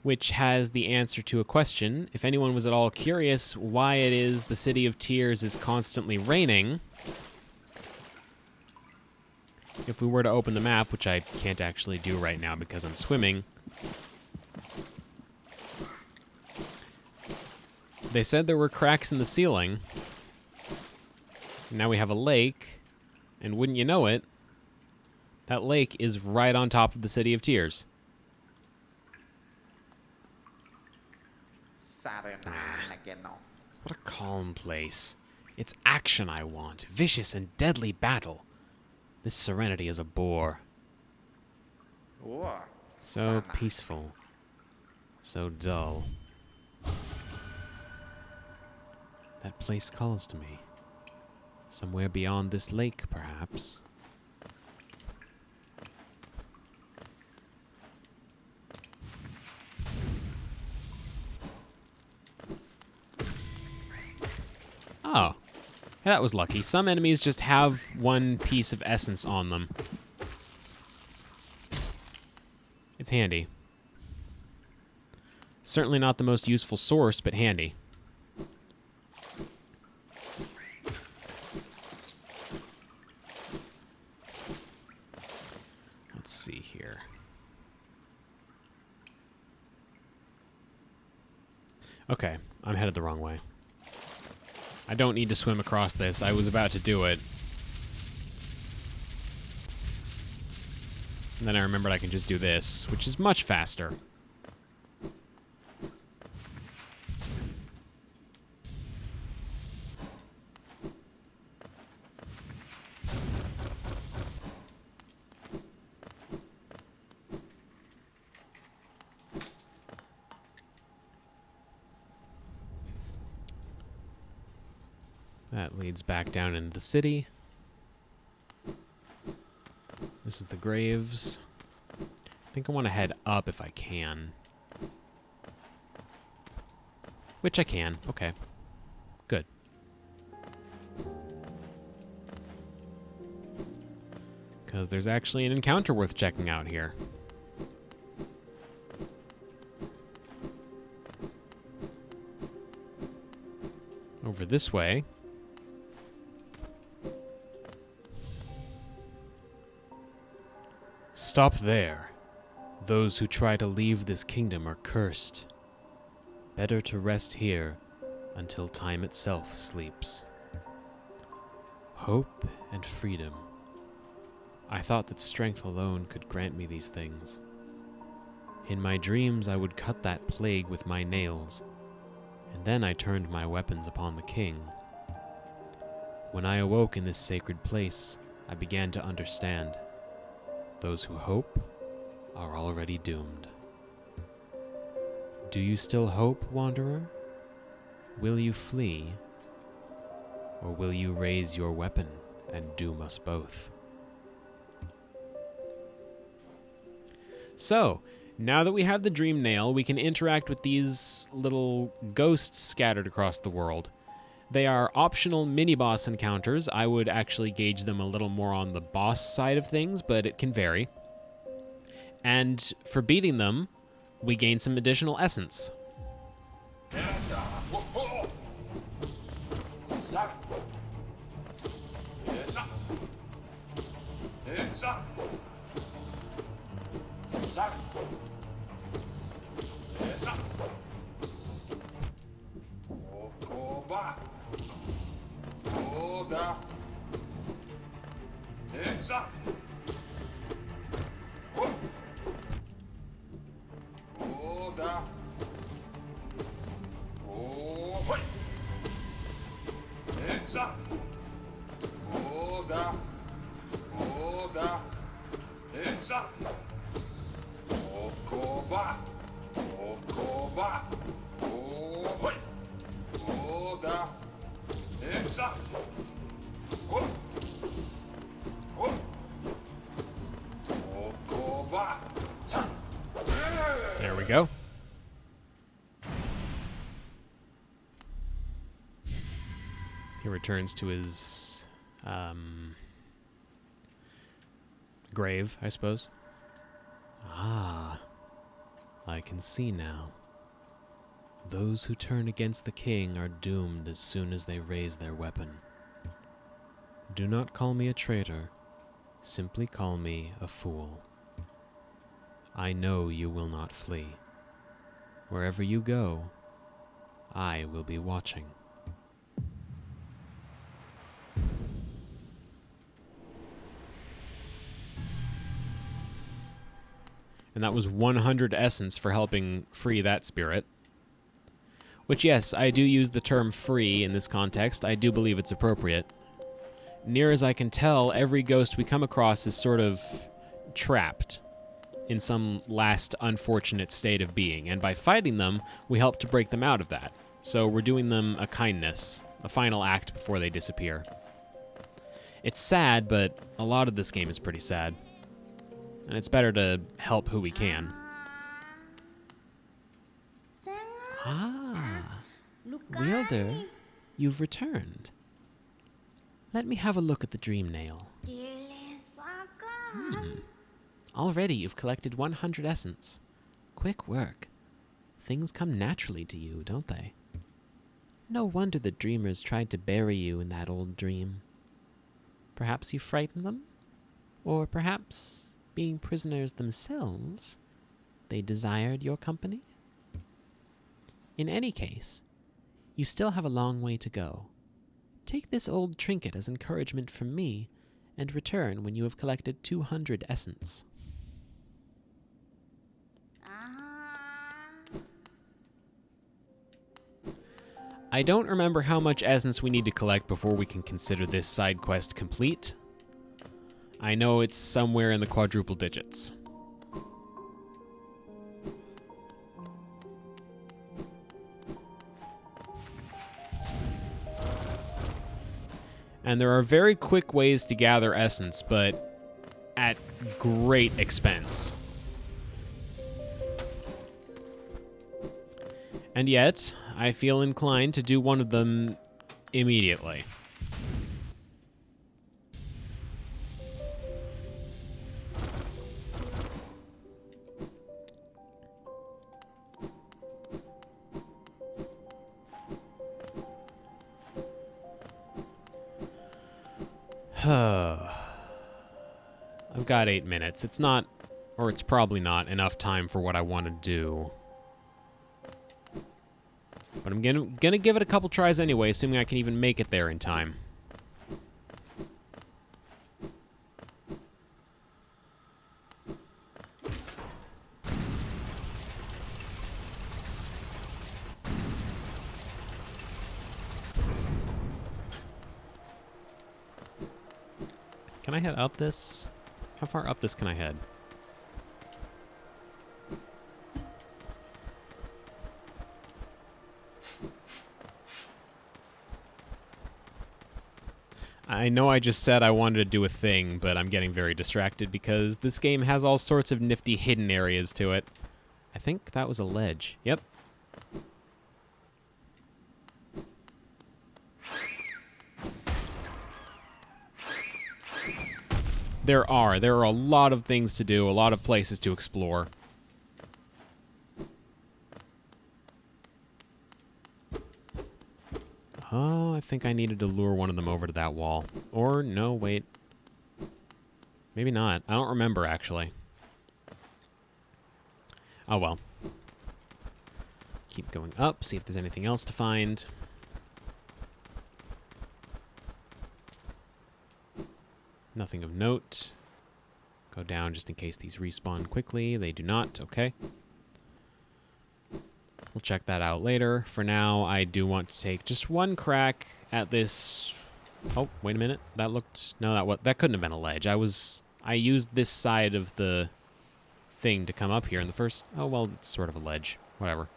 Which has the answer to a question. If anyone was at all curious why it is the City of Tears is constantly raining, if we were to open the map, which I can't actually do right now because I'm swimming, they said there were cracks in the ceiling. Now we have a lake, and wouldn't you know it, that lake is right on top of the City of Tears. What a calm place. It's action I want, vicious and deadly battle. This serenity is a bore. So peaceful. So dull. That place calls to me. Somewhere beyond this lake, perhaps. Oh. That was lucky. Some enemies just have one piece of essence on them. It's handy. Certainly not the most useful source, but handy. Let's see here. Okay, I'm headed the wrong way. I don't need to swim across this. I was about to do it. And then I remembered I can just do this, which is much faster. That leads back down into the city. This is the graves. I think I want to head up if I can. Which I can. Okay. Good. Because there's actually an encounter worth checking out here. Over this way. Stop there. Those who try to leave this kingdom are cursed. Better to rest here until time itself sleeps. Hope and freedom. I thought that strength alone could grant me these things. In my dreams I would cut that plague with my nails, and then I turned my weapons upon the king. When I awoke in this sacred place, I began to understand. Those who hope are already doomed. Do you still hope, wanderer? Will you flee? Or will you raise your weapon and doom us both? So, now that we have the dream nail, we can interact with these little ghosts scattered across the world. They are optional mini-boss encounters. I would actually gauge them a little more on the boss side of things, but it can vary. And for beating them, we gain some additional essence. There we go. He returns to his grave, I suppose. Ah, I can see now. Those who turn against the king are doomed as soon as they raise their weapon. Do not call me a traitor. Simply call me a fool. I know you will not flee. Wherever you go, I will be watching. And that was 100 essence for helping free that spirit. Which, yes, I do use the term free in this context. I do believe it's appropriate. Near as I can tell, every ghost we come across is sort of trapped in some last unfortunate state of being, and by fighting them, we help to break them out of that. So we're doing them a kindness, a final act before they disappear. It's sad, but a lot of this game is pretty sad. And it's better to help who we can. Ah, Wielder, you've returned. Let me have a look at the dream nail. Already you've collected 100 essence. Quick work. Things come naturally to you, don't they? No wonder the dreamers tried to bury you in that old dream. Perhaps you frightened them? Or perhaps, being prisoners themselves, they desired your company? In any case, you still have a long way to go. Take this old trinket as encouragement from me, and return when you have collected 200 essence. I don't remember how much essence we need to collect before we can consider this side quest complete. I know it's somewhere in the quadruple digits. And there are very quick ways to gather essence, but at great expense. And yet, I feel inclined to do one of them immediately. I've got 8 minutes. It's not, or it's probably not, enough time for what I want to do. But I'm gonna give it a couple tries anyway, assuming I can even make it there in time. Can I head up this? How far up this can I head? I know I just said I wanted to do a thing, but I'm getting very distracted because this game has all sorts of nifty hidden areas to it. I think that was a ledge. Yep. There are a lot of things to do, a lot of places to explore. Oh, I think I needed to lure one of them over to that wall. Or, no, wait. Maybe not. I don't remember, actually. Oh, well. Keep going up, see if there's anything else to find. Nothing of note. Go down just in case these respawn quickly. They do not. Okay. We'll check that out later. For now, I do want to take just one crack at this. Oh, wait a minute. That looked... No, that couldn't have been a ledge. I used this side of the thing to come up here in the first... Oh, well, it's sort of a ledge. Whatever.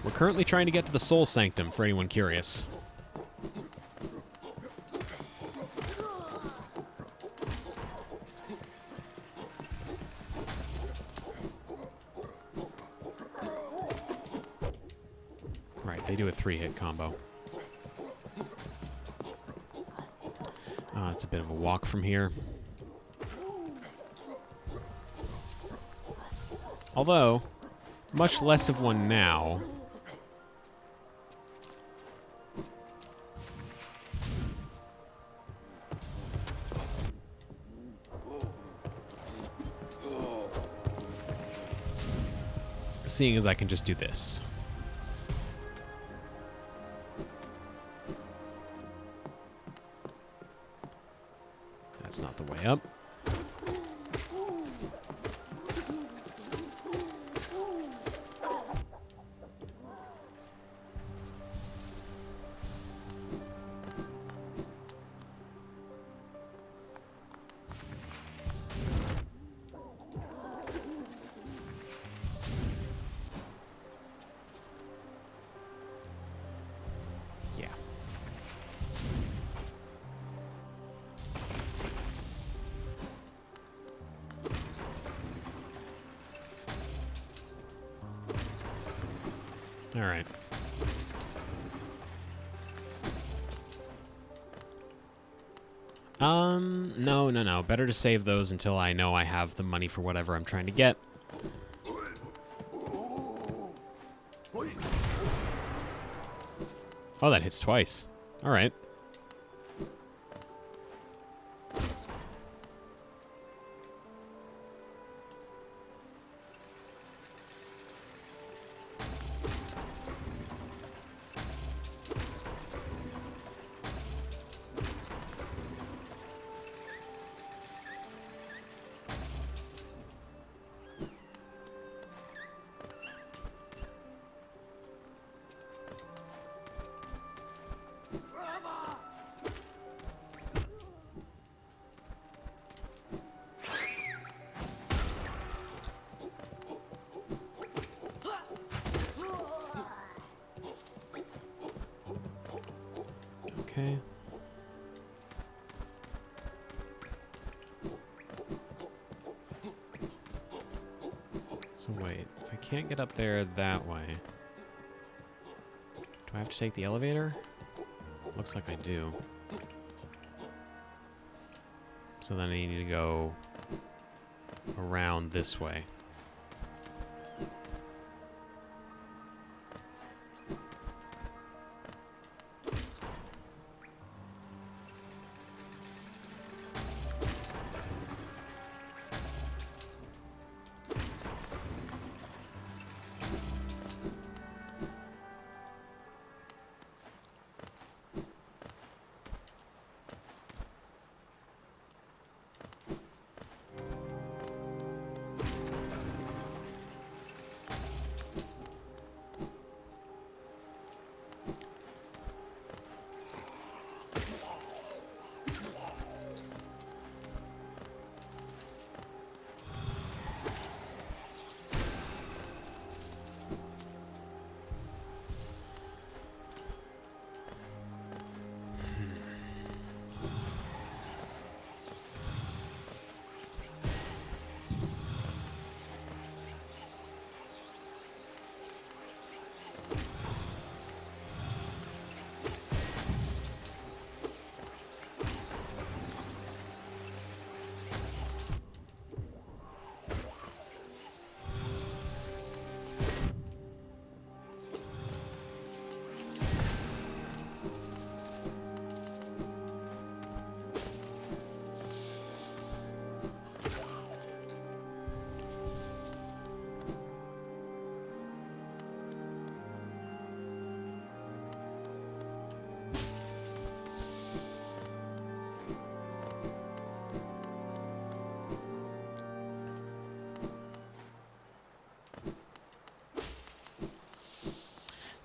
We're currently trying to get to the Soul Sanctum, for anyone curious. Right, they do a 3-hit combo. It's a bit of a walk from here. Although, much less of one now. Seeing as I can just do this. That's not the way up. All right. No. Better to save those until I know I have the money for whatever I'm trying to get. Oh, that hits twice. All right. Okay. So wait, if I can't get up there that way, do I have to take the elevator? Looks like I do. So then I need to go around this way.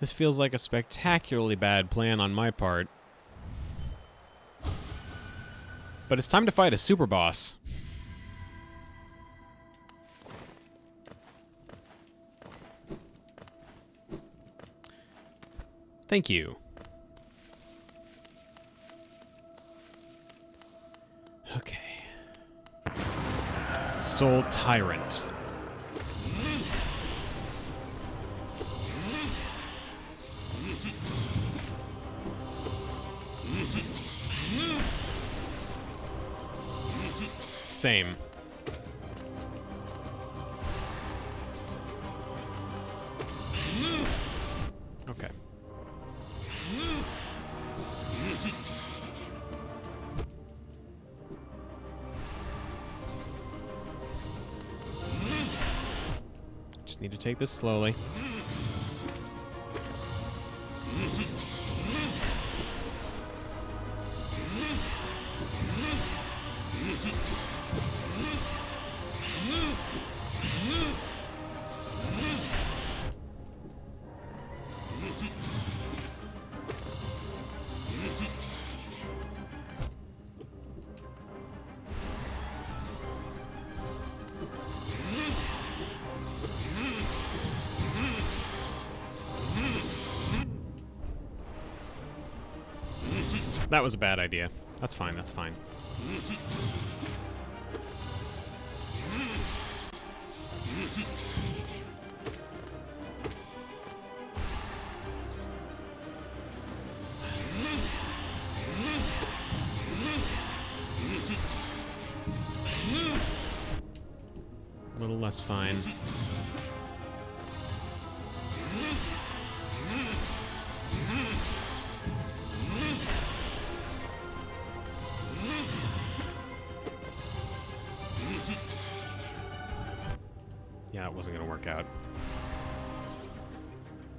This feels like a spectacularly bad plan on my part. But it's time to fight a super boss. Thank you. Okay. Soul Tyrant. Same. Okay. Just need to take this slowly. That was a bad idea. That's fine, that's fine. A little less fine. Yeah, it wasn't gonna work out.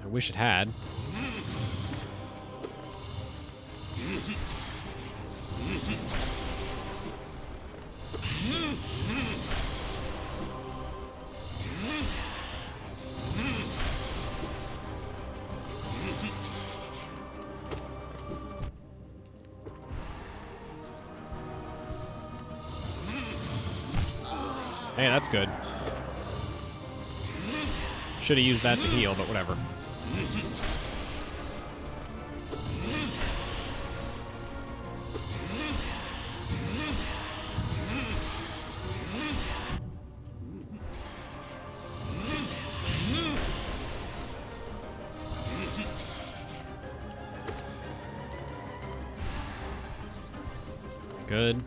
I wish it had. Hey, that's good. Should have used that to heal, but whatever. Good.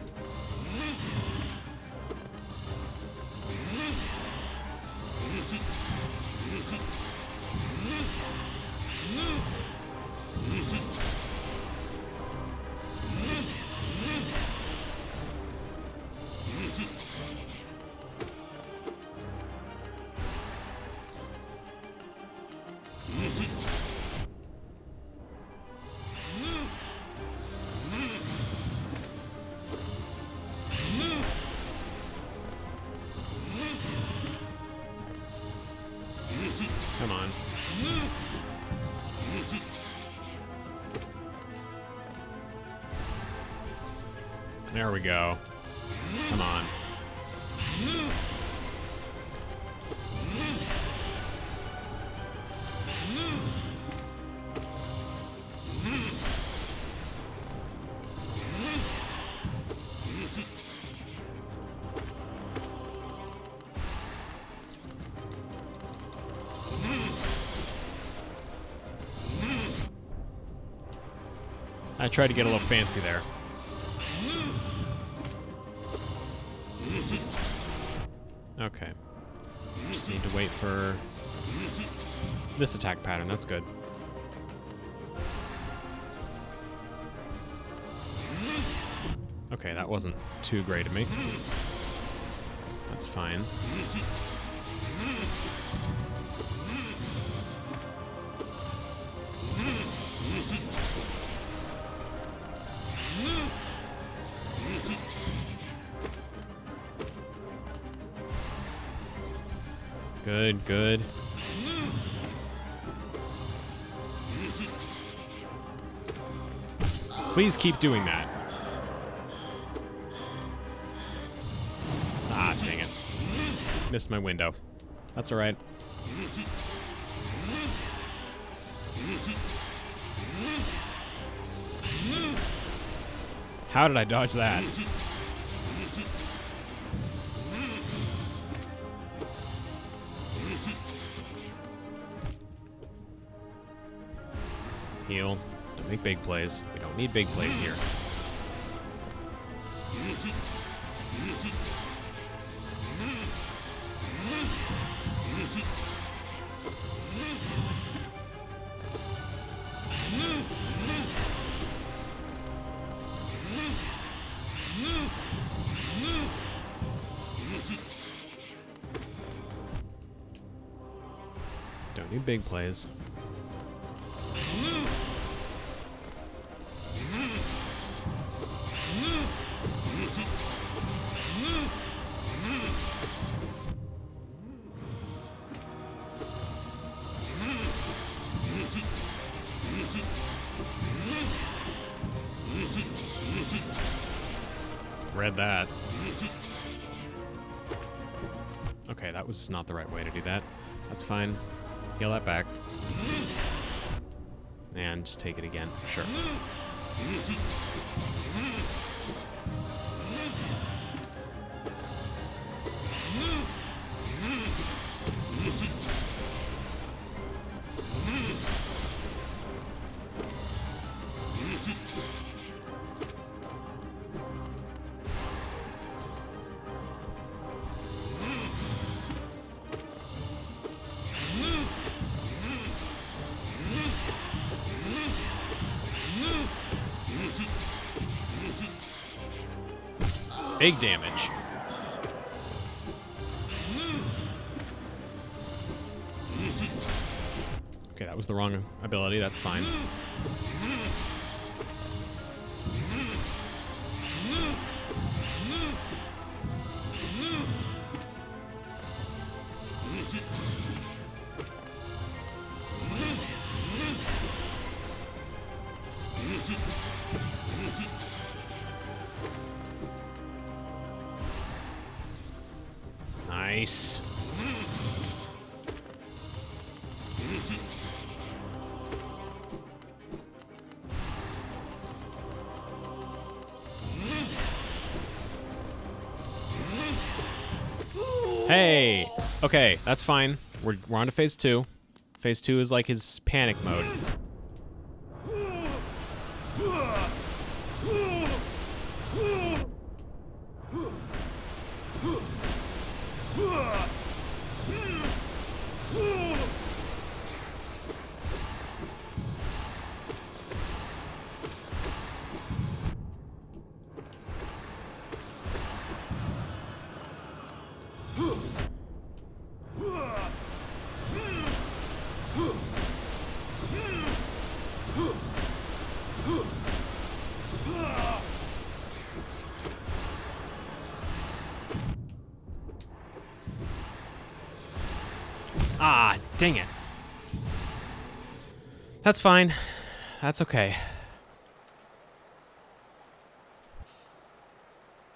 Come on. There we go. Come on. I tried to get a little fancy there. Okay. Just need to wait for this attack pattern. That's good. Okay, that wasn't too great of me. That's fine. Good, good. Please keep doing that. Ah, dang it. Missed my window. That's alright. How did I dodge that? Heal. Don't make big plays. We don't need big plays here. Don't need big plays. Read that. Okay, that was not the right way to do that. That's fine. Heal that back. And just take it again. Sure. Big damage. Okay, that was the wrong ability. That's fine. Nice. Hey! Okay, that's fine. We're on to phase 2. Phase 2 is like his panic mode. Ah, dang it. That's fine. That's okay.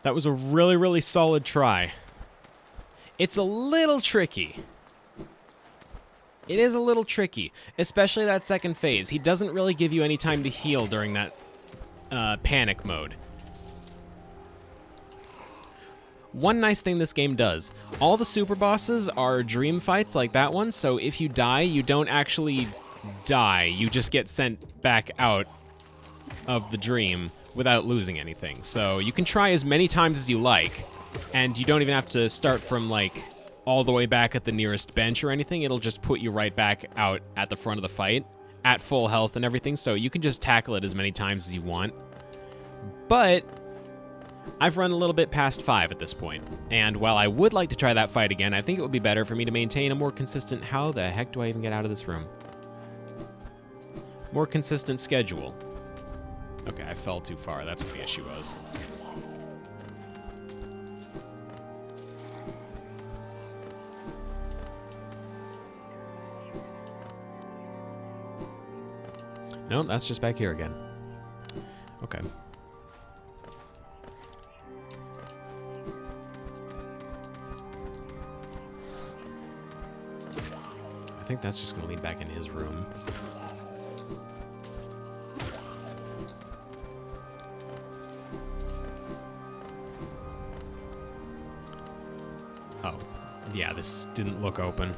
That was a really, really solid try. It's a little tricky. It is a little tricky, especially that second phase. He doesn't really give you any time to heal during that panic mode. One nice thing this game does, all the super bosses are dream fights like that one, so if you die, you don't actually die. You just get sent back out of the dream without losing anything. So you can try as many times as you like, and you don't even have to start from, like, all the way back at the nearest bench or anything. It'll just put you right back out at the front of the fight, at full health and everything, so you can just tackle it as many times as you want. But I've run a little bit past 5 at this point, and while I would like to try that fight again, I think it would be better for me to maintain a more consistent... How the heck do I even get out of this room? More consistent schedule. Okay, I fell too far. That's what the issue was. No, that's just back here again. Okay. I think that's just going to lead back in his room. Oh, yeah, this didn't look open.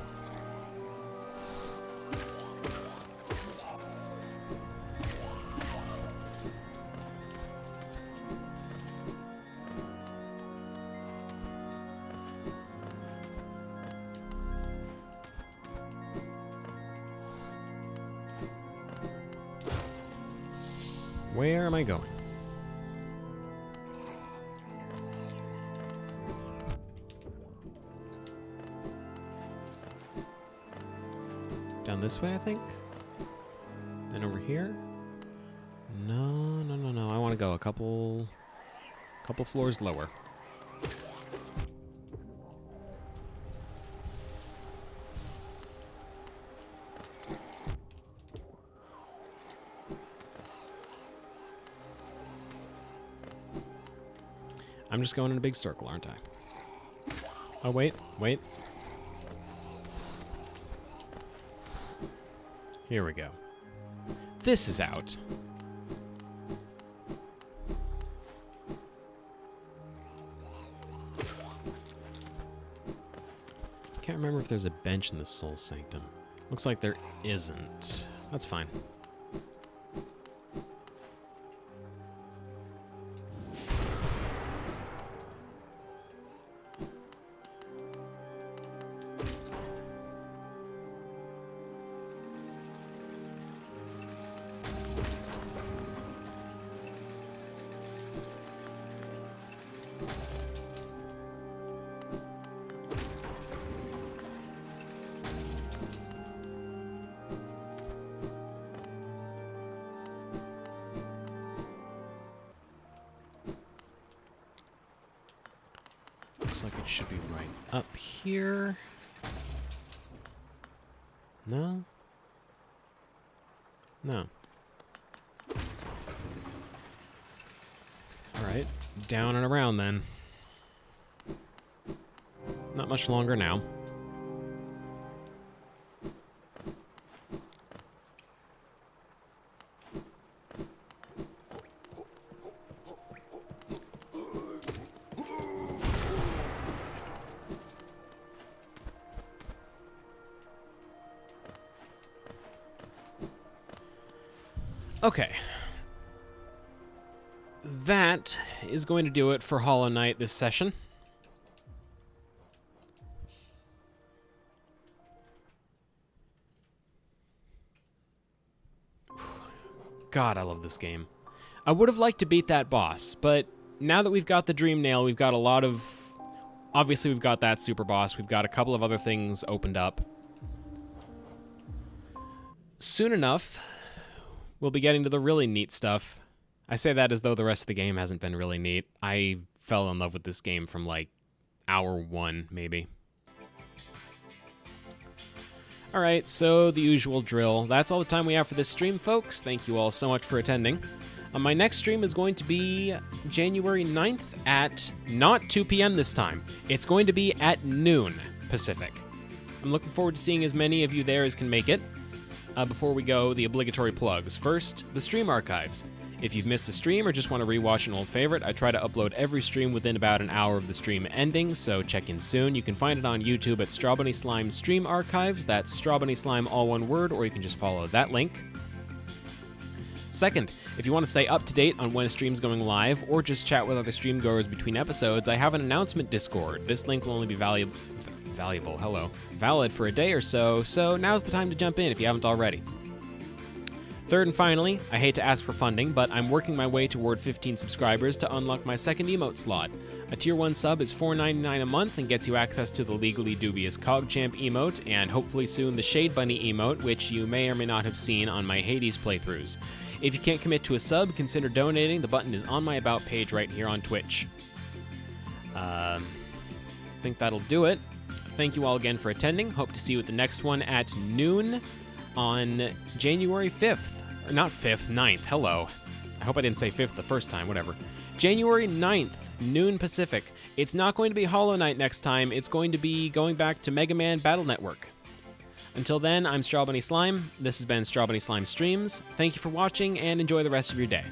Where am I going? Down this way, I think? Then over here? No. I want to go a couple floors lower. I'm just going in a big circle, aren't I? Oh, wait. Here we go. This is out. Can't remember if there's a bench in the Soul Sanctum. Looks like there isn't. That's fine. Looks like it should be right up here. No? No. Alright, down and around then. Not much longer now. Okay. That is going to do it for Hollow Knight this session. God, I love this game. I would have liked to beat that boss, but now that we've got the Dream Nail, we've got a lot of... Obviously, we've got that super boss. We've got a couple of other things opened up. Soon enough, we'll be getting to the really neat stuff. I say that as though the rest of the game hasn't been really neat. I fell in love with this game from, like, hour 1, maybe. Alright, so the usual drill. That's all the time we have for this stream, folks. Thank you all so much for attending. My next stream is going to be January 9th at not 2 p.m. this time. It's going to be at noon Pacific. I'm looking forward to seeing as many of you there as can make it. Before we go, the obligatory plugs. First, the stream archives. If you've missed a stream or just want to rewatch an old favorite, I try to upload every stream within about an hour of the stream ending, so check in soon. You can find it on YouTube at Strawbunnyslime Stream Archives. That's Strawbunnyslime, all one word, or you can just follow that link. Second, if you want to stay up to date on when a stream's going live, or just chat with other streamgoers between episodes, I have an announcement Discord. This link will only be valid for a day or so now's the time to jump in if you haven't already. Third and finally, I hate to ask for funding, but I'm working my way toward 15 subscribers to unlock my second emote slot. A Tier 1 sub is $4.99 a month and gets you access to the legally dubious CogChamp emote, and hopefully soon the Shade Bunny emote, which you may or may not have seen on my Hades playthroughs. If you can't commit to a sub, consider donating. The button is on my About page right here on Twitch. I think that'll do it. Thank you all again for attending. Hope to see you at the next one at noon on January 5th. Not 5th, 9th. Hello. I hope I didn't say 5th the first time. Whatever. January 9th, noon Pacific. It's not going to be Hollow Knight next time. It's going to be going back to Mega Man Battle Network. Until then, I'm Strawbunny Slime. This has been Strawbunny Slime Streams. Thank you for watching, and enjoy the rest of your day.